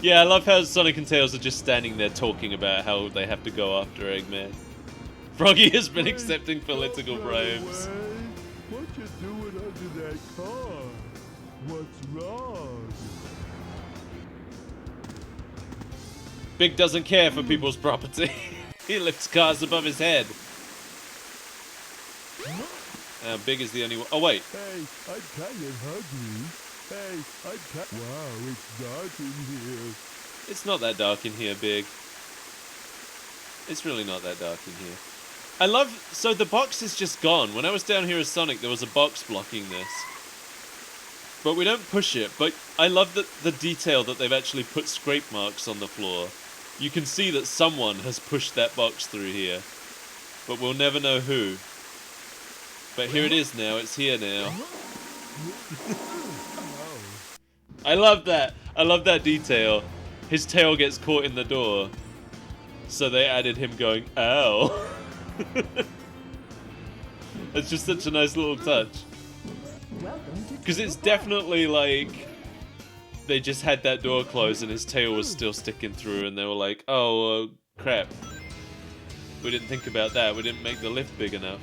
Yeah, I love how Sonic and Tails are just standing there talking about how they have to go after Eggman. Froggy has been accepting political bribes. What you doing under that car? What's wrong? Big doesn't care for people's property. He lifts cars above his head. Big is the only one. Oh, wait. Hey, I'm kind of hungry. Hey, wow, it's dark in here. It's not that dark in here, Big. It's really not that dark in here. I love... So the box is just gone. When I was down here as Sonic, there was a box blocking this. But we don't push it. But I love the detail that they've actually put scrape marks on the floor. You can see that someone has pushed that box through here. But we'll never know who. But here it is now. It's here now. I love that. I love that detail. His tail gets caught in the door. So they added him going, ow. It's just such a nice little touch. Because it's definitely like... They just had that door closed and his tail was still sticking through and they were like, oh, crap. We didn't think about that. We didn't make the lift big enough.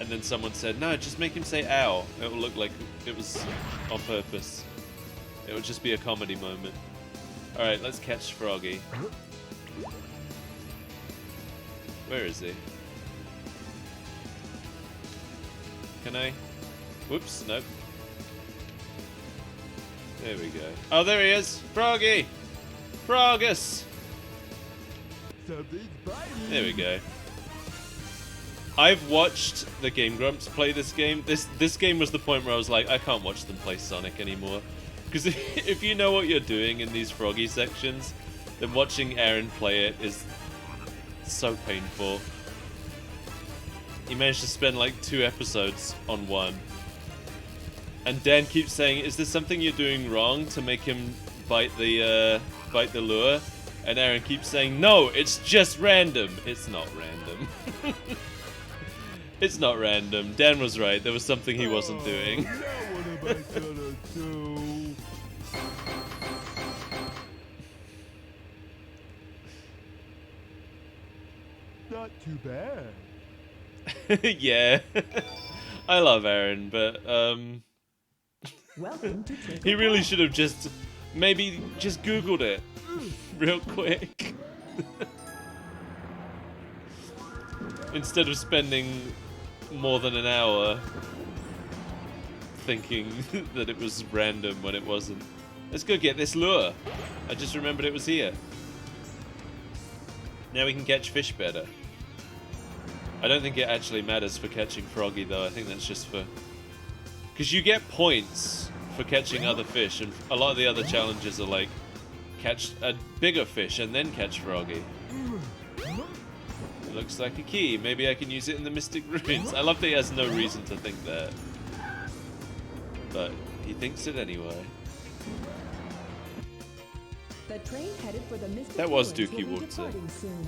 And then someone said, no, just make him say ow. It will look like it was on purpose. It would just be a comedy moment. Alright, let's catch Froggy. Where is he? Can I? Whoops, nope. There we go. Oh, there he is! Froggy! Frogus! There we go. I've watched the Game Grumps play this game. This game was the point where I was like, I can't watch them play Sonic anymore. Because if you know what you're doing in these Froggy sections, then watching Aaron play it is so painful. He managed to spend like 2 episodes on one. And Dan keeps saying, is there something you're doing wrong to make him bite the lure? And Aaron keeps saying, no, it's just random. It's not random. It's not random. Dan was right. There was something he wasn't doing. Now what am I gonna do? Not too bad. Yeah. I love Aaron, but Welcome to Twinkle he really Park. should have maybe just Googled it real quick. Instead of spending more than an hour thinking that it was random when it wasn't. Let's go get this lure. I just remembered it was here. Now we can catch fish better. I don't think it actually matters for catching Froggy though. I think that's just for... Because you get points for catching other fish, and a lot of the other challenges are like, catch a bigger fish and then catch Froggy. It looks like a key. Maybe I can use it in the Mystic Ruins. I love that he has no reason to think that. But he thinks it anyway. The train headed for the Mystic That was Ruins Dookie will be Waltzer. departing soon.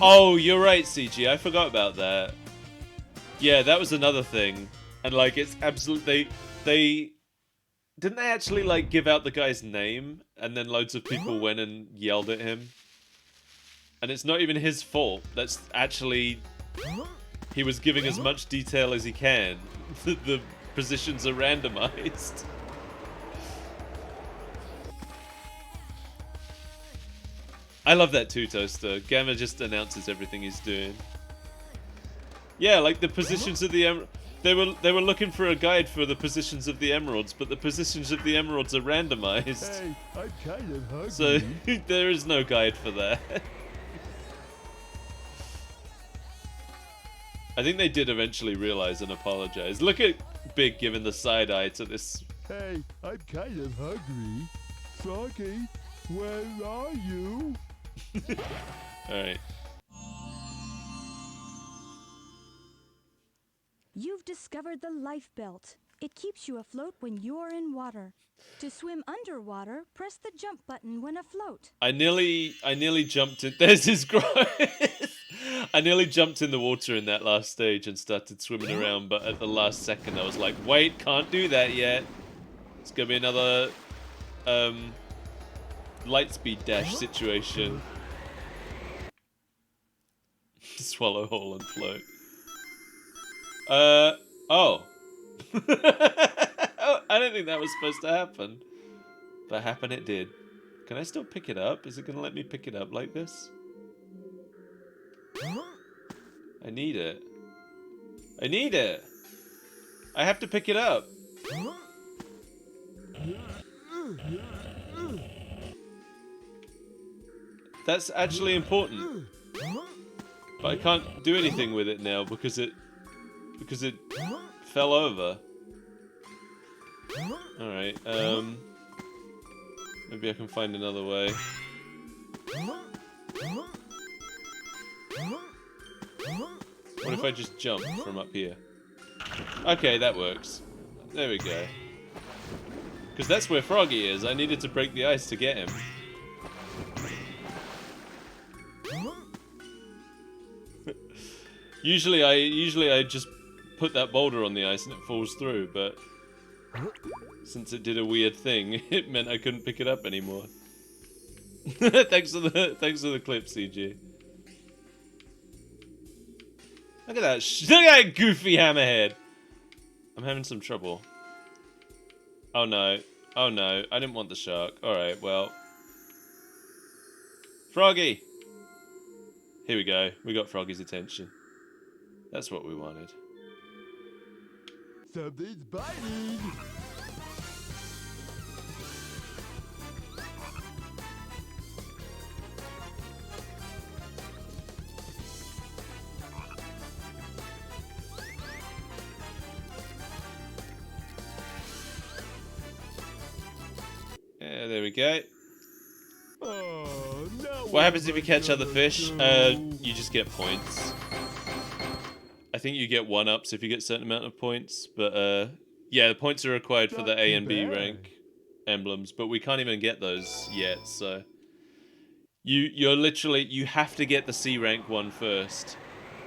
Oh, you're right, CG. I forgot about that. Yeah, that was another thing. And like, it's absolutely... They... Didn't they actually like give out the guy's name? And then loads of people went and yelled at him? And it's not even his fault. That's actually... He was giving as much detail as he can. The positions are randomized. I love that too, Toaster. Gamma just announces everything he's doing. Yeah, like the positions of the they were looking for a guide for the positions of the emeralds, but the positions of the emeralds are randomized. Hey, I'm kind of hungry. So there is no guide for that. I think they did eventually realize and apologize. Look at Big giving the side eye to this. Hey, I'm kind of hungry. Froggy, where are you? Alright. You've discovered the life belt. It keeps you afloat when you're in water. To swim underwater, press the jump button when afloat. I nearly jumped in. There's his growth. I nearly jumped in the water in that last stage and started swimming around, but at the last second I was like, wait, can't do that yet. It's gonna be another light speed dash situation. Swallow whole and float. Oh. Oh, I don't think that was supposed to happen. But happen it did. Can I still pick it up? Is it gonna let me pick it up like this? I need it. I need it! I have to pick it up. That's actually important. But I can't do anything with it now because it fell over. Alright, maybe I can find another way. What if I just jump from up here? Okay, that works. There we go. Because that's where Froggy is. I needed to break the ice to get him. Usually I just put that boulder on the ice and it falls through, but since it did a weird thing, it meant I couldn't pick it up anymore. thanks for the clip, CG. Look at that! Look at that goofy hammerhead. I'm having some trouble. Oh no! Oh no! I didn't want the shark. All right, well, Froggy. Here we go. We got Froggy's attention. That's what we wanted. Something's biting. Yeah, there we go. Oh, no. What happens if you catch other fish? You just get points. I think you get 1-ups if you get a certain amount of points, but yeah, the points are required for the A and B rank emblems, but we can't even get those yet, so you're literally, you have to get the C rank one first,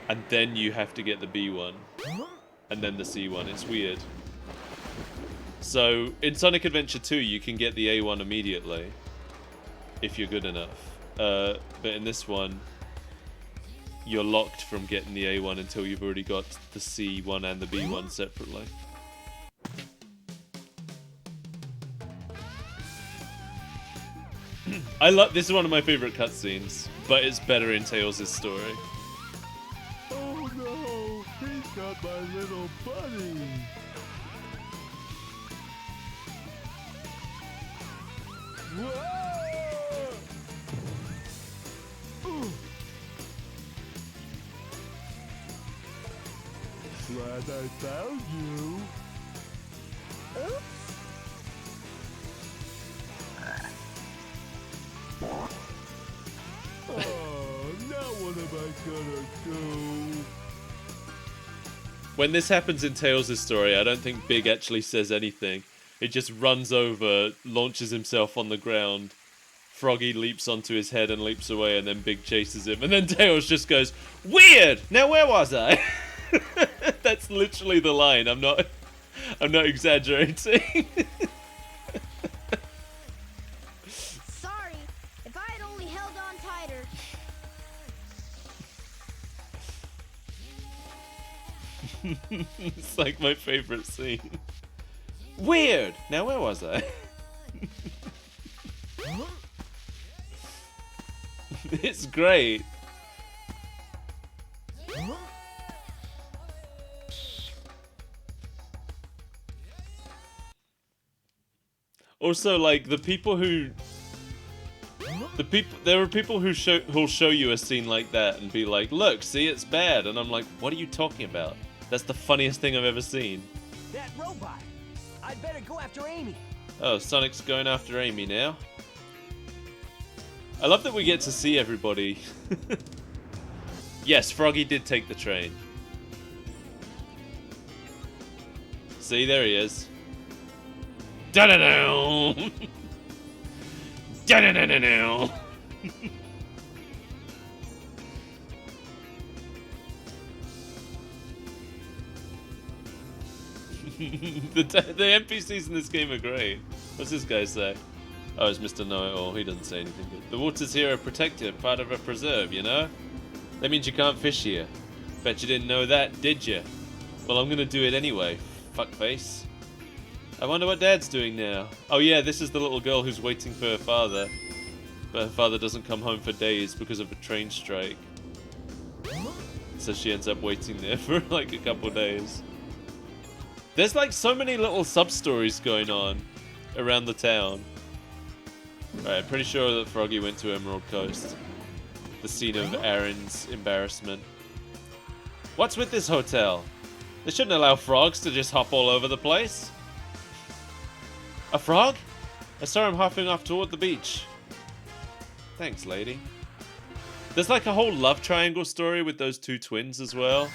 and then you have to get the B one, and then the C one. It's weird. So in Sonic Adventure 2 you can get the A1 immediately if you're good enough, but in this one you're locked from getting the A1 until you've already got the C1 and the B1 separately. I love this is one of my favorite cutscenes, but it's better in Tails' story. Oh no, he's got my little buddy. Whoa! Glad I found you. Oops. Oh, now what am I gonna do? When this happens in Tails' story, I don't think Big actually says anything. It just runs over, launches himself on the ground. Froggy leaps onto his head and leaps away, and then Big chases him. And then Tails just goes, "Weird! Now where was I?" That's literally the line. I'm not exaggerating. Sorry, if I had only held on tighter. It's like my favorite scene. Weird! Now where was I? It's great. Also, like, there are people who'll show you a scene like that and be like, look, see, it's bad. And I'm like, what are you talking about? That's the funniest thing I've ever seen. That robot! I'd better go after Amy. Oh, Sonic's going after Amy now. I love that we get to see everybody. Yes, Froggy did take the train. See, there he is. Da-da-da! Da-da-da-da-da! The NPCs in this game are great. What's this guy say? Oh, it's Mr. Know-It-All. He doesn't say anything good. The waters here are protected, part of a preserve, you know? That means you can't fish here. Bet you didn't know that, did you? Well, I'm gonna do it anyway, fuckface. I wonder what Dad's doing now. Oh yeah, this is the little girl who's waiting for her father. But her father doesn't come home for days because of a train strike. So she ends up waiting there for like a couple days. There's like so many little sub-stories going on around the town. Right, I'm pretty sure that Froggy went to Emerald Coast. The scene of Aaron's embarrassment. What's with this hotel? They shouldn't allow frogs to just hop all over the place. A frog? I saw him hopping off toward the beach. Thanks, lady. There's like a whole love triangle story with those two twins as well.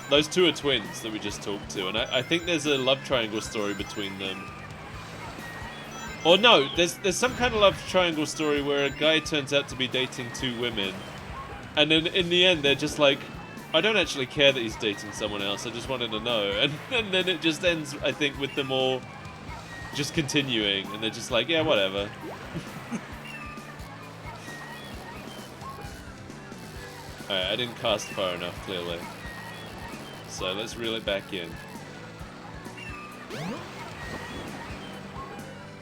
Those two are twins that we just talked to, and I think there's a love triangle story between them. Or no, there's some kind of love triangle story where a guy turns out to be dating two women, and then in the end they're just like, I don't actually care that he's dating someone else, I just wanted to know. And then it just ends, I think, with them all just continuing, and they're just like, yeah, whatever. Alright, I didn't cast far enough, clearly. So let's reel it back in.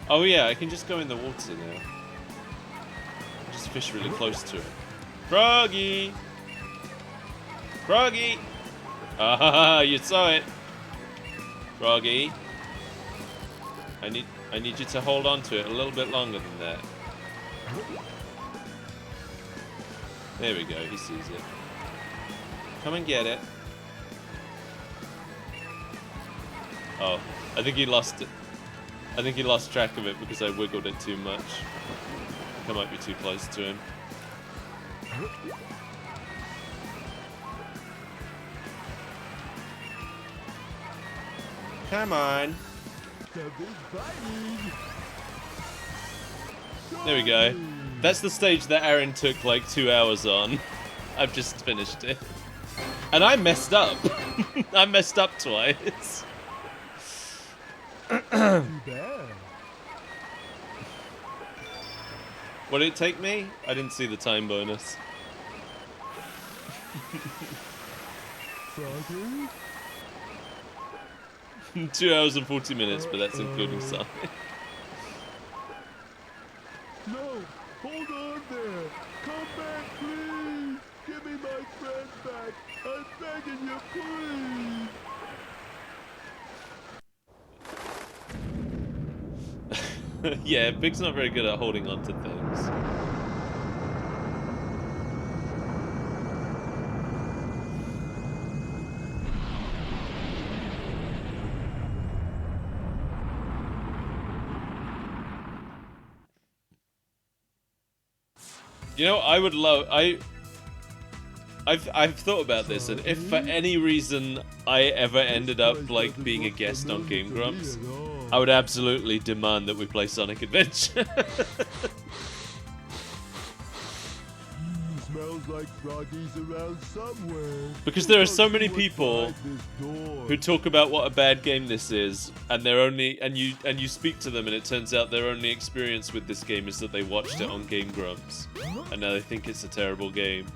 Oh yeah, I can just go in the water now. Just fish really close to it. Froggy! Froggy! Ah, you saw it! Froggy. I need you to hold on to it a little bit longer than that. There we go, he sees it. Come and get it. Oh, I think he lost it. I think he lost track of it because I wiggled it too much. I might be too close to him. Come on. There we go. That's the stage that Aaron took like 2 hours on. I've just finished it. And I messed up. I messed up twice. What did it take me? I didn't see the time bonus. 2 hours and 40 minutes, but that's including Sonic. No, hold on there. Come back, please. Give me my friend back. I'm begging you, please. Yeah, Big's not very good at holding on to things. You know, I would love... I've thought about this, and if for any reason I ever ended up, like, being a guest on Game Grumps, I would absolutely demand that we play Sonic Adventure. Smells like Froggy's around somewhere. Because there are so many people who talk about what a bad game this is, and they're only and you speak to them, and it turns out their only experience with this game is that they watched it on Game Grumps, and now they think it's a terrible game.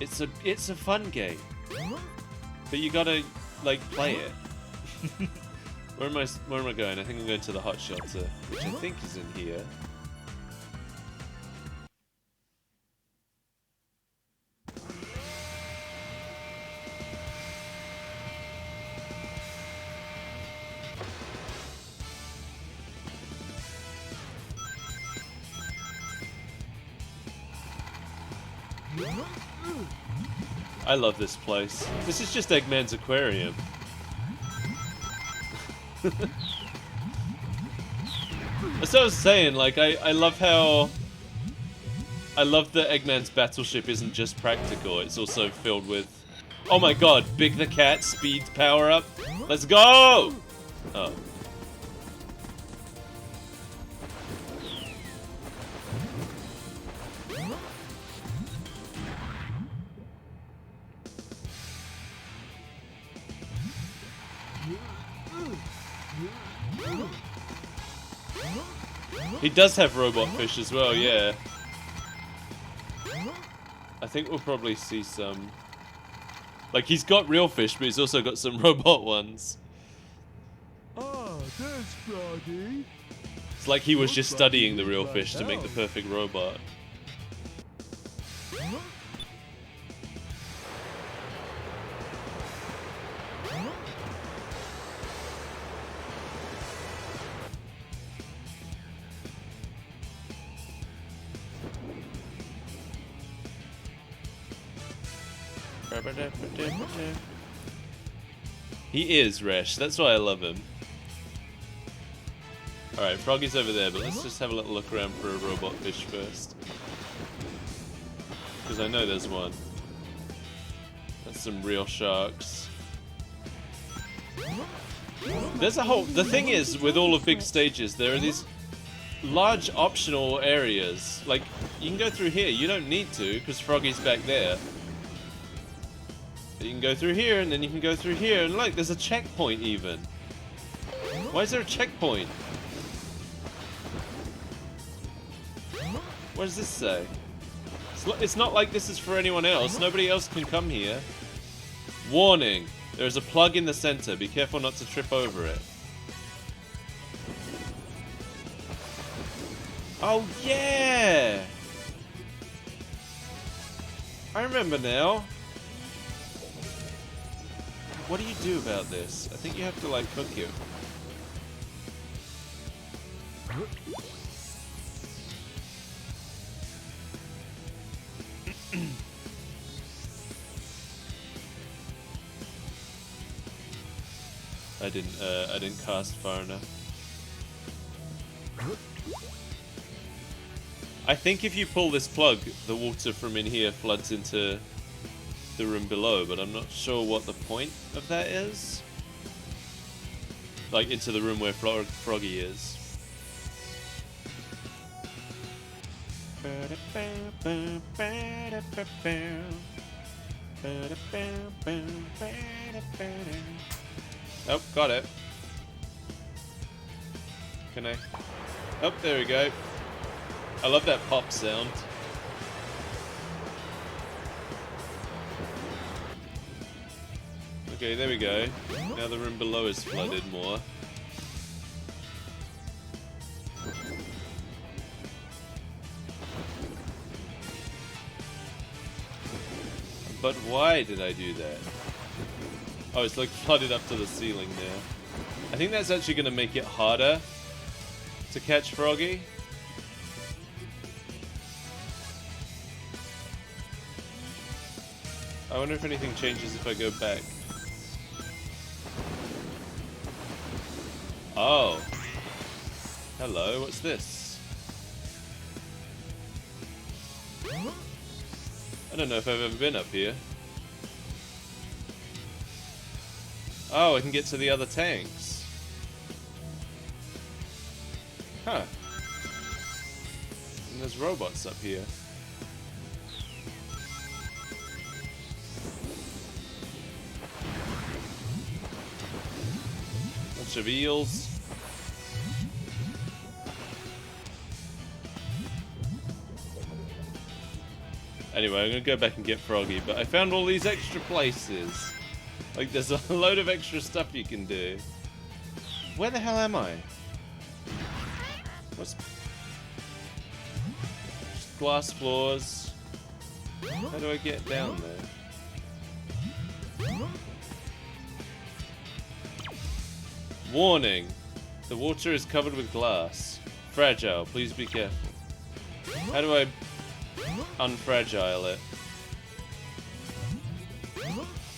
It's a fun game, but you gotta like play it. Where am I going? I think I'm going to the hot shelter, which I think is in here. I love this place. This is just Eggman's aquarium. That's what I was saying, like, I love how... I love that Eggman's battleship isn't just practical, it's also filled with... Oh my god, Big the Cat speed power up. Let's go! Oh. He does have robot fish as well, yeah. I think we'll probably see some... Like, he's got real fish, but he's also got some robot ones. Ah, there's Froggy. It's like he was just studying the real fish to make the perfect robot. He is Resh, that's why I love him. Alright, Froggy's over there, but let's just have a little look around for a robot fish first. Because I know there's one. That's some real sharks. There's a whole... The thing is, with all of big stages, there are these large optional areas. Like, you can go through here, you don't need to, because Froggy's back there. You can go through here, and then you can go through here, and look, there's a checkpoint even. Why is there a checkpoint? What does this say? It's not like this is for anyone else. Nobody else can come here. Warning. There is a plug in the center. Be careful not to trip over it. Oh, yeah! I remember now. What do you do about this? I think you have to, like, cook it. I didn't cast far enough. I think if you pull this plug, the water from in here floods into the room below, but I'm not sure what the point of that is. Like, into the room where Froggy is. Oh, got it. Can I? Oh, there we go. I love that pop sound. Okay, there we go. Now the room below is flooded more. But why did I do that? Oh, it's like flooded up to the ceiling there. I think that's actually going to make it harder to catch Froggy. I wonder if anything changes if I go back. Oh. Hello, what's this? I don't know if I've ever been up here. Oh, I can get to the other tanks. Huh. And there's robots up here. Bunch of eels. Anyway, I'm gonna go back and get Froggy, but I found all these extra places. Like, there's a load of extra stuff you can do. Where the hell am I? What's... glass floors. How do I get down there? Warning! The water is covered with glass. Fragile, please be careful. How do I unfragile it?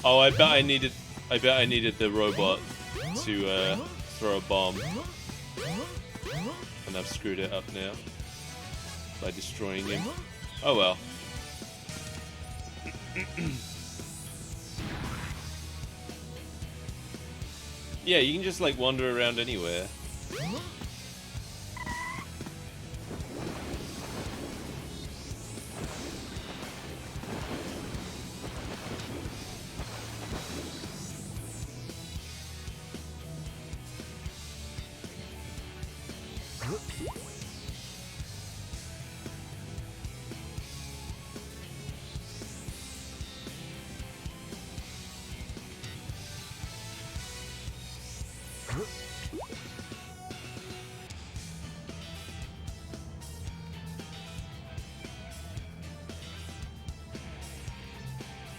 Oh, I bet I needed the robot to throw a bomb. And I've screwed it up now by destroying him. Oh well. Yeah, you can just like wander around anywhere.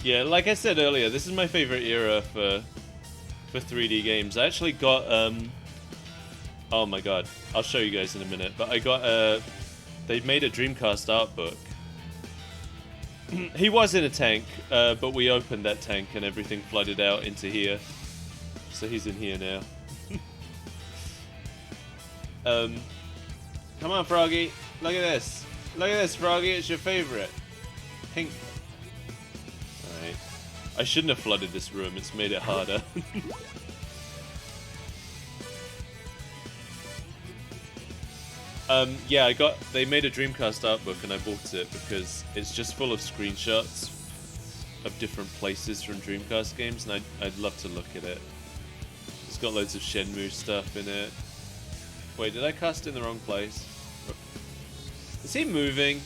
Yeah, like I said earlier, this is my favorite era for 3D games. I actually got oh my god, I'll show you guys in a minute, but I got they made a Dreamcast art book. He was in a tank, but we opened that tank and everything flooded out into here. So he's in here now. Come on, Froggy. Look at this. Look at this, Froggy. It's your favorite. Pink. Alright. I shouldn't have flooded this room. It's made it harder. Yeah, they made a Dreamcast art book and I bought it because it's just full of screenshots of different places from Dreamcast games and I'd love to look at it. It's got loads of Shenmue stuff in it. Wait, did I cast in the wrong place? Is he moving?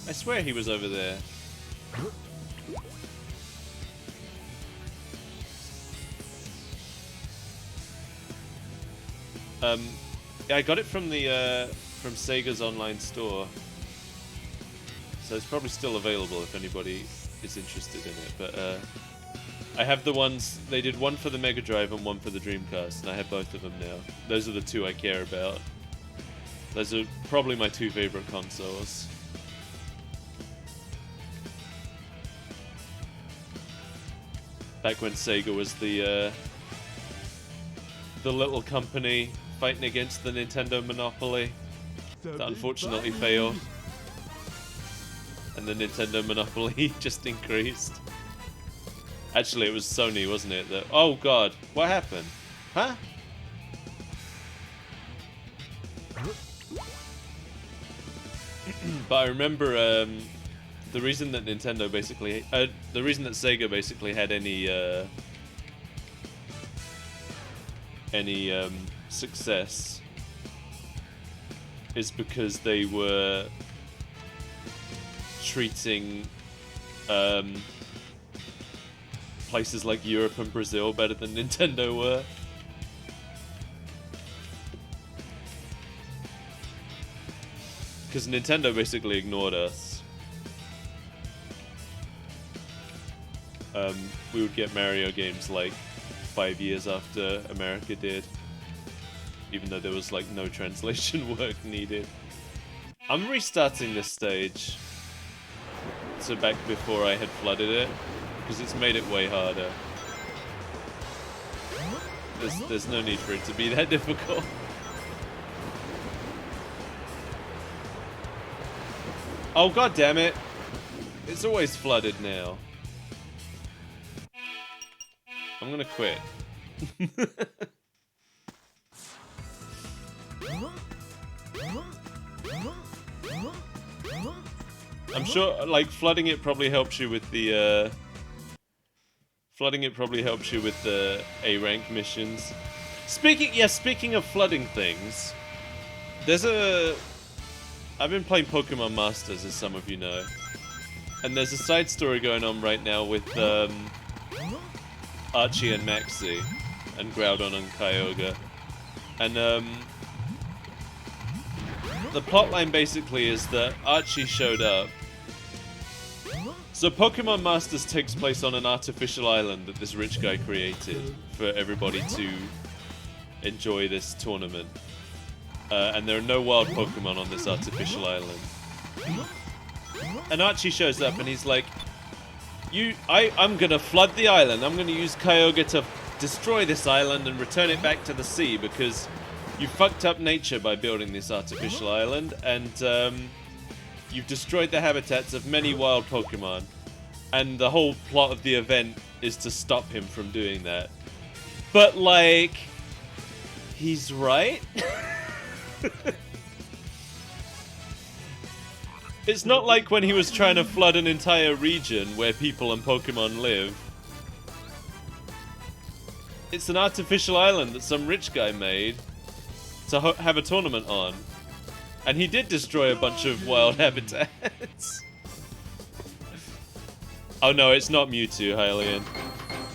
I swear he was over there. Yeah, I got it from the from Sega's online store, so it's probably still available if anybody is interested in it. But I have the ones they did, one for the Mega Drive and one for the Dreamcast, and I have both of them now. Those are the two I care about. Those are probably my two favorite consoles. Back when Sega was the little company fighting against the Nintendo monopoly that unfortunately failed. And the Nintendo monopoly just increased. Actually, it was Sony, wasn't it? That, oh god, what happened? Huh? But I remember the reason that Nintendo basically, the reason that Sega basically had any success is because they were treating places like Europe and Brazil better than Nintendo were. Because Nintendo basically ignored us. We would get Mario games like 5 years after America did, even though there was like no translation work needed. I'm restarting this stage to back before I had flooded it, because it's made it way harder. There's no need for it to be that difficult. Oh god damn it! It's always flooded now. I'm gonna quit. I'm sure, like, flooding it probably helps you with the, A rank missions. Speaking of flooding things, I've been playing Pokemon Masters, as some of you know, and there's a side story going on right now with, Archie and Maxie, and Groudon and Kyogre. And the plotline basically is that Archie showed up. So Pokemon Masters takes place on an artificial island that this rich guy created for everybody to enjoy this tournament. And there are no wild Pokemon on this artificial island. And Archie shows up and he's like, I'm gonna flood the island. I'm gonna use Kyogre to destroy this island and return it back to the sea because you fucked up nature by building this artificial island, and you've destroyed the habitats of many wild Pokemon. And the whole plot of the event is to stop him from doing that. But, like, he's right? It's not like when he was trying to flood an entire region where people and Pokemon live. It's an artificial island that some rich guy made to have a tournament on. And he did destroy a bunch of wild habitats. Oh no, it's not Mewtwo, Hylian.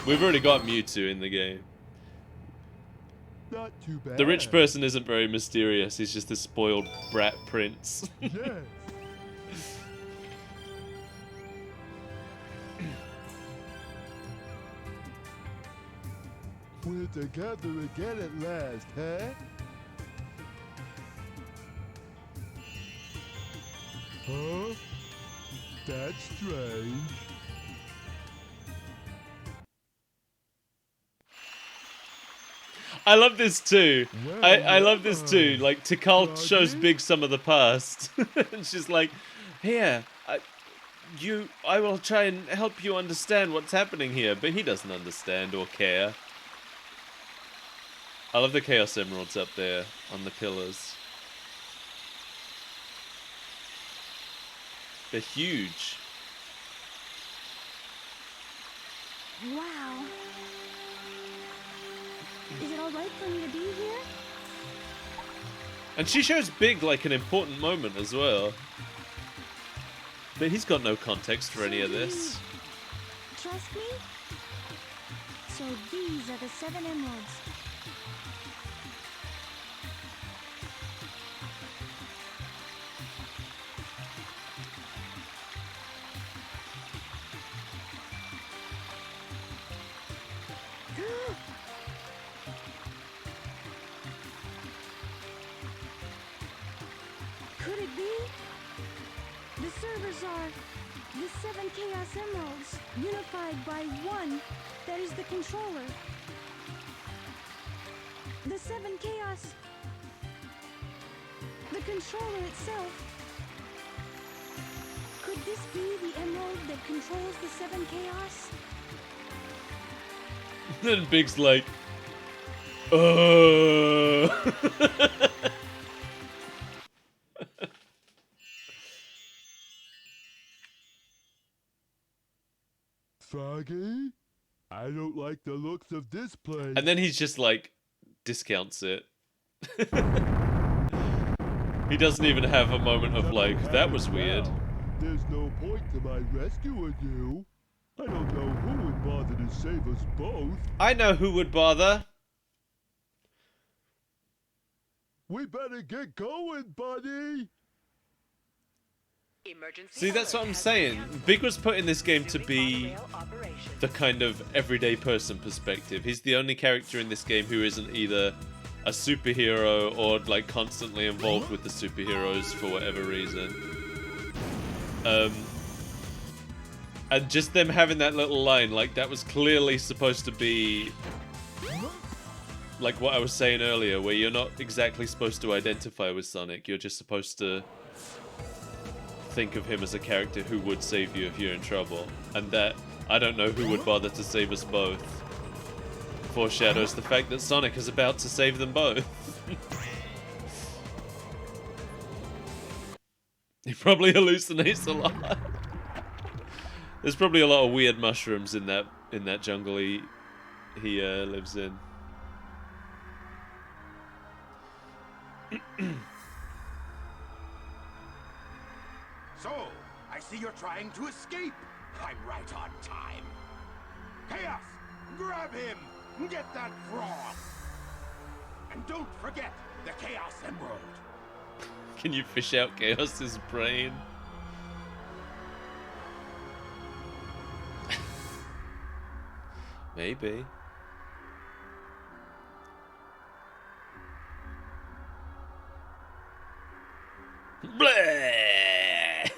We've already got Mewtwo in the game. Not too bad. The rich person isn't very mysterious, he's just a spoiled brat prince. Yes. We're together again at last, huh? Huh? That's strange. I love this too. I love this too. Like, Tikal shows Big some of the past. And she's like, here, I will try and help you understand what's happening here. But he doesn't understand or care. I love the Chaos Emeralds up there on the pillars. They're huge. Wow. Is it alright for me to be here? And she shows Big like an important moment as well. But he's got no context for any of this. Trust me? So these are the 7 emeralds. Could it be? The servers are the 7 Chaos Emeralds, unified by one that is the controller. The 7 Chaos... the controller itself. Could this be the emerald that controls the 7 Chaos? Then Big's like, Froggy? I don't like the looks of this place. and then he's just like, discounts it. He doesn't even have a moment of like, that was weird. There's no point to my rescuing you. I don't know who would bother to save us both. I know who would bother. We better get going, buddy. Emergency See, that's what I'm alert has saying. been canceled. Big was put in this game to be Monorail operation. the kind of everyday person perspective. He's the only character in this game who isn't either a superhero or like constantly involved with the superheroes for whatever reason. And just them having that little line, like that was clearly supposed to be like what I was saying earlier, where you're not exactly supposed to identify with Sonic, you're just supposed to think of him as a character who would save you if you're in trouble. And that, I don't know who would bother to save us both, foreshadows the fact that Sonic is about to save them both. He probably hallucinates a lot. There's probably a lot of weird mushrooms in that jungle he lives in. So, I see you're trying to escape. I'm right on time. Chaos, Grab him! Get that frog! And don't forget the Chaos Emerald! Can you fish out Chaos's brain? Maybe. Bleh!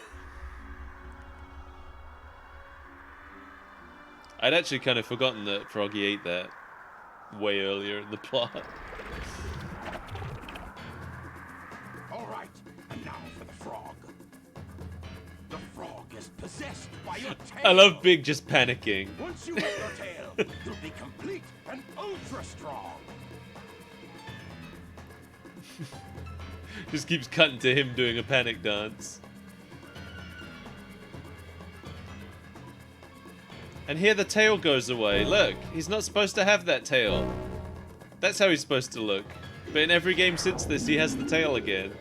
I'd actually kind of forgotten that Froggy ate that way earlier in the plot. Alright, and now for the frog. The frog is possessed by your tail! I love Big just panicking. Once you get your tail, you'll be complete and ultra strong! Just keeps cutting to him doing a panic dance. And here the tail goes away. Look, he's not supposed to have that tail. That's how he's supposed to look. But in every game since this, he has the tail again.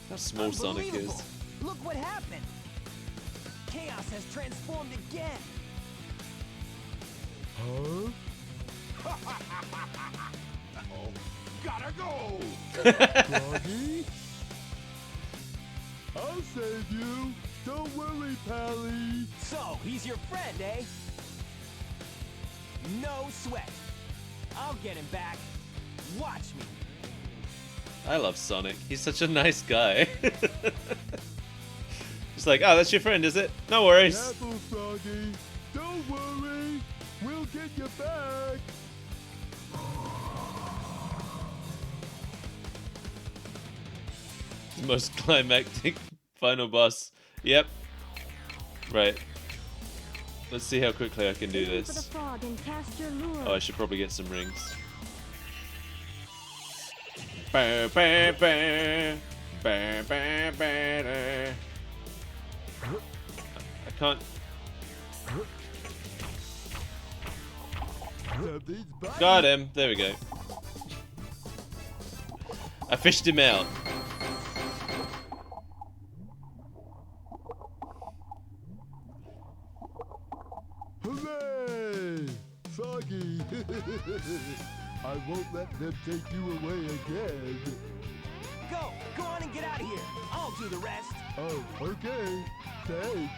How small Sonic is. Look what happened. Chaos has transformed again. Huh? Uh-oh. Gotta go! Froggy? I'll save you. Don't worry, Pally. So, he's your friend, eh? No sweat. I'll get him back. Watch me. I love Sonic. He's such a nice guy. Just like, oh, that's your friend, is it? No worries. Careful, Froggy. Don't worry. We'll get you back. Most climactic final boss. Yep. Right. Let's see how quickly I can do Aim for the this. frog and cast your lure. Oh, I should probably get some rings. Bah, bah, bah. Bah, bah, bah, bah. I can't. Got him. There we go. I fished him out. Hooray! Froggy! I won't let them take you away again. Go on and get out of here. I'll do the rest. Oh, okay. Thanks.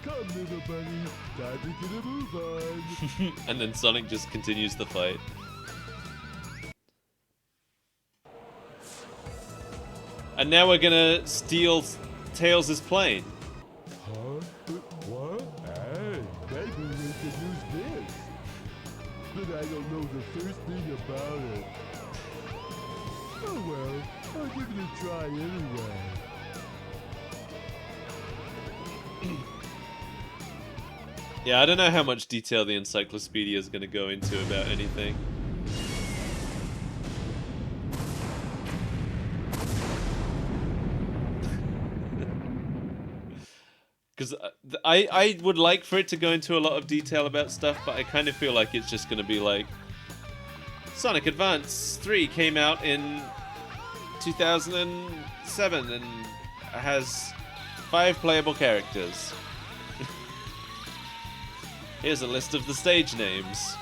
Come, little bunny. Time to get a move on. And then Sonic just continues the fight. And now we're gonna steal Tails' plane. Huh? What? Hey, maybe we can use this. But I don't know the first thing about it. Oh well, I'll give it a try anyway. Yeah, I don't know how much detail the encyclopedia is going to go into about anything. Because I would like for it to go into a lot of detail about stuff, but I kind of feel like it's just going to be like... Sonic Advance 3 came out in 2007 and has 5 playable characters. Here's a list of the stage names.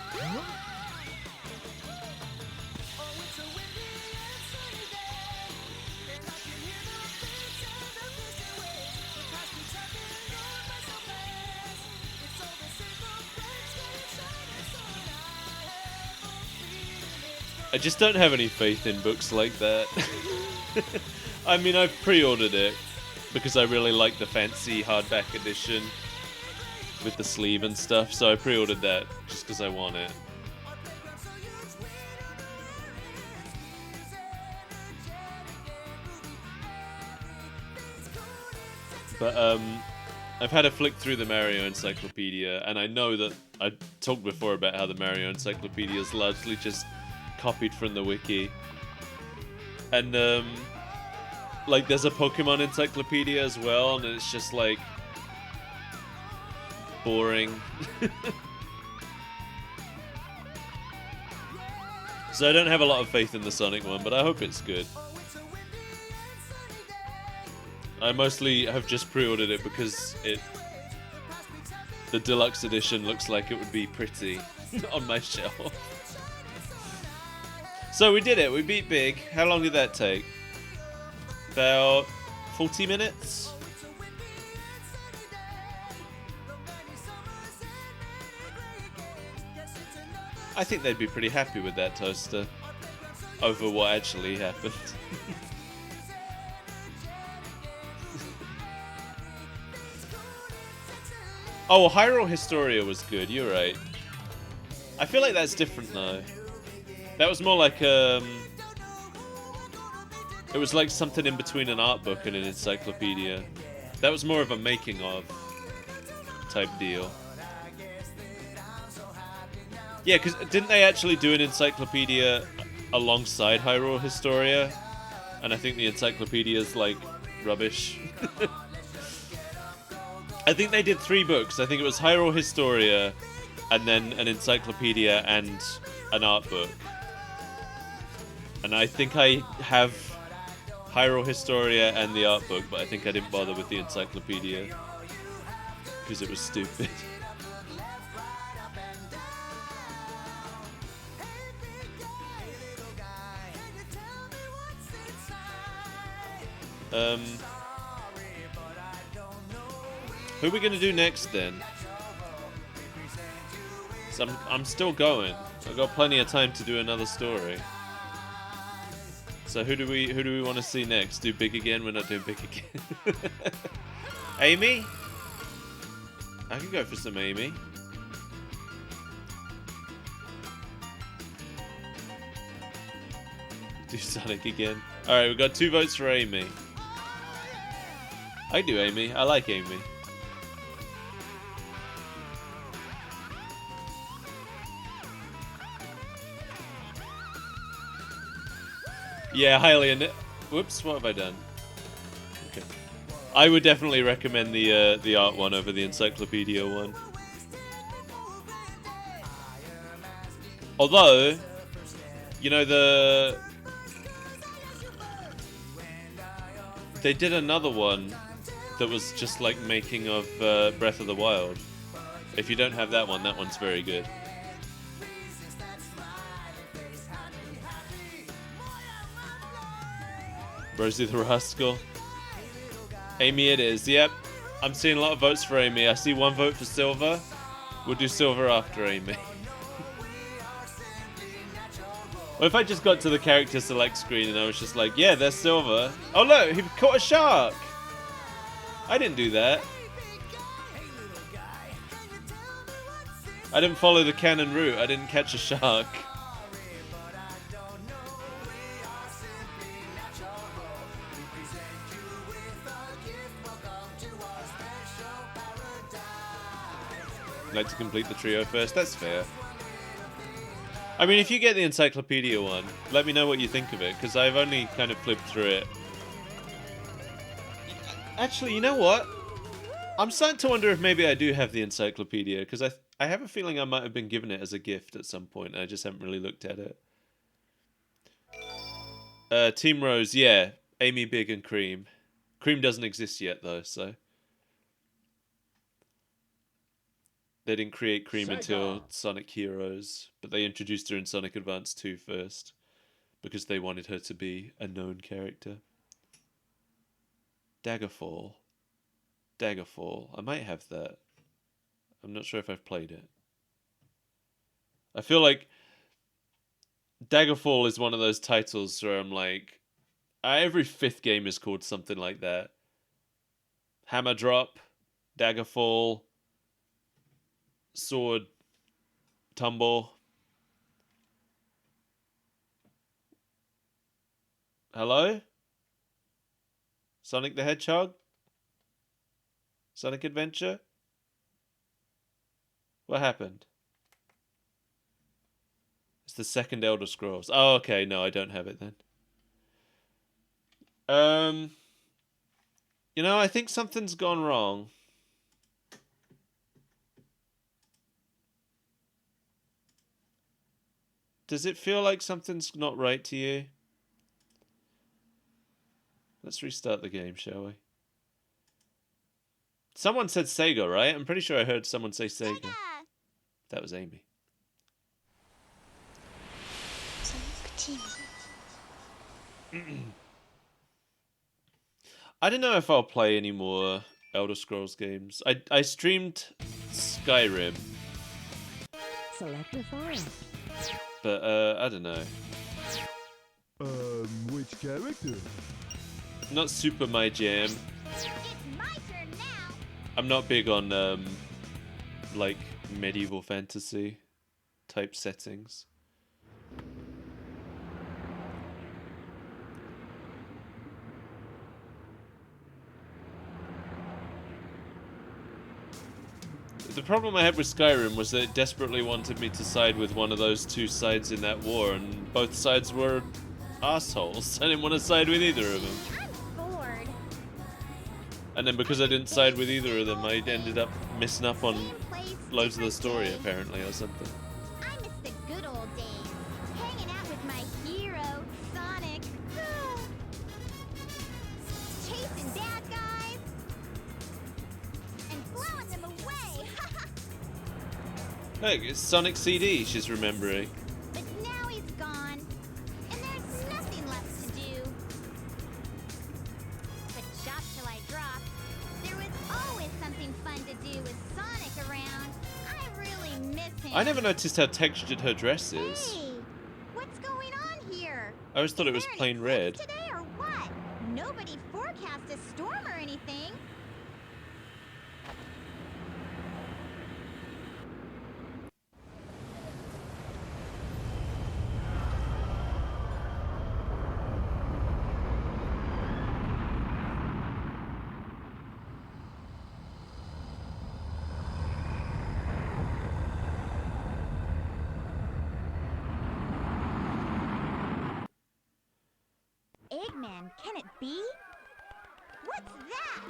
I just don't have any faith in books like that. I mean, I've pre-ordered it because I really like the fancy hardback edition with the sleeve and stuff, so I pre-ordered that just because I want it. But I've had a flick through the Mario Encyclopedia, and I know that I talked before about how the Mario Encyclopedia is largely just copied from the wiki. And like there's a Pokemon Encyclopedia as well, and it's just like boring. So I don't have a lot of faith in the Sonic one, but I hope it's good. I mostly have just pre-ordered it because the deluxe edition looks like it would be pretty on my shelf. So we did it. We beat Big. How long did that take? About 40 minutes? I think they'd be pretty happy with that, Toaster, over what actually happened. Oh, Hyrule Historia was good, you're right. I feel like that's different though. That was more like it was like something in between an art book and an encyclopedia. That was more of a making of type deal. Yeah, because didn't they actually do an encyclopedia alongside Hyrule Historia? And I think the encyclopedia's like rubbish. I think they did 3 books. I think it was Hyrule Historia, and then an encyclopedia and an art book. And I think I have Hyrule Historia and the art book, but I think I didn't bother with the encyclopedia because it was stupid. Who are we gonna do next then? So I'm still going. I've got plenty of time to do another story. So who do we want to see next? Do Big again? We're not doing Big again. Amy? I can go for some Amy. Do Sonic again. Alright, we've got 2 votes for Amy. I do Amy. I like Amy. Yeah, highly. Whoops, what have I done? Okay. I would definitely recommend the art one over the encyclopedia one. Although, you know, they did another one that was just like making of Breath of the Wild. If you don't have that one's very good. Rosie the Rascal. Amy it is, yep. I'm seeing a lot of votes for Amy. I see 1 vote for Silver. We'll do Silver after Amy. What if I just got to the character select screen and I was just like, yeah, there's Silver. Oh look, he caught a shark! I didn't do that. I didn't follow the canon route. I didn't catch a shark. I'd like to complete the trio first. That's fair. I mean, if you get the encyclopedia one, let me know what you think of it, because I've only kind of flipped through it. Actually, you know what? I'm starting to wonder if maybe I do have the encyclopedia, because I have a feeling I might have been given it as a gift at some point, and I just haven't really looked at it. Team Rose, yeah. Amy, Big, and Cream. Cream doesn't exist yet, though, so... They didn't create Cream until Sonic Heroes, but they introduced her in Sonic Advance 2 first, because they wanted her to be a known character. Daggerfall. Daggerfall. I might have that. I'm not sure if I've played it. I feel like Daggerfall is one of those titles where I'm like, every 5th game is called something like that. Hammer Drop, Daggerfall, Sword Tumble. Hello? Sonic the Hedgehog? Sonic Adventure? What happened? It's the 2nd Elder Scrolls. Oh, okay. No, I don't have it then. You know, I think something's gone wrong. Does it feel like something's not right to you? Let's restart the game, shall we? Someone said Sega, right? I'm pretty sure I heard someone say Sega. That was Amy. I don't know if I'll play any more Elder Scrolls games. I streamed Skyrim. Select a file. But, I don't know. Which character? Not super my jam. It's my turn now. I'm not big on, like, medieval fantasy type settings. The problem I had with Skyrim was that it desperately wanted me to side with one of those two sides in that war, and both sides were assholes. I didn't want to side with either of them. I'm bored. And then because I didn't side with either of them, I ended up missing up on loads of the story, apparently, or something. I miss the good old days. Hanging out with my hero, Sonic. Chasing bad guys. And blowing them away. Look, it's Sonic CD she's remembering. But now he's gone. And there's nothing left to do. But shop till I drop. There was always something fun to do with Sonic around. I really miss him. I never noticed how textured her dress is. Hey, what's going on here? I always thought it was Is there an plain eclipse red. Today or what? Nobody forecast a storm or anything. Eggman, can it be? What's that?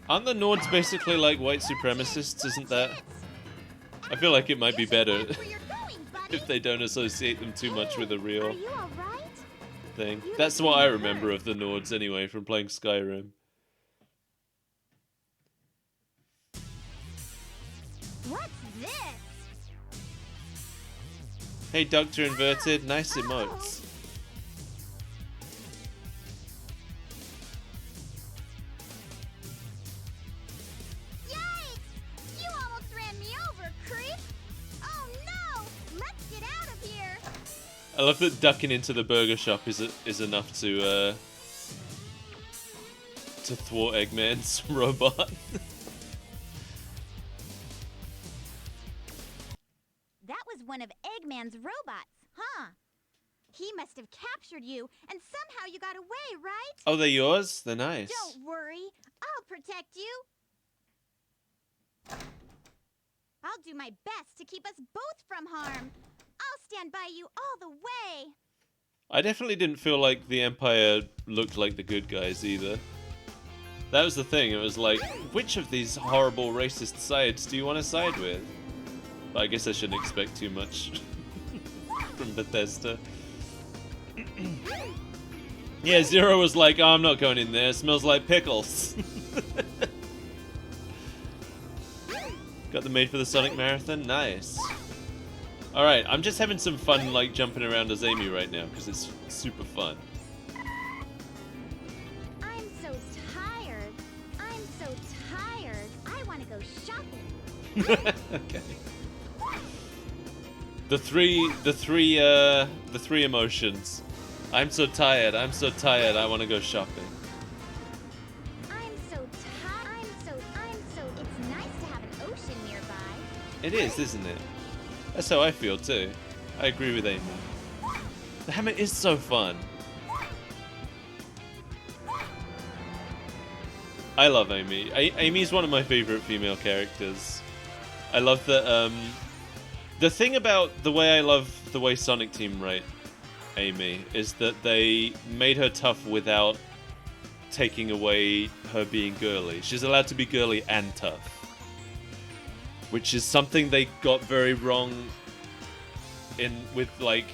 Aren't the Nords basically like white supremacists, isn't that? I feel like it might be better if they don't associate them too much with a Are real you alright? thing. That's what I remember of the Nords anyway, from playing Skyrim. What's this? Hey, Dr. Inverted, nice emotes. Yikes! You almost ran me over, creep! Oh no! Let's get out of here! I love that ducking into the burger shop is enough to thwart Eggman's robot. That was one of Eggman's robots, huh? He must have captured you, and somehow you got away, right? Oh, they're yours? They're nice. Don't worry, I'll protect you. I'll do my best to keep us both from harm. I'll stand by you all the way. I definitely didn't feel like the Empire looked like the good guys either. That was the thing, it was like, which of these horrible racist sides do you want to side with? But I guess I shouldn't expect too much from Bethesda. Yeah, Zero was like, oh, I'm not going in there, it smells like pickles. Got them made for the Sonic Marathon? Nice. Alright, I'm just having some fun, like, jumping around as Amy right now, because it's super fun. I'm so tired. I'm so tired. I want to go shopping. Okay. The three emotions. I'm so tired, I want to go shopping. I'm so tired. It's nice to have an ocean nearby. It is, isn't it? That's how I feel too. I agree with Amy. The hammer is so fun. I love Amy. Amy's one of my favorite female characters. I love that, the thing about the way I love the way Sonic Team write Amy is that they made her tough without taking away her being girly. She's allowed to be girly and tough. Which is something they got very wrong with like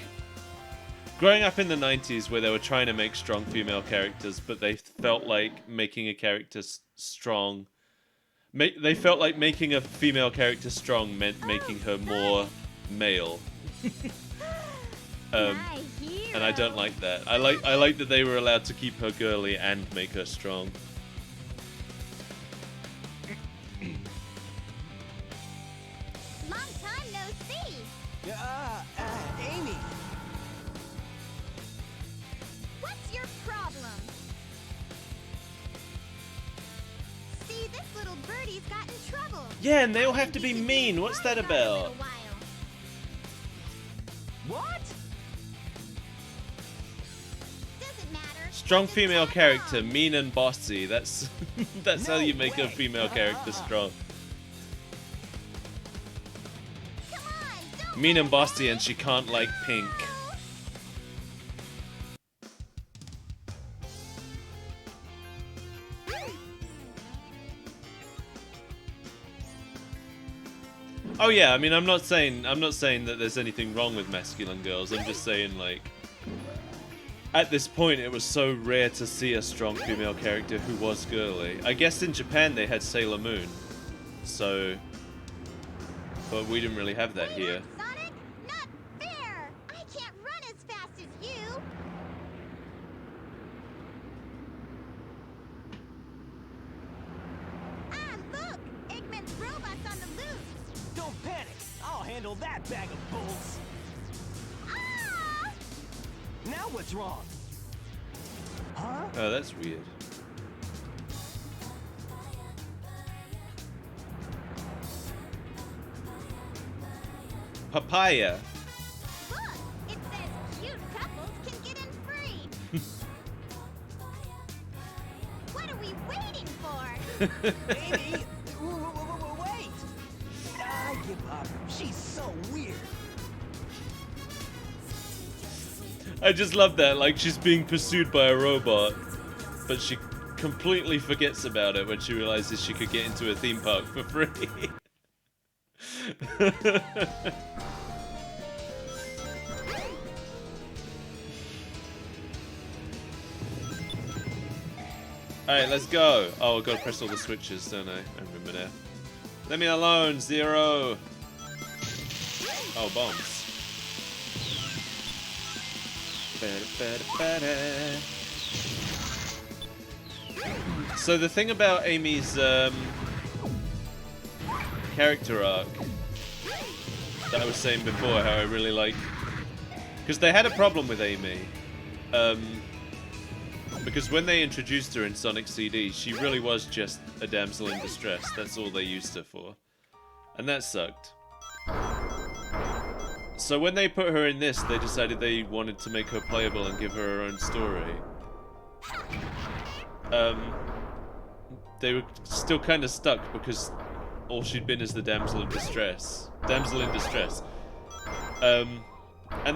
Growing up in the 90s where they were trying to make strong female characters, but they felt like making a character strong... They felt like making a female character strong meant making her more male. And I don't like that. I like that they were allowed to keep her girly and make her strong. Long time no see. Amy. What's your problem? See, this little birdie's got in trouble. Yeah, and they all have to be mean. What's that about? What? Doesn't matter. Strong female character, mean and bossy. That's that's how you make a female character strong. Mean and bossy, and she can't like pink. Oh yeah, I mean, I'm not saying that there's anything wrong with masculine girls. I'm just saying, like, at this point, it was so rare to see a strong female character who was girly. I guess in Japan they had Sailor Moon, so, but we didn't really have that here. Sonic, not fair. I can't run as fast as you. Ah, look, Eggman's robot's on the loose. Don't panic. I'll handle that bag of bulls. Ah! Now what's wrong? Huh? Oh, that's weird. Papaya. Look, it says cute couples can get in free. What are we waiting for? Amy, wait! I give up. She's so weird. I just love that, like she's being pursued by a robot, but she completely forgets about it when she realizes she could get into a theme park for free. Alright, let's go. Oh, I've got to press all the switches, don't I? I remember now. Let me alone, Zero! Oh, bombs. So the thing about Amy's character arc that I was saying before, how I really like, because they had a problem with Amy, because when they introduced her in Sonic CD, she really was just a damsel in distress. That's all they used her for, and that sucked. So when they put her in this, they decided they wanted to make her playable and give her her own story. They were still kind of stuck because all she'd been is the damsel in distress. And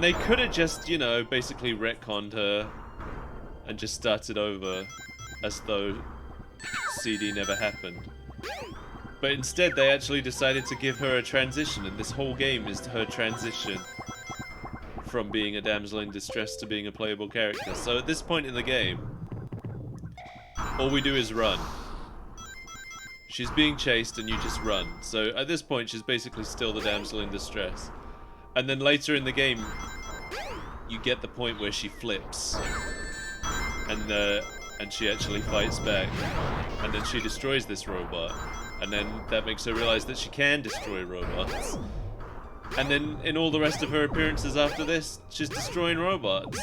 they could have just, you know, basically retconned her and just started over as though CD never happened. But instead, they actually decided to give her a transition, and this whole game is her transition from being a damsel in distress to being a playable character. So at this point in the game, all we do is run. She's being chased and you just run. So at this point, she's basically still the damsel in distress. And then later in the game, you get the point where she flips. And she actually fights back. And then she destroys this robot. And then that makes her realize that she can destroy robots. And then in all the rest of her appearances after this, she's destroying robots.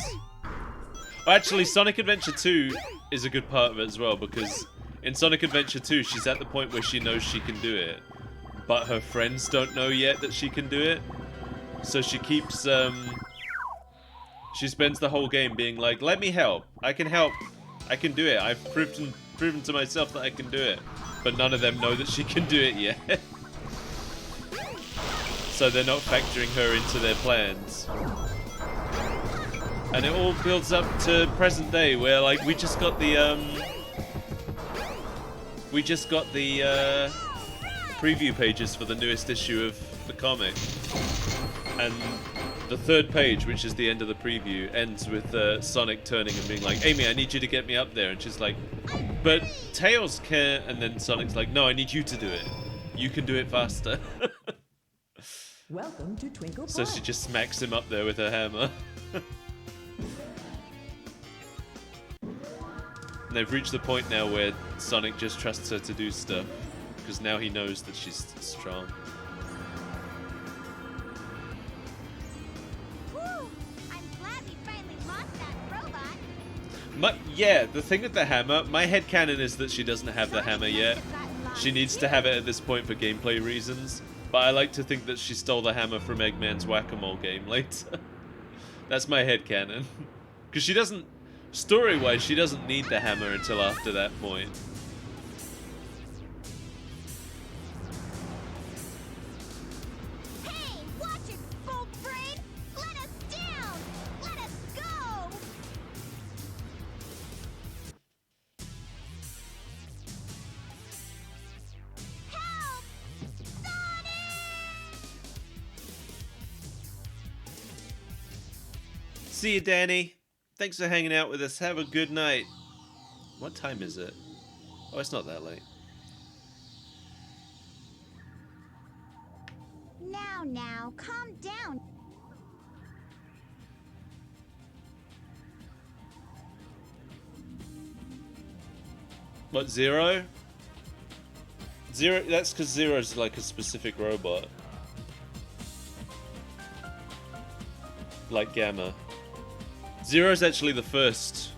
Actually, Sonic Adventure 2 is a good part of it as well, because in Sonic Adventure 2, she's at the point where she knows she can do it, but her friends don't know yet that she can do it. So she keeps, she spends the whole game being like, let me help, I can help, I can do it, I've proven to myself that I can do it. But none of them know that she can do it yet. So they're not factoring her into their plans. And it all builds up to present day, where like we just got the preview pages for the newest issue of the comic. And the third page, which is the end of the preview, ends with Sonic turning and being like, Amy, I need you to get me up there. And she's like, but Tails can... And then Sonic's like, no, I need you to do it. You can do it faster. Welcome to Twinkle So Park. she just smacks him up there with her hammer. And they've reached the point now where Sonic just trusts her to do stuff. Because now he knows that she's strong. Yeah, the thing with the hammer, my headcanon is that she doesn't have the hammer yet. She needs to have it at this point for gameplay reasons. But I like to think that she stole the hammer from Eggman's Whack-A-Mole game later. That's my headcanon. Because she doesn't, story-wise, she doesn't need the hammer until after that point. Hey, watch it, Bolt Brain! Let us down! Let us go! Help! Sonic! See you, Danny. Thanks for hanging out with us. Have a good night. What time is it? Oh, it's not that late. Now, calm down. What, Zero? Zero, that's because Zero's like a specific robot. Like Gamma. Zero's actually the first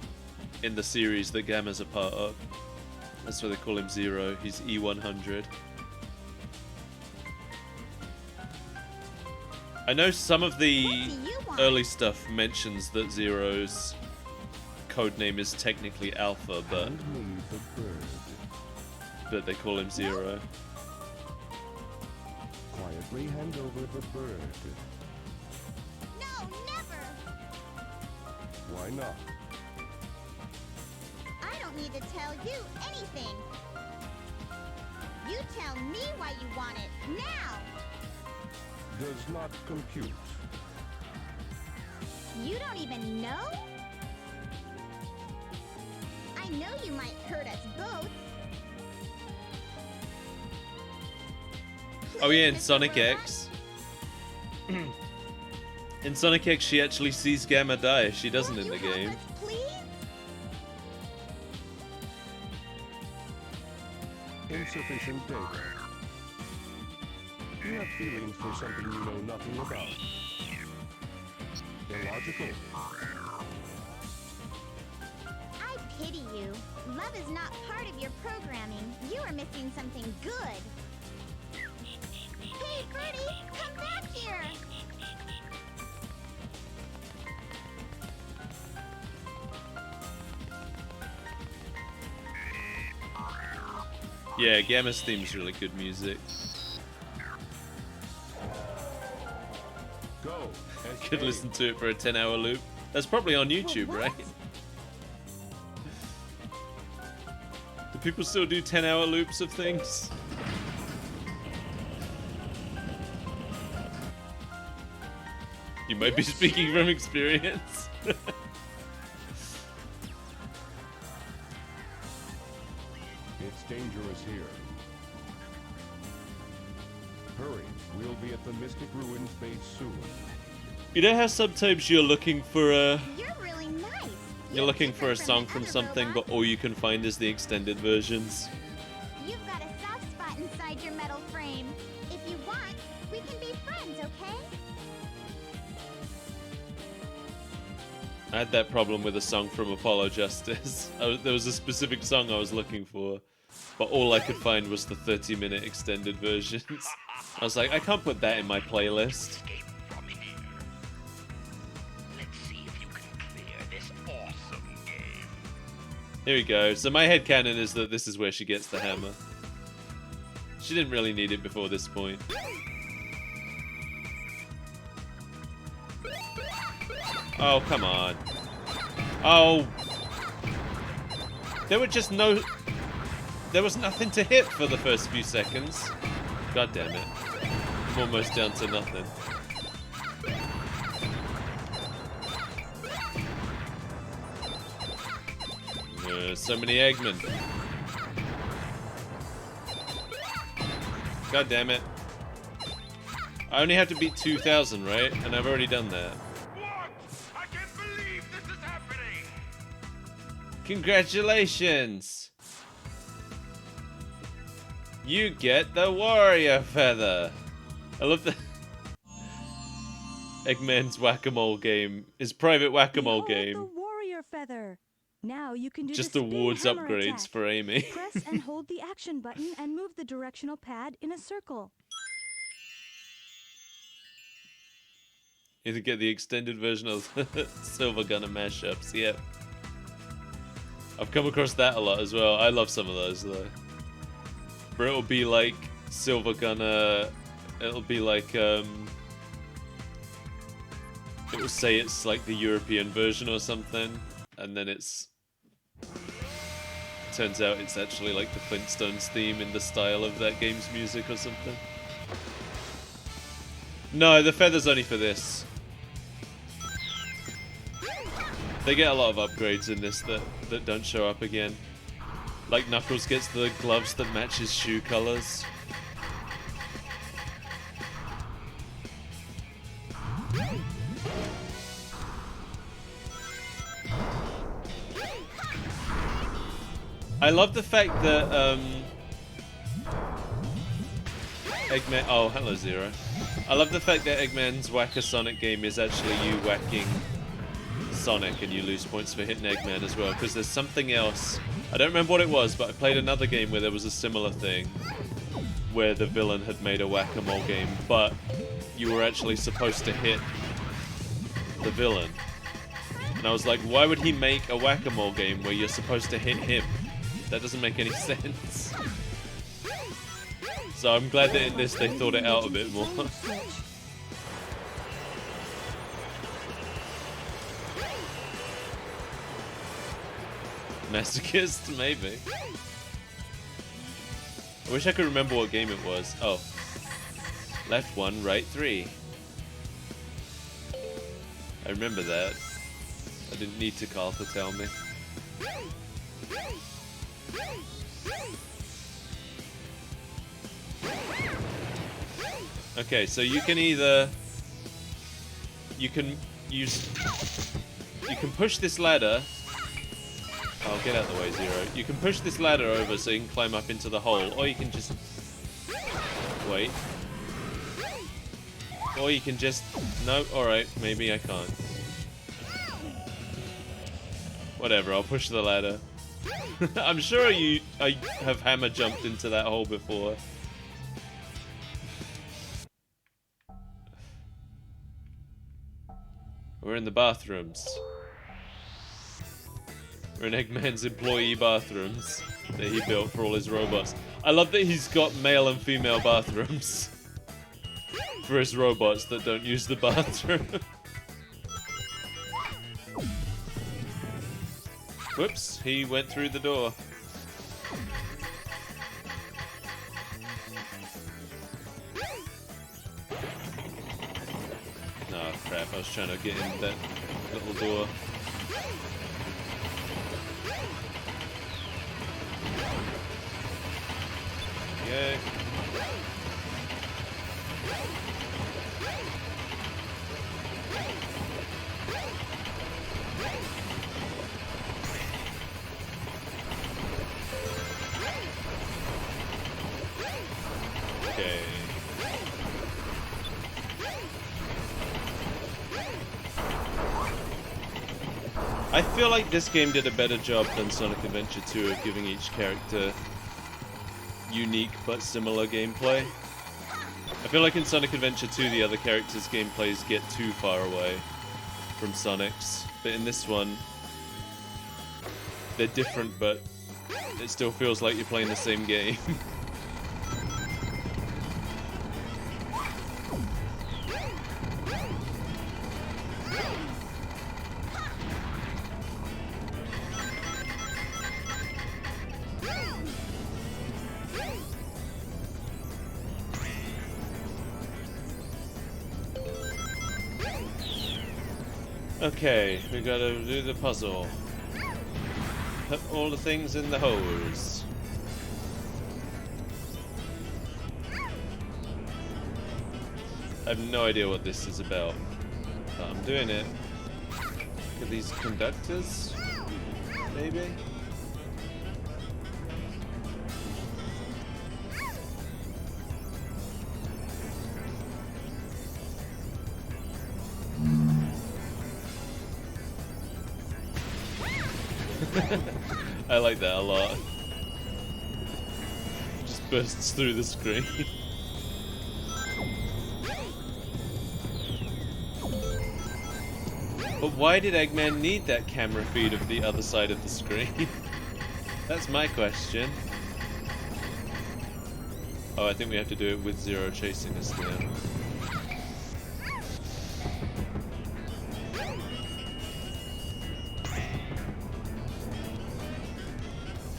in the series that Gamma's a part of. That's why they call him Zero. He's E100. I know some of the early stuff mentions that Zero's codename is technically Alpha, but they call him Zero. Quietly hand over the bird. No, never! Why not? I don't need to tell you anything. You tell me why you want it, now! Does not compute. You don't even know? I know you might hurt us both. Oh yeah, in Sonic X. In Sonic X, she actually sees Gamma die. She doesn't in the game. Insufficient data. You have feelings for something you know nothing about. Illogical. I pity you. Love is not part of your programming. You are missing something good. Hey, Birdie, come back here! Yeah, Gamma's theme's really good music. Go. Could listen to it for a 10-hour loop. That's probably on YouTube, right? Do people still do 10-hour loops of things? You might be speaking from experience. It's dangerous here. Hurry, we'll be at the Mystic Ruins base soon. You know how sometimes you're looking for a... You're really nice. You're looking for a song from something, but all you can find is the extended versions. You've got a soft spot inside your metal frame. If you want, we can be friends, okay? I had that problem with a song from Apollo Justice. There was a specific song I was looking for, but all I could find was the 30-minute extended versions. I was like, I can't put that in my playlist. Here we go. So my headcanon is that this is where she gets the hammer. She didn't really need it before this point. Oh, come on. Oh. There was nothing to hit for the first few seconds. God damn it. I'm almost down to nothing. So many Eggmen. God damn it. I only have to beat 2,000, right? And I've already done that. What? I can't believe this is happening! Congratulations! You get the warrior feather! I love the Eggman's whack-a-mole game. His private whack-a-mole game. The warrior feather. Now you can do Just the spin awards hammer upgrades attack. for Amy. Press and hold the action button and move the directional pad in a circle. You have to get the extended version of Silver Gunner mashups. Yep. I've come across that a lot as well. I love some of those though. Where it'll be like Silver Gunner. It'll be like it will say it's like the European version or something, and then turns out it's actually like the Flintstones theme in the style of that game's music or something. No, the feather's only for this. They get a lot of upgrades in this that don't show up again. Like Knuckles gets the gloves that match his shoe colors. I love the fact that Eggman. Oh, hello Zero. I love the fact that Eggman's Whack-A-Sonic game is actually you whacking Sonic and you lose points for hitting Eggman as well, because there's something else. I don't remember what it was, but I played another game where there was a similar thing, where the villain had made a whack-a-mole game, but you were actually supposed to hit the villain. And I was like, why would he make a whack-a-mole game where you're supposed to hit him? That doesn't make any sense. So I'm glad that in this they thought it out a bit more. Masochist, maybe. I wish I could remember what game it was. Oh. Left 1, right 3. I remember that. I didn't need to call to tell me. Okay, so you can either... You can push this ladder. Oh, get out of the way, Zero. You can push this ladder over so you can climb up into the hole, or you can just... Wait. Or you can just... No, alright, maybe I can't. Whatever, I'll push the ladder. I'm sure I have hammer jumped into that hole before. We're in the bathrooms. We're in Eggman's employee bathrooms that he built for all his robots. I love that he's got male and female bathrooms for his robots that don't use the bathroom. Whoops, he went through the door. Oh crap, I was trying to get in that little door. Okay. Okay. I feel like this game did a better job than Sonic Adventure 2 of giving each character unique but similar gameplay. I feel like in Sonic Adventure 2 the other characters' gameplays get too far away from Sonic's, but in this one they're different, but it still feels like you're playing the same game. Okay, we gotta do the puzzle. Put all the things in the hose. I have no idea what this is about, but I'm doing it. Look at these conductors, maybe? I like that a lot. Just bursts through the screen. But why did Eggman need that camera feed of the other side of the screen? That's my question. Oh, I think we have to do it with Zero chasing us now.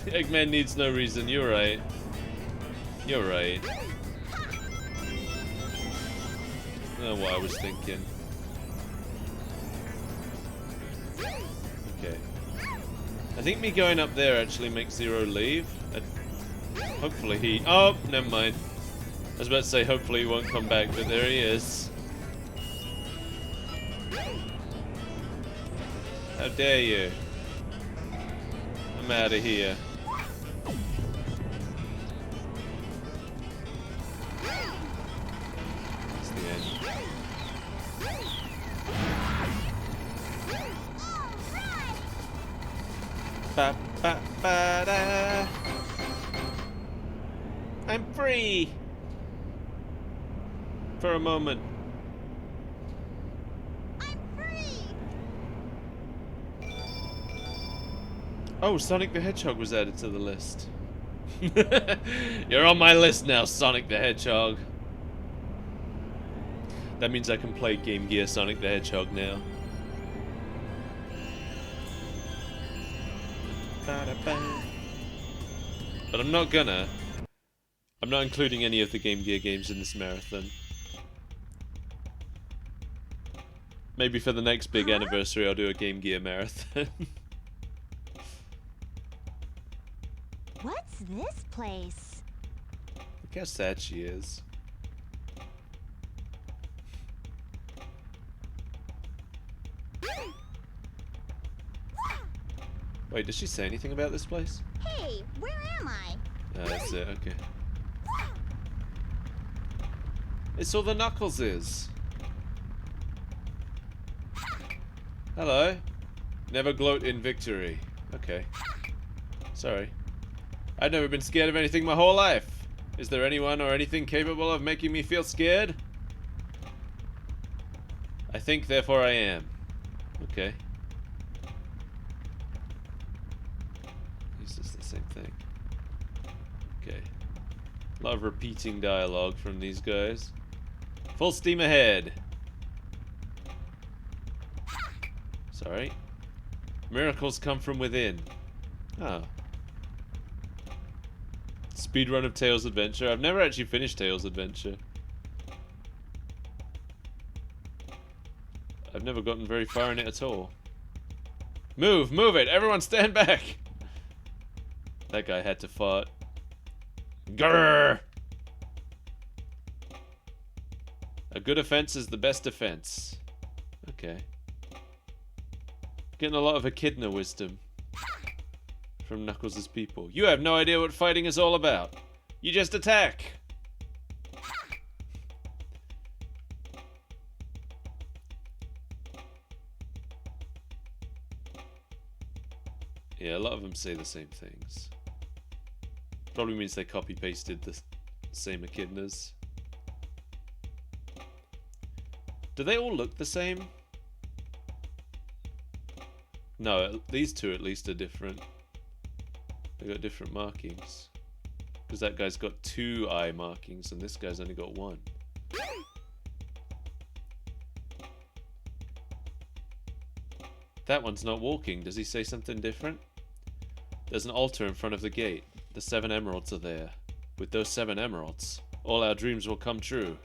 Eggman needs no reason, you're right. You're right. I don't know what I was thinking. Okay. I think me going up there actually makes Zero leave. Hopefully he... Oh, never mind. I was about to say hopefully he won't come back, but there he is. How dare you? I'm out of here. That's the end. Ba ba ba da. I'm free for a moment. I'm free. Oh, Sonic the Hedgehog was added to the list. You're on my list now, Sonic the Hedgehog. That means I can play Game Gear Sonic the Hedgehog now. But I'm not gonna. I'm not including any of the Game Gear games in this marathon. Maybe for the next big anniversary I'll do a Game Gear marathon. What's this place? Look how sad she is. Wait, does she say anything about this place? Hey, where am I? Ah, that's it, okay. It's all the Knuckles is. Hello. Never gloat in victory. Okay. Sorry. I've never been scared of anything my whole life. Is there anyone or anything capable of making me feel scared? I think, therefore I am. Okay. It's just the same thing. Okay. A lot of repeating dialogue from these guys. Full steam ahead. Sorry. Miracles come from within. Oh. Speedrun of Tails Adventure. I've never actually finished Tails Adventure. I've never gotten very far in it at all. Move! Move it! Everyone stand back! That guy had to fart. Grrr! A good offense is the best defense. Okay. Getting a lot of echidna wisdom from Knuckles' people. You have no idea what fighting is all about. You just attack. Yeah, a lot of them say the same things. Probably means they copy-pasted the same echidnas. Do they all look the same? No, these two at least are different. They got different markings. Because that guy's got 2 eye markings and this guy's only got 1. That one's not walking. Does he say something different? There's an altar in front of the gate. The 7 emeralds are there. With those 7 emeralds, all our dreams will come true.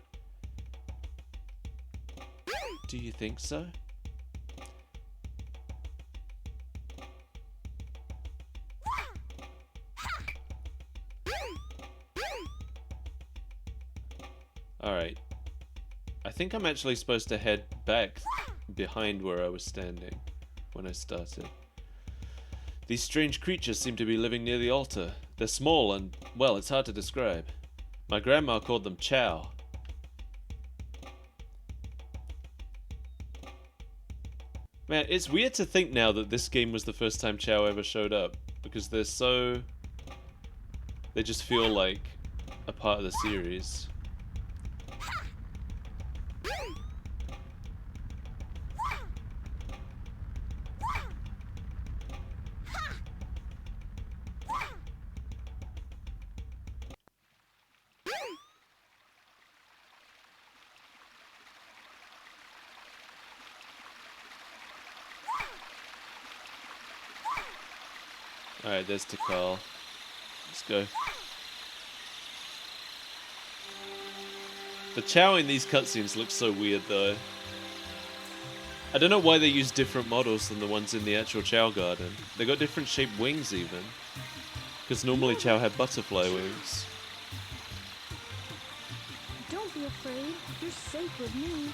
Do you think so? think I'm actually supposed to head back behind where I was standing when I started. These strange creatures seem to be living near the altar. They're small and, well, it's hard to describe. My grandma called them Chow. Man, it's weird to think now that this game was the first time Chow ever showed up, because they're so... they just feel like a part of the series. Alright, there's Tikal. Let's go. The Chow in these cutscenes looks so weird though. I don't know why they use different models than the ones in the actual Chow garden. They got different shaped wings even. Because normally Chow had butterfly wings. Don't be afraid. You're safe with me.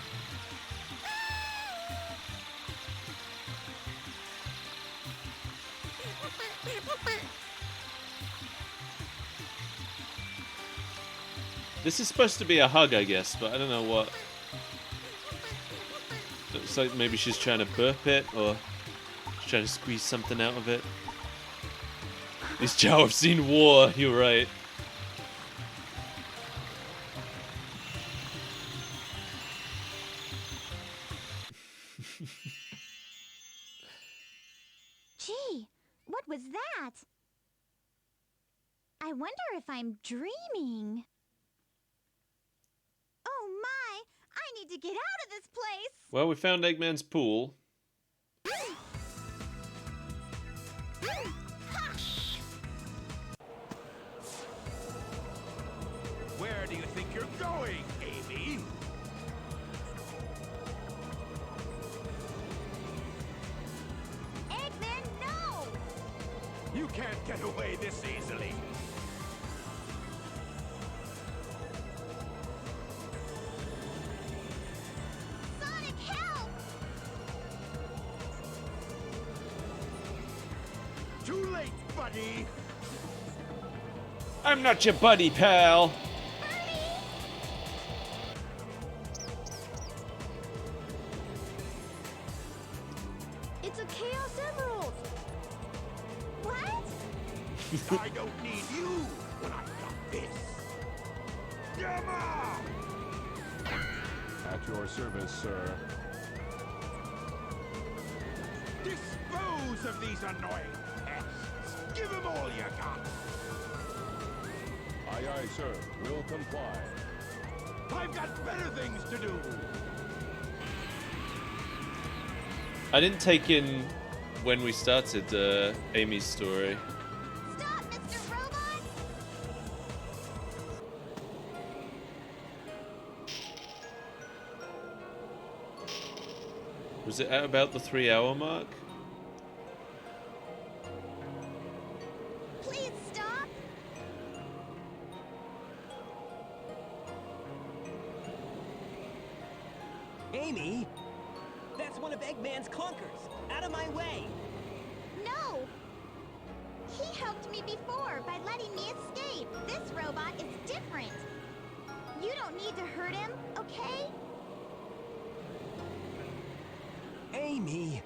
This is supposed to be a hug, I guess, but I don't know what. Looks like maybe she's trying to burp it, or she's trying to squeeze something out of it. These Chow have seen war, you're right. Gee, what was that? I wonder if I'm dreaming. Oh my! I need to get out of this place! Well, we found Eggman's pool. Where do you think you're going, Amy? Eggman, no! You can't get away this easily. Sonic, help! Too late, buddy. I'm not your buddy, pal. It's a Chaos Emerald! What? I don't need you when I've got this. Yama! At your service, sir. Dispose of these annoying pests. Give them all you got. Aye, aye, sir. Will comply. I've got better things to do. I didn't take in when we started Amy's story. Stop, Mr. Robot! Was it at about the 3-hour mark? Please stop! Amy? That's one of Eggman's clunkers. Out of my way. No! He helped me before by letting me escape. This robot is different. You don't need to hurt him, okay? Amy.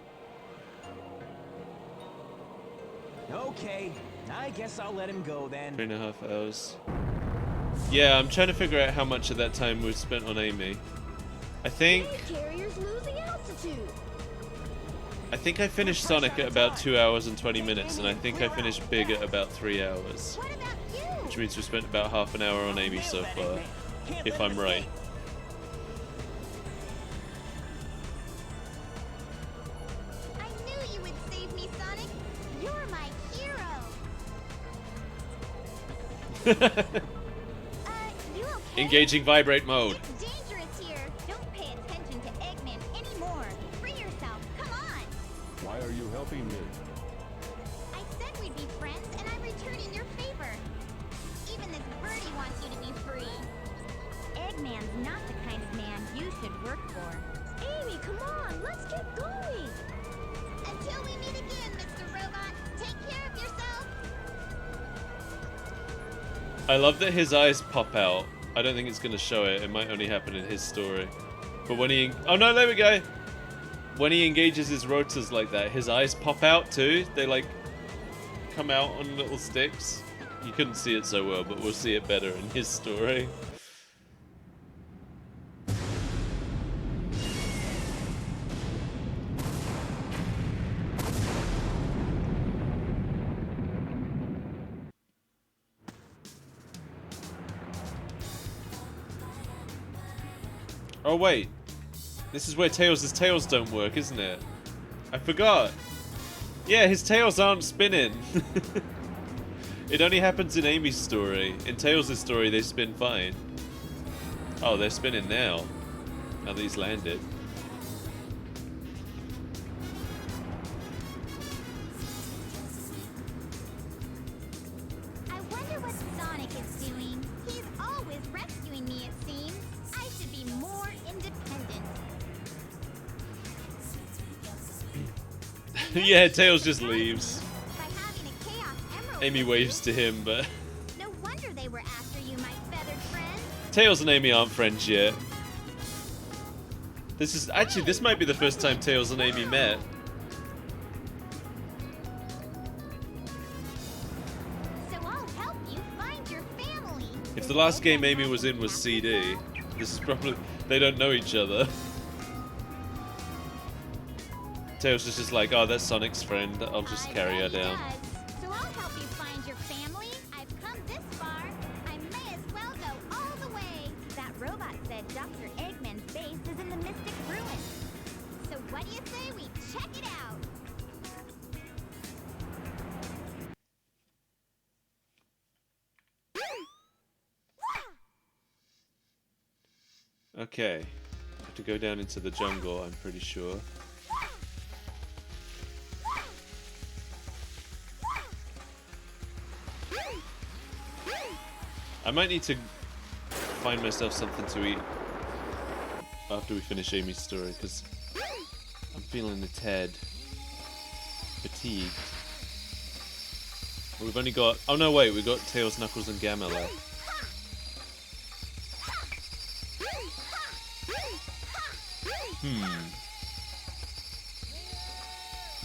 Okay, I guess I'll let him go then. 3.5 hours. Yeah, I'm trying to figure out how much of that time was spent on Amy. I think Carrier's losing altitude. I finished Sonic at about 2 hours and 20 minutes, and I think I finished Big at about 3 hours. What about you? Which means we spent about half an hour on Amy so far, if I'm right. I knew you would save me, Sonic. You're my hero. You okay? Engaging vibrate mode. It's dangerous here. Don't pay attention to Eggman anymore. Free yourself. Come on. Why are you helping me? I said we'd be friends, and I'm returning your favor. Even this birdie wants you to be free. Eggman's not the kind of man you should work for. Amy, come on, let's get going. Until we meet again, Mr. Robot, take care of yourself. I love that his eyes pop out. I don't think it's going to show it. It might only happen in his story. But when he... Oh no, there we go! When he engages his rotors like that, his eyes pop out too. They like come out on little sticks. You couldn't see it so well, but we'll see it better in his story. Oh wait, this is where Tails' tails don't work, isn't it? I forgot. Yeah, his tails aren't spinning. It only happens in Amy's story. In Tails' story, they spin fine. Oh, they're spinning now. Now that he's landed. I wonder what Sonic is doing. He's always rescuing me, it seems. I should be more independent. Yeah, Tails just leaves. By having a Chaos Emerald. Amy waves to him, but... No wonder they were after you, my feathered friend. Tails and Amy aren't friends yet. This is... Actually, this might be the first time Tails and Amy met. So I'll help you find your family. If the last game Amy was in was CD, this is probably... They don't know each other. Tails is just like, oh, that's Sonic's friend. I'll just carry her down. So I'll help you find your family. I've come this far. I may as well go all the way. That robot said Dr. Eggman's base is in the Mystic Ruins. So what do you say we check it out? Okay. I have to go down into the jungle, I'm pretty sure. I might need to find myself something to eat after we finish Amy's story, because I'm feeling a tad fatigued. We've only got... Oh no, wait, we've got Tails, Knuckles, and Gamma left.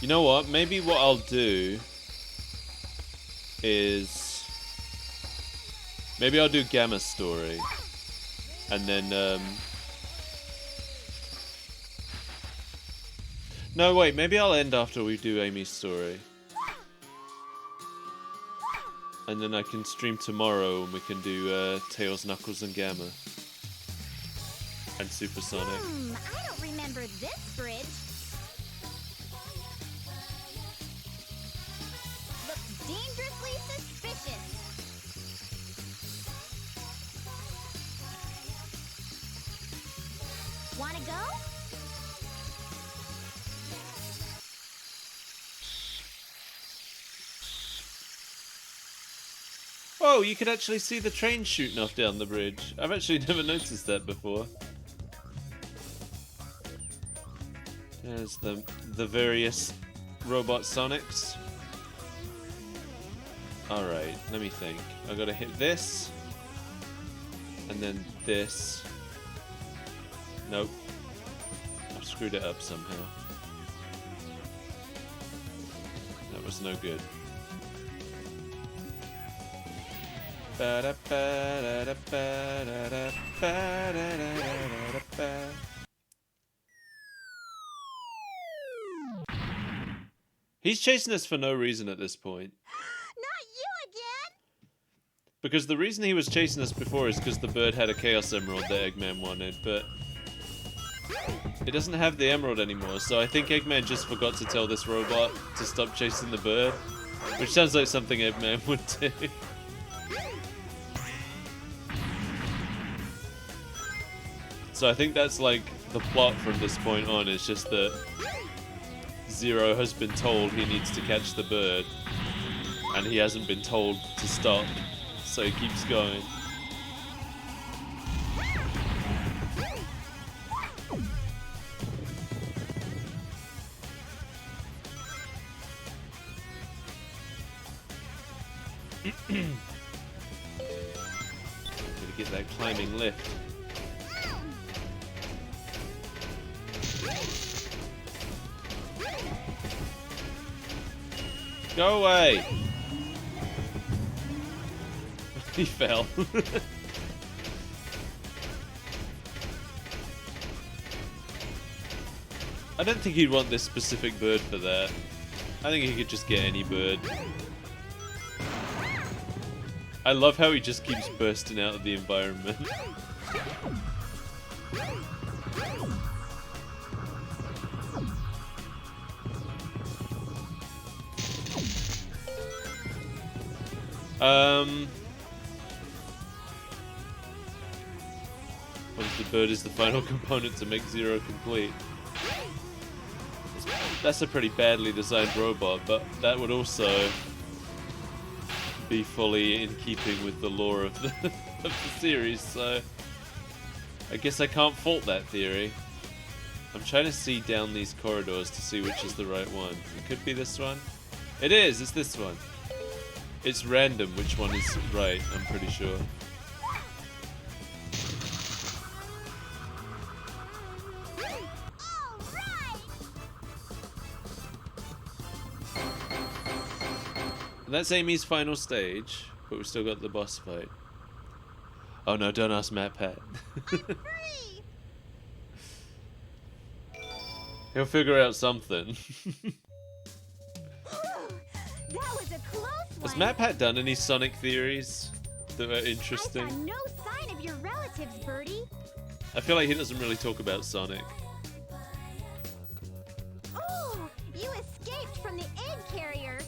You know what? Maybe what I'll do is... Maybe I'll do Gamma's story. And then, No, wait, maybe I'll end after we do Amy's story. And then I can stream tomorrow and we can do Tails, Knuckles, and Gamma. And Supersonic. I don't remember this bridge. Looks dangerously suspicious. Wanna go? Oh, you could actually see the train shooting off down the bridge. I've actually never noticed that before. There's the various robot Sonics. Alright, let me think. I gotta hit this. And then this. Nope. I've screwed it up somehow. That was no good. He's chasing us for no reason at this point. Not you again! Because the reason he was chasing us before is because the bird had a Chaos Emerald that Eggman wanted, but it doesn't have the emerald anymore, so I think Eggman just forgot to tell this robot to stop chasing the bird, which sounds like something Eggman would do. So I think that's like the plot from this point on, is just that Zero has been told he needs to catch the bird, and he hasn't been told to stop, so he keeps going. Gotta get that climbing lift. Go away! He fell. I don't think he'd want this specific bird for that. I think he could just get any bird. I love how he just keeps bursting out of the environment. What if the bird is the final component to make Zero complete? That's a pretty badly designed robot, but that would also be fully in keeping with the lore of the, of the series, so I guess I can't fault that theory. I'm trying to see down these corridors to see which is the right one. It could be this one. It is! It's this one. It's random which one is right, I'm pretty sure. That's Amy's final stage, but we've still got the boss fight. Oh no, don't ask Matt Pat. He'll figure out something. That was a close one. Has Matt Pat done any Sonic theories that are interesting? I saw no sign of your relatives, Birdie. I feel like he doesn't really talk about Sonic. Oh, you escaped from the egg carrier.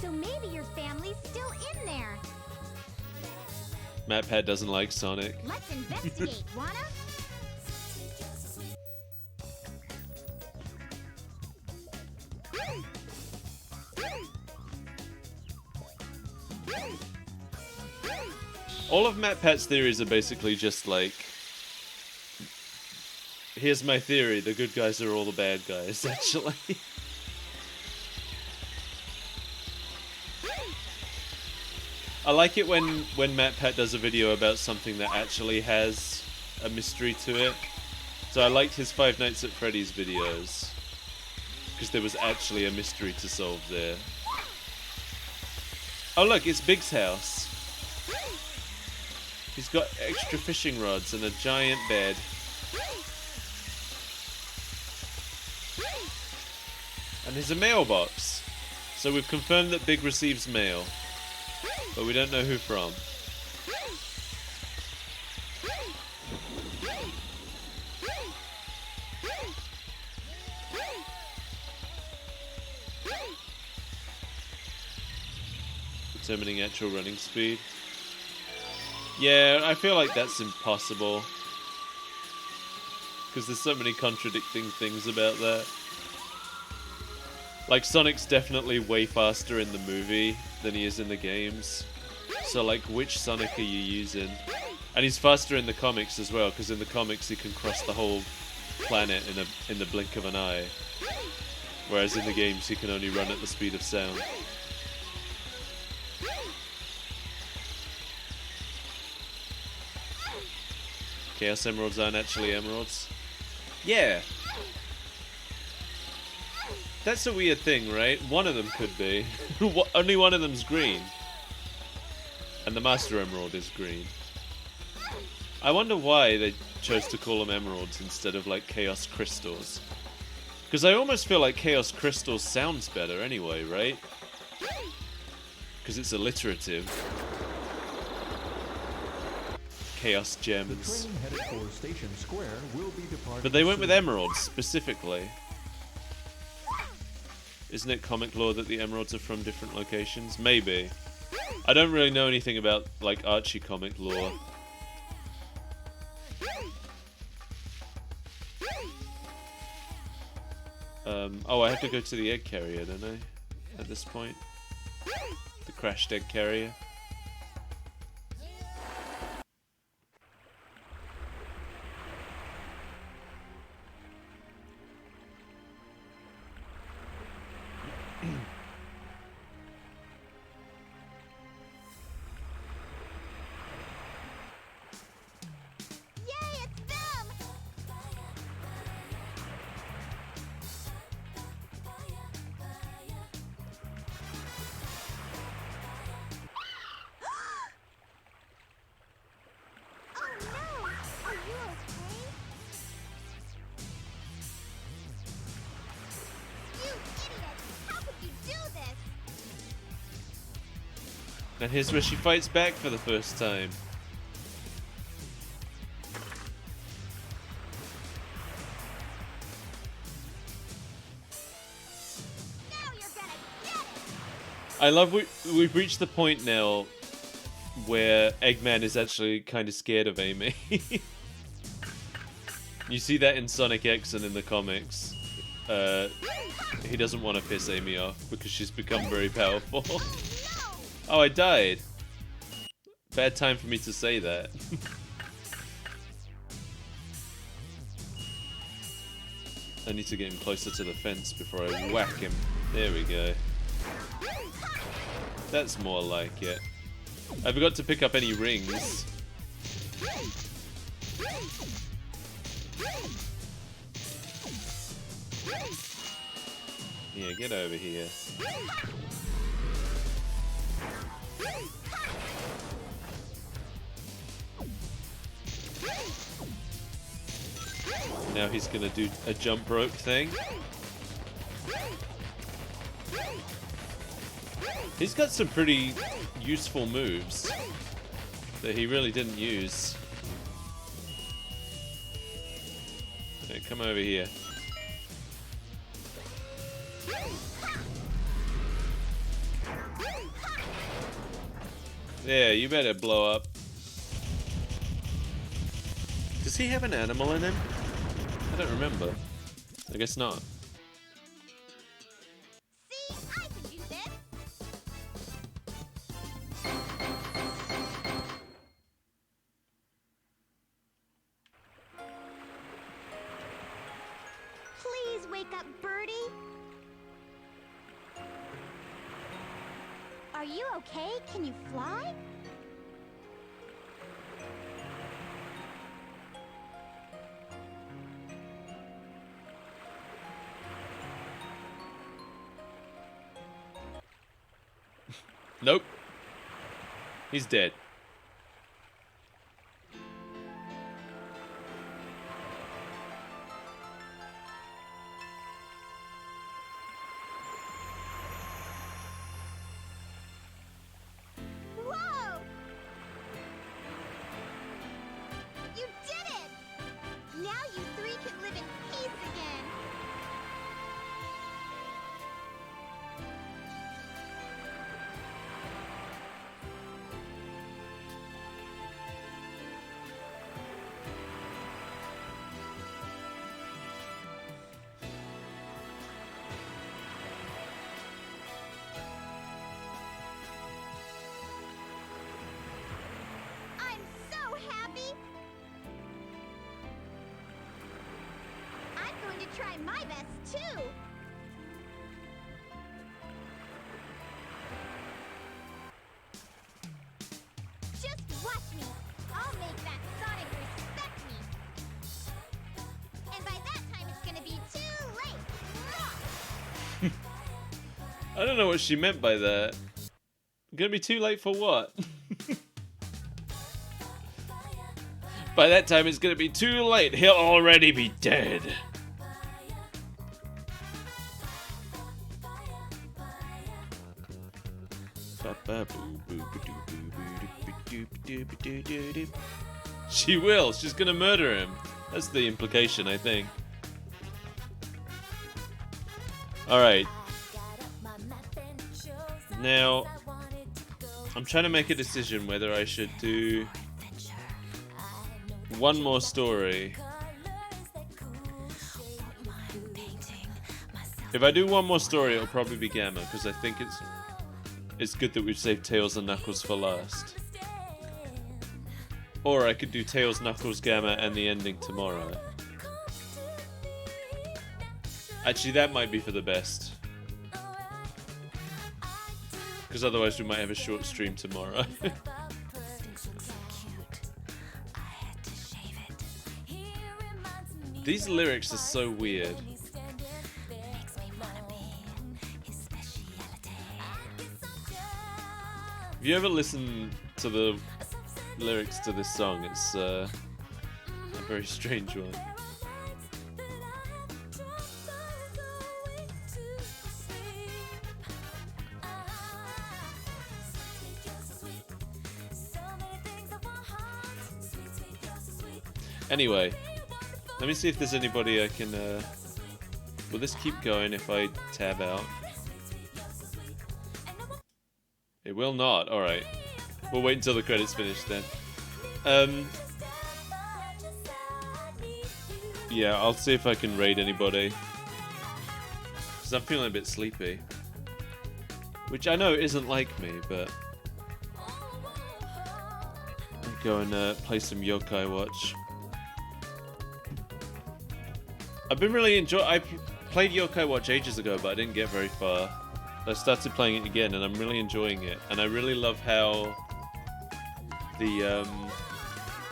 So maybe your family's still in there. Matt Pat doesn't like Sonic. Let's investigate, wanna? All of Matt Pat's theories are basically just like, here's my theory, the good guys are all the bad guys, actually. I like it when Matt Pat does a video about something that actually has a mystery to it. So I liked his Five Nights at Freddy's videos, because there was actually a mystery to solve there. Oh look, it's Big's house. He's got extra fishing rods and a giant bed. And there's a mailbox. So we've confirmed that Big receives mail. But we don't know who from. Determining actual running speed. Yeah, I feel like that's impossible. Because there's so many contradicting things about that. Like, Sonic's definitely way faster in the movie than he is in the games. So, like, which Sonic are you using? And he's faster in the comics as well, because in the comics he can cross the whole planet in the blink of an eye. Whereas in the games he can only run at the speed of sound. Chaos Emeralds aren't actually emeralds. Yeah! That's a weird thing, right? One of them could be. Only one of them's green. And the Master Emerald is green. I wonder why they chose to call them emeralds instead of, like, Chaos Crystals. Because I almost feel like Chaos Crystals sounds better anyway, right? Because it's alliterative. Chaos Gems. The train headed for Station Square will be departing. But they went with emeralds, specifically. Isn't it comic lore that the emeralds are from different locations? Maybe. I don't really know anything about, like, Archie comic lore. Oh, I have to go to the egg carrier, don't I? At this point? The crashed egg carrier. And here's where she fights back for the first time. I love we've reached the point now where Eggman is actually kind of scared of Amy. You see that in Sonic X and in the comics. He doesn't want to piss Amy off because she's become very powerful. Oh, I died. Bad time for me to say that. I need to get him closer to the fence before I whack him. There we go. That's more like it. I forgot to pick up any rings. Yeah, get over here. Now he's gonna do a jump rope thing. He's got some pretty useful moves that he really didn't use. Okay, come over here. Yeah, you better blow up. Does he have an animal in him? I don't remember. I guess not. Please wake up, Birdie. Are you okay? Can you fly? Nope. He's dead. Whoa! You did it! Now you three can live in peace again. I'm so happy! I'm going to try my best, too! Just watch me! I'll make that Sonic respect me! And by that time, it's gonna be too late! I don't know what she meant by that. Gonna be too late for what? By that time, it's gonna be too late. He'll already be dead. She will. She's gonna murder him. That's the implication, I think. Alright. Now, I'm trying to make a decision whether I should do one more story. If I do one more story, it'll probably be Gamma, because I think it's good that we've saved Tails and Knuckles for last. Or I could do Tails, Knuckles, Gamma, and the ending tomorrow. Actually, that might be for the best. Because otherwise we might have a short stream tomorrow. These lyrics are so weird. If you ever listen to the lyrics to this song, it's a very strange one. Anyway, let me see if there's anybody I can... Will this keep going if I tab out? It will not. Alright. We'll wait until the credits finish then. Yeah, I'll see if I can raid anybody. Because I'm feeling a bit sleepy. Which I know isn't like me, but... I'll go and play some Yokai Watch. I've been really enjoying... I played Yokai Watch ages ago, but I didn't get very far. I started playing it again, and I'm really enjoying it. And I really love how the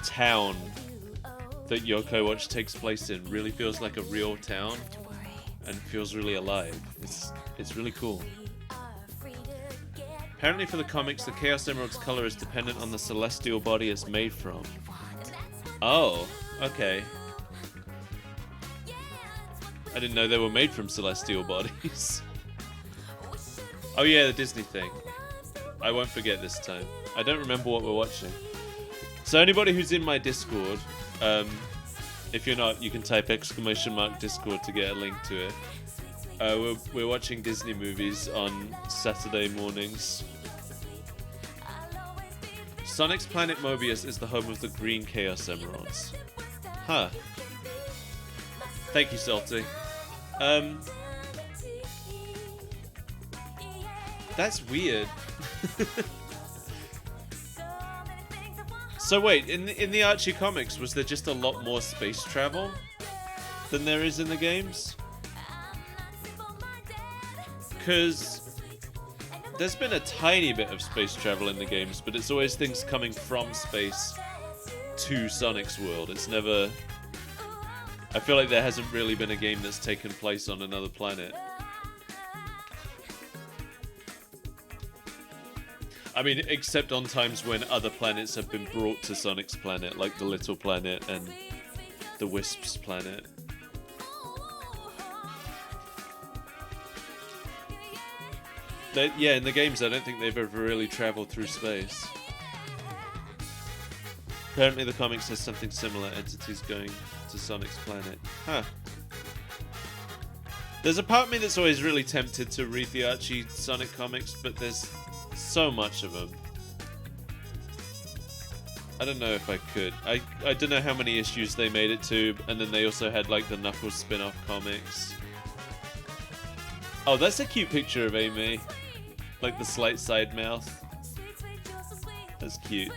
town that Yokai Watch takes place in really feels like a real town, and feels really alive. It's really cool. Apparently for the comics, the Chaos Emerald's color is dependent on the celestial body it's made from. Oh, okay. I didn't know they were made from celestial bodies. Oh yeah, the Disney thing. I won't forget this time. I don't remember what we're watching. So anybody who's in my Discord, if you're not, you can type !Discord to get a link to it. We're watching Disney movies on Saturday mornings. Sonic's planet Mobius is the home of the green Chaos Emeralds. Huh. Thank you, Salty. That's weird. So wait, in the Archie comics, was there just a lot more space travel than there is in the games? Because there's been a tiny bit of space travel in the games, but it's always things coming from space to Sonic's world. It's never... I feel like there hasn't really been a game that's taken place on another planet. I mean, except on times when other planets have been brought to Sonic's planet, like the Little Planet and the Wisp's planet. Yeah, in the games, I don't think they've ever really traveled through space. Apparently the comics has something similar, entities going to Sonic's planet. Huh. There's a part of me that's always really tempted to read the Archie Sonic comics, but there's so much of them. I don't know if I could. I don't know how many issues they made it to, and then they also had like the Knuckles spin-off comics. Oh, that's a cute picture of Amy. Like the slight side mouth. That's cute.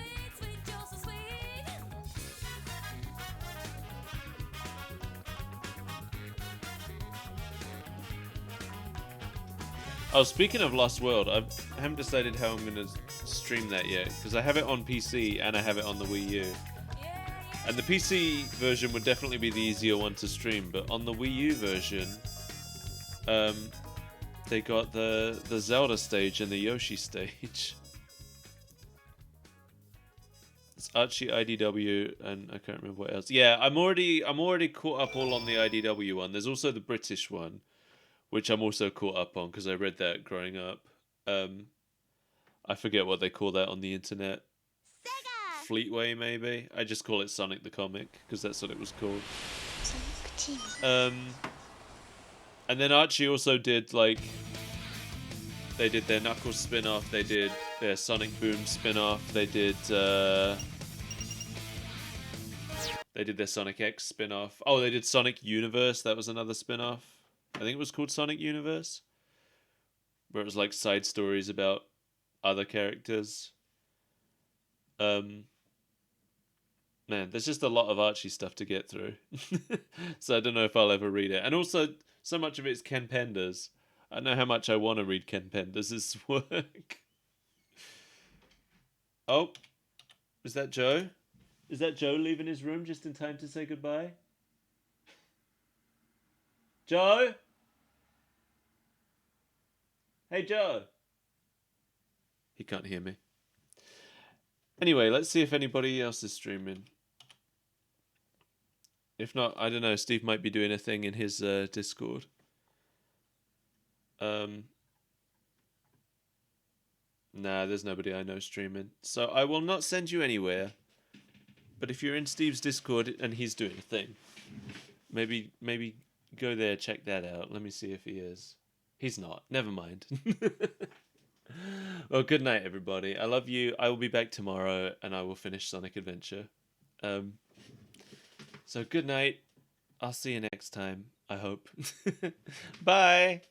Oh, speaking of Lost World, I haven't decided how I'm going to stream that yet, because I have it on PC and I have it on the Wii U. And the PC version would definitely be the easier one to stream, but on the Wii U version, they got the Zelda stage and the Yoshi stage. It's Archie, IDW, and I can't remember what else. Yeah, I'm already caught up all on the IDW one. There's also the British one, which I'm also caught up on because I read that growing up. I forget what they call that on the internet. Sega! Fleetway, maybe? I just call it Sonic the Comic because that's what it was called. And then Archie also did, like... They did their Knuckles spin-off, they did their Sonic Boom spin-off, they did their Sonic X spin-off. Oh, they did Sonic Universe, that was another spin-off. I think it was called Sonic Universe, where it was like side stories about other characters. Man, there's just a lot of Archie stuff to get through. So I don't know if I'll ever read it. And also, so much of it's Ken Penders. I don't know how much I want to read Ken Penders' work. Oh, is that Joe? Is that Joe leaving his room just in time to say goodbye? Joe? Hey, Joe. He can't hear me. Anyway, let's see if anybody else is streaming. If not, I don't know. Steve might be doing a thing in his Discord. Nah, there's nobody I know streaming. So I will not send you anywhere. But if you're in Steve's Discord and he's doing a thing, maybe go there, check that out. Let me see if he is. He's not. Never mind. Well, good night, everybody. I love you. I will be back tomorrow, and I will finish Sonic Adventure. So good night. I'll see you next time, I hope. Bye!